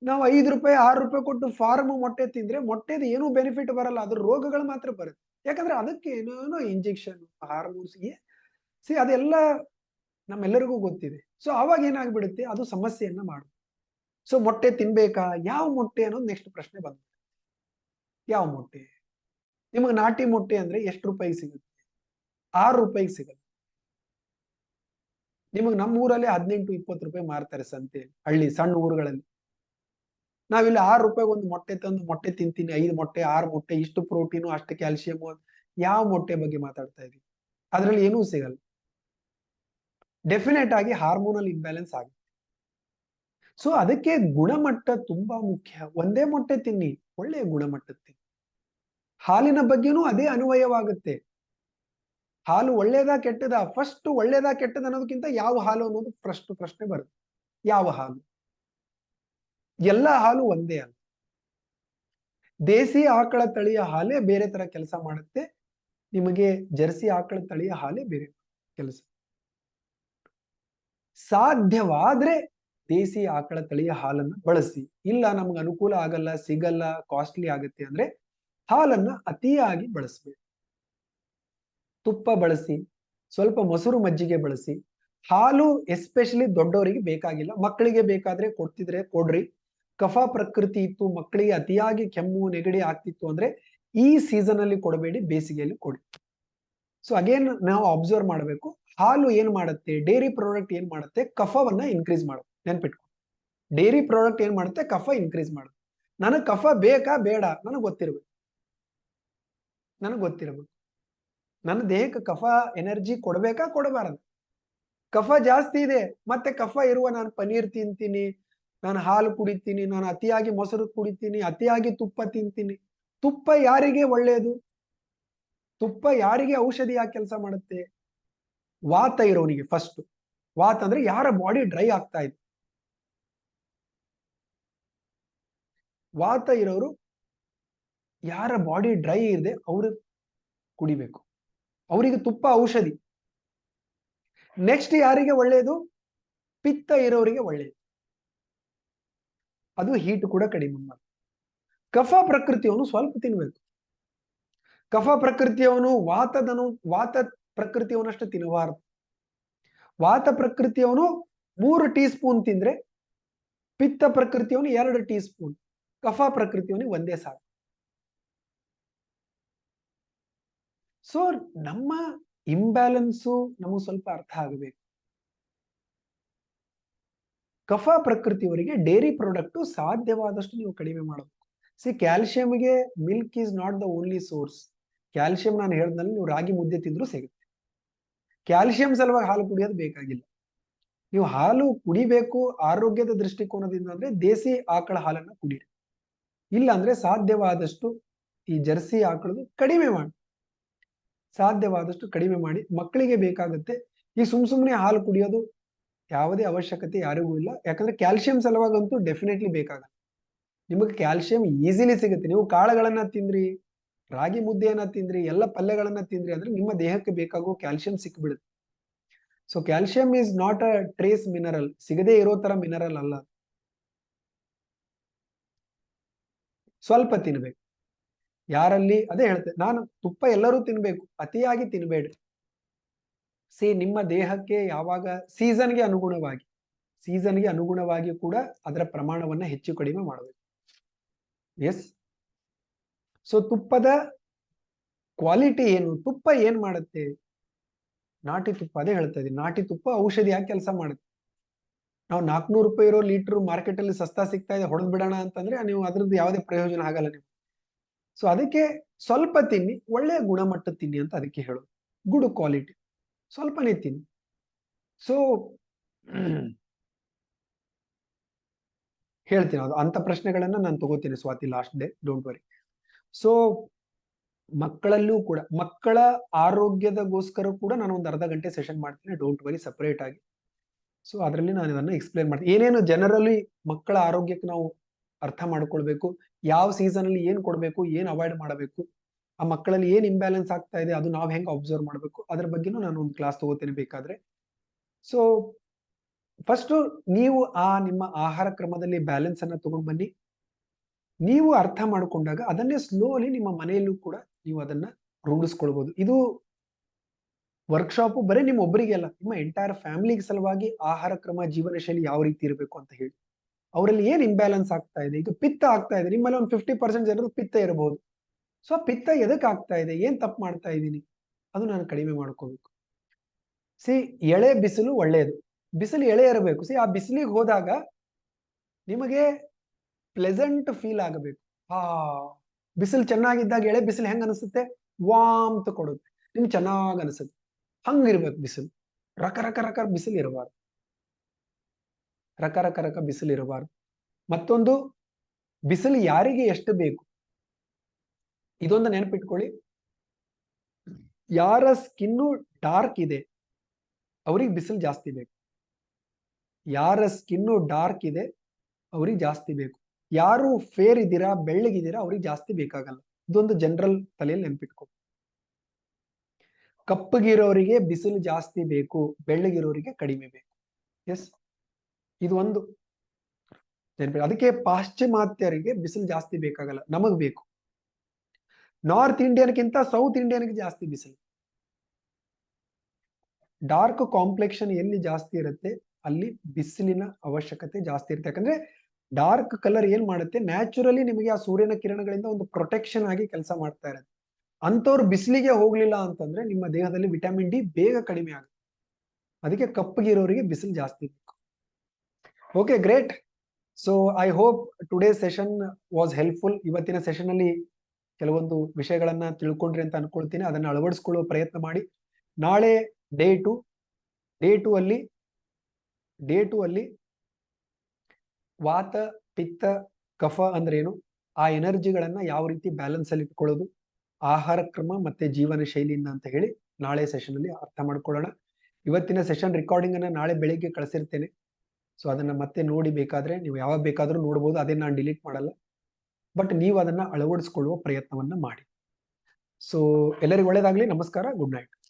ನಾವು 5 ರೂಪಾಯಿ 6 ರೂಪಾಯಿ ಕೊಟ್ಟು ಫಾರ್ಮ್ ಮೊಟ್ಟೆ ತಿಂದ್ರೆ ಮೊಟ್ಟೆದ ಏನೂ ಬೆನಿಫಿಟ್ ಬರಲ್ಲ, ಅದ್ರ ರೋಗಗಳು ಮಾತ್ರ ಬರುತ್ತೆ. ಯಾಕಂದ್ರೆ ಅದಕ್ಕೆ ಏನೇನೋ ಇಂಜೆಕ್ಷನ್, ಹಾರ್ಮೋನ್ಸ್, ಅದೆಲ್ಲ ನಮ್ಮೆಲ್ಲರಿಗೂ ಗೊತ್ತಿದೆ. ಸೊ ಅವಾಗ ಏನಾಗ್ಬಿಡುತ್ತೆ, ಅದು ಸಮಸ್ಯೆಯನ್ನ ಮಾಡುತ್ತೆ. ಸೊ ಮೊಟ್ಟೆ ತಿನ್ಬೇಕಾ, ಯಾವ ಮೊಟ್ಟೆ ಅನ್ನೋದು ನೆಕ್ಸ್ಟ್ ಪ್ರಶ್ನೆ ಬಂದ. ಯಾವ ಮೊಟ್ಟೆ? ನಿಮಗೆ ನಾಟಿ ಮೊಟ್ಟೆ ಅಂದ್ರೆ ಎಷ್ಟು ರೂಪಾಯಿಗೆ ಸಿಗುತ್ತೆ? 6 ರೂಪಾಯಿಗೆ ಸಿಗುತ್ತೆ. ನಿಮಗೆ ನಮ್ಮ ಊರಲ್ಲಿ 18-20 ರೂಪಾಯಿ ಮಾರ್ತಾರೆ ಸಂತೆಯಲ್ಲಿ, ಹಳ್ಳಿ ಸಣ್ಣ ಊರುಗಳಲ್ಲಿ. ನಾವಿಲ್ಲಿ 6 ರೂಪಾಯಿಗೆ ಒಂದು ಮೊಟ್ಟೆ ತಂದು ಮೊಟ್ಟೆ ತಿಂತೀನಿ, 5 ಮೊಟ್ಟೆ 6 ಮೊಟ್ಟೆ, ಇಷ್ಟು ಪ್ರೋಟೀನು ಅಷ್ಟು ಕ್ಯಾಲ್ಸಿಯಂ. ಯಾವ ಮೊಟ್ಟೆ ಬಗ್ಗೆ ಮಾತಾಡ್ತಾ ಇದೀವಿ? ಅದ್ರಲ್ಲಿ ಏನೂ ಸಿಗಲ್ಲ. ಡೆಫಿನೆಟ್ ಆಗಿ ಹಾರ್ಮೋನಲ್ ಇಂಬ್ಯಾಲೆನ್ಸ್ ಆಗುತ್ತೆ. ಸೊ ಅದಕ್ಕೆ ಗುಣಮಟ್ಟ ತುಂಬಾ ಮುಖ್ಯ. ಒಂದೇ ಮೊಟ್ಟೆ ತಿನ್ನಿ, ಒಳ್ಳೆಯ ಗುಣಮಟ್ಟದ ತಿನ್ನಿ. ಹಾಲಿನ ಬಗ್ಗೆನೂ ಅದೇ ಅನ್ವಯವಾಗುತ್ತೆ. ಹಾಲು ಒಳ್ಳೇದಾ ಕೆಟ್ಟದಾ? ಫಸ್ಟ್ ಒಳ್ಳೇದಾ ಕೆಟ್ಟದ ಅನ್ನೋದಕ್ಕಿಂತ ಯಾವ ಹಾಲು ಅನ್ನೋದು ಫಸ್ಟ್ ಪ್ರಶ್ನೆ ಬರುತ್ತೆ. ಯಾವ ಹಾಲು? ಎಲ್ಲ ಹಾಲು ಒಂದೇ ಅಲ್ಲ. ದೇಸಿ ಆಕಳ ತಳಿಯ ಹಾಲೇ ಬೇರೆ ತರ ಕೆಲಸ ಮಾಡುತ್ತೆ, ನಿಮಗೆ ಜರ್ಸಿ ಆಕಳ ತಳಿಯ ಹಾಲೇ ಬೇರೆ ಕೆಲಸ. ಸಾಧ್ಯವಾದ್ರೆ ದೇಸಿ ಆಕಳ ತಳಿಯ ಹಾಲನ್ನ ಬಳಸಿ. ಇಲ್ಲ ನಮ್ಗೆ ಅನುಕೂಲ ಆಗಲ್ಲ, ಸಿಗಲ್ಲ, ಕಾಸ್ಟ್ಲಿ ಆಗುತ್ತೆ ಅಂದ್ರೆ ಹಾಲನ್ನ ಅತಿಯಾಗಿ ಬಳಸಬೇಕು. ತುಪ್ಪ ಬಳಸಿ, ಸ್ವಲ್ಪ ಮೊಸರು ಮಜ್ಜಿಗೆ ಬಳಸಿ. ಹಾಲು ಎಸ್ಪೆಷಲಿ ದೊಡ್ಡವರಿಗೆ ಬೇಕಾಗಿಲ್ಲ, ಮಕ್ಕಳಿಗೆ ಬೇಕಾದ್ರೆ ಕೊಡ್ತಿದ್ರೆ ಕೊಡ್ರಿ. ಕಫ ಪ್ರಕೃತಿ ಇತ್ತು, ಮಕ್ಕಳಿಗೆ ಅತಿಯಾಗಿ ಕೆಮ್ಮು ನೆಗಡಿ ಆಗ್ತಿತ್ತು ಅಂದ್ರೆ ಈ ಸೀಸನ್ ಅಲ್ಲಿ ಕೊಡಬೇಡಿ, ಬೇಸಿಗೆಯಲ್ಲಿ ಕೊಡಿ. ಸೊ ಅಗೇನ್ ನಾವು ಅಬ್ಸರ್ವ್ ಮಾಡಬೇಕು, ಹಾಲು ಏನ್ ಮಾಡುತ್ತೆ, ಡೈರಿ ಪ್ರಾಡಕ್ಟ್ ಏನ್ ಮಾಡುತ್ತೆ, ಕಫವನ್ನ ಇನ್ಕ್ರೀಸ್ ಮಾಡುತ್ತೆ. ನೆನ್ಪಿಟ್ಕೊ, ಡೈರಿ ಪ್ರಾಡಕ್ಟ್ ಏನ್ ಮಾಡುತ್ತೆ, ಕಫ ಇನ್ಕ್ರೀಸ್ ಮಾಡುತ್ತೆ. ನನಗ್ ಕಫ ಬೇಕಾ ಬೇಡ ನನಗ್ ಗೊತ್ತಿರ್ಬೇಕು. ನನ್ನ ದೇಹಕ್ಕೆ ಕಫ ಎನರ್ಜಿ ಕೊಡ್ಬೇಕಾ ಕೊಡಬಾರದು? ಕಫ ಜಾಸ್ತಿ ಇದೆ, ಮತ್ತೆ ಕಫ ಇರುವ ನಾನು ಪನೀರ್ ತಿಂತೀನಿ, ನಾನು ಹಾಲು ಕುಡಿತೀನಿ, ನಾನು ಅತಿಯಾಗಿ ಮೊಸರು ಕುಡಿತೀನಿ, ಅತಿಯಾಗಿ ತುಪ್ಪ ತಿಂತೀನಿ. ತುಪ್ಪ ಯಾರಿಗೆ ಒಳ್ಳೆಯದು? ತುಪ್ಪ ಯಾರಿಗೆ ಔಷಧಿ ಯಾಕೆ ಕೆಲಸ ಮಾಡುತ್ತೆ? ವಾತ ಇರೋನಿಗೆ. ಫಸ್ಟ್ ವಾತ ಅಂದ್ರೆ ಯಾರ ಬಾಡಿ ಡ್ರೈ ಆಗ್ತಾ ಇದೆ, ವಾತ ಇರೋರು, ಯಾರ ಬಾಡಿ ಡ್ರೈ ಇದೆ ಅವರು ಕುಡಿಬೇಕು, ಅವರಿಗೆ ತುಪ್ಪ ಔಷಧಿ. ನೆಕ್ಸ್ಟ್ ಯಾರಿಗೆ ಒಳ್ಳೆಯದು? ಪಿತ್ತ ಇರೋರಿಗೆ ಒಳ್ಳೆಯದು, ಅದು ಹೀಟ್ ಕೂಡ ಕಡಿಮೆ ಮಾಡಿ. ಕಫ ಪ್ರಕೃತಿಯವನು ಸ್ವಲ್ಪ ತಿನ್ಬೇಕು. ಕಫ ಪ್ರಕೃತಿಯವನು ವಾತ ಪ್ರಕೃತಿಯವನಷ್ಟು ತಿನ್ನಬಾರದು. ವಾತ ಪ್ರಕೃತಿಯವನು 3 ಟೀ ಸ್ಪೂನ್ ತಿಂದ್ರೆ, ಪಿತ್ತ ಪ್ರಕೃತಿಯವನು 2 ಟೀ ಸ್ಪೂನ್, ಕಫ ಪ್ರಕೃತಿಯವನಿಗೆ ಒಂದೇ ಸಾಕು. ಸೊ ನಮ್ಮ ಇಂಬ್ಯಾಲೆನ್ಸು ನಮಗೆ ಸ್ವಲ್ಪ ಅರ್ಥ ಆಗಬೇಕು. ಕಫ ಪ್ರಕೃತಿಯವರಿಗೆ ಡೇರಿ ಪ್ರಾಡಕ್ಟ್ ಸಾಧ್ಯವಾದಷ್ಟು ನೀವು ಕಡಿಮೆ ಮಾಡಬೇಕು. ಕ್ಯಾಲ್ಸಿಯಂಗೆ milk is not the only source. Calcium ನಾನು ಹೇಳಿದ್ನಲ್ಲಿ ನೀವು ರಾಗಿ ಮುದ್ದೆ ತಿಂದ್ರೂ ಸಿಗುತ್ತೆ. ಕ್ಯಾಲ್ಸಿಯಂ ಸಲುವಾಗಿ ಹಾಲು ಕುಡಿಯೋದು ಬೇಕಾಗಿಲ್ಲ. ನೀವು ಹಾಲು ಕುಡಿಬೇಕು ಆರೋಗ್ಯದ ದೃಷ್ಟಿಕೋನದಿಂದ ಅಂದ್ರೆ ದೇಸಿ ಆಕಳ ಹಾಲನ್ನ ಕುಡಿರಿ. ಇಲ್ಲ ಅಂದ್ರೆ ಸಾಧ್ಯವಾದಷ್ಟು ಈ ಜರ್ಸಿ ಆಕಳದು ಕಡಿಮೆ ಮಾಡಿ, ಸಾಧ್ಯವಾದಷ್ಟು ಕಡಿಮೆ ಮಾಡಿ. ಮಕ್ಕಳಿಗೆ ಬೇಕಾಗುತ್ತೆ. ಈ ಸುಮ್ನೆ ಹಾಲು ಕುಡಿಯೋದು ಯಾವುದೇ ಅವಶ್ಯಕತೆ ಯಾರಿಗೂ ಇಲ್ಲ. ಯಾಕಂದ್ರೆ ಕ್ಯಾಲ್ಸಿಯಂ ಸಲುವಾಗಂತೂ ಡೆಫಿನೆಟ್ಲಿ ಬೇಕಾಗಲ್ಲ. ನಿಮಗೆ ಕ್ಯಾಲ್ಸಿಯಂ ಈಸಿಲಿ ಸಿಗುತ್ತೆ. ನೀವು ಕಾಳುಗಳನ್ನ ತಿಂದ್ರಿ, ರಾಗಿ ಮುದ್ದೆಯನ್ನ ತಿಂದ್ರಿ, ಎಲ್ಲ ಪಲ್ಯಗಳನ್ನ ತಿಂದ್ರಿ ಅಂದ್ರೆ ನಿಮ್ಮ ದೇಹಕ್ಕೆ ಬೇಕಾಗುವ ಕ್ಯಾಲ್ಸಿಯಂ ಸಿಕ್ಬಿಡುತ್ತೆ. So calcium is not a trace mineral, ಸಿಗದೇ ಇರೋ ತರ ಮಿನರಲ್ ಅಲ್ಲ. ಸ್ವಲ್ಪ ತಿನ್ಬೇಕು. ಯಾರಲ್ಲಿ ಅದೇ ಹೇಳ್ತೇನೆ ನಾನು, ತುಪ್ಪ ಎಲ್ಲರೂ ತಿನ್ಬೇಕು, ಅತಿಯಾಗಿ ತಿನ್ಬೇಡ್ರಿ. ನಿಮ್ಮ ದೇಹಕ್ಕೆ ಯಾವಾಗ ಸೀಸನ್ಗೆ ಅನುಗುಣವಾಗಿ ಕೂಡ ಅದರ ಪ್ರಮಾಣವನ್ನ ಹೆಚ್ಚು ಕಡಿಮೆ ಮಾಡಬೇಕು. ಎಸ್. ಸೊ ತುಪ್ಪದ ಕ್ವಾಲಿಟಿ ಏನು? ತುಪ್ಪ ಏನ್ ಮಾಡುತ್ತೆ? ನಾಟಿ ತುಪ್ಪ, ಅದೇ ಹೇಳ್ತಾ ಇದ್ದೀನಿ, ನಾಟಿ ತುಪ್ಪ ಔಷಧಿಯಾಗಿ ಕೆಲಸ ಮಾಡುತ್ತೆ. ನಾವು 400 ರೂಪಾಯಿ ಇರೋ ಲೀಟರ್ ಮಾರ್ಕೆಟ್ ಅಲ್ಲಿ ಸಸ್ತಾ ಸಿಗ್ತಾ ಇದೆ, ಹೊಡೆದ್ ಬಿಡೋಣ ಅಂತಂದ್ರೆ ನೀವು ಅದ್ರದ್ದು ಯಾವುದೇ ಪ್ರಯೋಜನ ಆಗಲ್ಲ ನೀವು. ಸೊ ಅದಕ್ಕೆ ಸ್ವಲ್ಪ ತಿನ್ನಿ, ಒಳ್ಳೆಯ ಗುಣಮಟ್ಟ ತಿನ್ನಿ ಅಂತ ಅದಕ್ಕೆ ಹೇಳೋದು. ಗುಡ್ ಕ್ವಾಲಿಟಿ, ಸ್ವಲ್ಪನೇ ತಿನ್ನಿ. ಸೊ ಹೇಳ್ತೀನಿ, ಅದು ಅಂತ ಪ್ರಶ್ನೆಗಳನ್ನ ನಾನು ತಗೋತೀನಿ Swati last day, don't worry. So ಮಕ್ಕಳಲ್ಲೂ ಕೂಡ, ಮಕ್ಕಳ ಆರೋಗ್ಯದಗೋಸ್ಕರ ಕೂಡ ನಾನು ಒಂದು ಅರ್ಧ ಗಂಟೆ ಸೆಷನ್ ಮಾಡ್ತೀನಿ, ಡೋಂಟ್ ವರಿ, ಸಪರೇಟ್ ಆಗಿ. ಸೊ ಅದರಲ್ಲಿ ನಾನು ಇದನ್ನ ಎಕ್ಸ್ಪ್ಲೇನ್ ಮಾಡ್ತೀನಿ. ಏನೇನು ಜನರಲಿ ಮಕ್ಕಳ ಆರೋಗ್ಯಕ್ಕೆ ನಾವು ಅರ್ಥ ಮಾಡ್ಕೊಳ್ಬೇಕು, ಯಾವ ಸೀಸನ್ ಅಲ್ಲಿ ಏನ್ ಕೊಡ್ಬೇಕು, ಏನ್ ಅವಾಯ್ಡ್ ಮಾಡಬೇಕು, ಆ ಮಕ್ಕಳಲ್ಲಿ ಏನ್ ಇಂಬ್ಯಾಲೆನ್ಸ್ ಆಗ್ತಾ ಇದೆ ಅದು ನಾವು ಹೆಂಗ್ ಅಬ್ಸರ್ವ್ ಮಾಡ್ಬೇಕು, ಅದ್ರ ಬಗ್ಗೆನೂ ನಾನು ಒಂದು ಕ್ಲಾಸ್ ತಗೋತೀನಿ ಬೇಕಾದ್ರೆ. ಸೊ ಫಸ್ಟ್ ನೀವು ನಿಮ್ಮ ಆಹಾರ ಕ್ರಮದಲ್ಲಿ ಬ್ಯಾಲೆನ್ಸ್ ಅನ್ನ ತಗೊಂಡ್ ಬನ್ನಿ. ನೀವು ಅರ್ಥ ಮಾಡ್ಕೊಂಡಾಗ ಅದನ್ನೇ ಸ್ಲೋಲಿ ನಿಮ್ಮ ಮನೆಯಲ್ಲೂ ಕೂಡ ನೀವು ಅದನ್ನ ರೂಢಿಸ್ಕೊಳ್ಬಹುದು. ಇದು ವರ್ಕ್ಶಾಪ್ ಬರೀ ನಿಮ್ಮ ಒಬ್ಬರಿಗೆ ಅಲ್ಲ, ನಿಮ್ಮ ಎಂಟೈರ್ ಫ್ಯಾಮಿಲಿಗೆ ಸಲುವಾಗಿ ಆಹಾರ ಕ್ರಮ, ಜೀವನ ಶೈಲಿ ಯಾವ ರೀತಿ ಇರಬೇಕು ಅಂತ ಹೇಳಿ. ಅವರಲ್ಲಿ ಏನ್ ಇಂಬ್ಯಾಲೆನ್ಸ್ ಆಗ್ತಾ ಇದೆ, ಈಗ ಪಿತ್ತ ಆಗ್ತಾ ಇದೆ, ನಿಮ್ಮಲ್ಲಿ ಒಂದು 50% ಜನರು ಪಿತ್ತ ಇರಬಹುದು. ಸೊ ಪಿತ್ತ ಎದಕ್ ಆಗ್ತಾ ಇದೆ, ಏನ್ ತಪ್ಪು ಮಾಡ್ತಾ ಇದ್ದೀನಿ, ಅದು ನಾನು ಕಡಿಮೆ ಮಾಡ್ಕೋಬೇಕು. ಎಳೆ ಬಿಸಿಲು ಒಳ್ಳೆಯದು, ಬಿಸಿಲು ಎಳೆ ಇರಬೇಕು. ಆ ಬಿಸಿಲಿಗೆ ಹೋದಾಗ ನಿಮಗೆ ಪ್ಲೆಸೆಂಟ್ ಫೀಲ್ ಆಗಬೇಕು. ಬಿಸಿಲು ಚೆನ್ನಾಗಿದ್ದಾಗ ಎಳೆ ಬಿಸಿಲು ಹೆಂಗ್ ಅನಿಸುತ್ತೆ, ವಾಮ್ತ್ ಕೊಡುತ್ತೆ, ನಿಮ್ಗೆ ಚೆನ್ನಾಗ್ ಅನಿಸುತ್ತೆ. ಹಂಗಿರ್ಬೇಕು ಬಿಸಿಲು. ರಕ ರಕ ರಕ ಬಿಸಿಲು ಇರಬಾರ್ದು, ರಕ ರಕ ರಕ ಬಿಸಿಲು ಇರಬಾರ್ದು. ಮತ್ತೊಂದು, ಬಿಸಿಲು ಯಾರಿಗೆ ಎಷ್ಟು ಬೇಕು ಇದೊಂದು ನೆನಪಿಟ್ಕೊಳ್ಳಿ. ಯಾರ ಸ್ಕಿನ್ನು ಡಾರ್ಕ್ ಇದೆ ಅವ್ರಿಗೆ ಬಿಸಿಲು ಜಾಸ್ತಿ ಬೇಕು, ಯಾರ ಸ್ಕಿನ್ನು ಡಾರ್ಕ್ ಇದೆ ಅವ್ರಿಗೆ ಜಾಸ್ತಿ ಬೇಕು. ಯಾರು ಫೇರ್ ಇದ್ದೀರಾ, ಬೆಳ್ಳಗಿದ್ದೀರಾ, ಅವ್ರಿಗೆ ಜಾಸ್ತಿ ಬೇಕಾಗಲ್ಲ. ಇದೊಂದು ಜನರಲ್ ತಲೆಯಲ್ಲಿ ನೆನಪಿಟ್ಕೊಳ್ಳಿ. ಕಪ್ಪಗಿರೋರಿಗೆ ಬಿಸಿಲು ಜಾಸ್ತಿ ಬೇಕು, ಬೆಳ್ಳಗಿರೋರಿಗೆ ಕಡಿಮೆ ಬೇಕು. ಎಸ್, ಇದು ಒಂದು ನೆನಪಿ. ಅದಕ್ಕೆ ಪಾಶ್ಚಿಮಾತ್ಯರಿಗೆ ಬಿಸಿಲು ಜಾಸ್ತಿ ಬೇಕಾಗಲ್ಲ, ನಮಗ್ ಬೇಕು. ನಾರ್ತ್ ಇಂಡಿಯನ್ಗಿಂತ ಸೌತ್ ಇಂಡಿಯನ್ಗೆ ಜಾಸ್ತಿ ಬಿಸಿಲು. ಡಾರ್ಕ್ ಕಾಂಪ್ಲೆಕ್ಷನ್ ಎಲ್ಲಿ ಜಾಸ್ತಿ ಇರುತ್ತೆ ಅಲ್ಲಿ ಬಿಸಿಲಿನ ಅವಶ್ಯಕತೆ ಜಾಸ್ತಿ ಇರುತ್ತೆ. ಯಾಕಂದ್ರೆ ಡಾರ್ಕ್ ಕಲರ್ ಏನ್ ಮಾಡುತ್ತೆ, ನ್ಯಾಚುರಲಿ ನಿಮಗೆ ಆ ಸೂರ್ಯನ ಕಿರಣಗಳಿಂದ ಒಂದು ಪ್ರೊಟೆಕ್ಷನ್ ಆಗಿ ಕೆಲಸ ಮಾಡ್ತಾ ಇರುತ್ತೆ. ಅಂತವ್ರು ಬಿಸಿಲಿಗೆ ಹೋಗ್ಲಿಲ್ಲ ಅಂತಂದ್ರೆ ನಿಮ್ಮ ದೇಹದಲ್ಲಿ ವಿಟಮಿನ್ ಡಿ ಬೇಗ ಕಡಿಮೆ ಆಗುತ್ತೆ. ಅದಕ್ಕೆ ಕಪ್ಪಗಿರೋರಿಗೆ ಬಿಸಿಲು ಜಾಸ್ತಿ ಬೇಕು. Okay, great. So I hope today session was helpful. ಇವತ್ತಿನ ಸೆಷನ್ ಅಲ್ಲಿ ಕೆಲವೊಂದು ವಿಷಯಗಳನ್ನ ತಿಳ್ಕೊಂಡ್ರಿ ಅಂತ ಅನ್ಕೊಳ್ತೀನಿ. ಅದನ್ನ ಅಳವಡಿಸ್ಕೊಳ್ಳುವ ಪ್ರಯತ್ನ ಮಾಡಿ. ನಾಳೆ ಡೇ ಟು ಅಲ್ಲಿ ವಾತ, ಪಿತ್ತ, ಕಫ ಅಂದ್ರೇನು, ಆ ಎನರ್ಜಿಗಳನ್ನ ಯಾವ ರೀತಿ ಬ್ಯಾಲೆನ್ಸ್ ಅಲ್ಲಿ ಇಟ್ಕೊಳ್ಳೋದು, ಆಹಾರ ಕ್ರಮ ಮತ್ತೆ ಜೀವನ ಶೈಲಿಯಿಂದ ಅಂತ ಹೇಳಿ ನಾಳೆ ಸೆಷನ್ ಅಲ್ಲಿ ಅರ್ಥ ಮಾಡ್ಕೊಳ್ಳೋಣ. ಇವತ್ತಿನ ಸೆಷನ್ ರೆಕಾರ್ಡಿಂಗ್ ಅನ್ನ ನಾಳೆ ಬೆಳಿಗ್ಗೆ ಕಳಿಸಿರ್ತೇನೆ. ಸೊ ಅದನ್ನ ಮತ್ತೆ ನೋಡಿ ಬೇಕಾದ್ರೆ ನೀವು ಯಾವಾಗ ಬೇಕಾದ್ರೂ ನೋಡ್ಬೋದು. ಅದೇ ನಾನು ಡಿಲೀಟ್ ಮಾಡಲ್ಲ. ಬಟ್ ನೀವು ಅದನ್ನ ಅಳವಡಿಸಿಕೊಳ್ಳುವ ಪ್ರಯತ್ನವನ್ನ ಮಾಡಿ. ಸೊ ಎಲ್ಲರಿಗೂ ಒಳ್ಳೇದಾಗ್ಲಿ. ನಮಸ್ಕಾರ. Good night.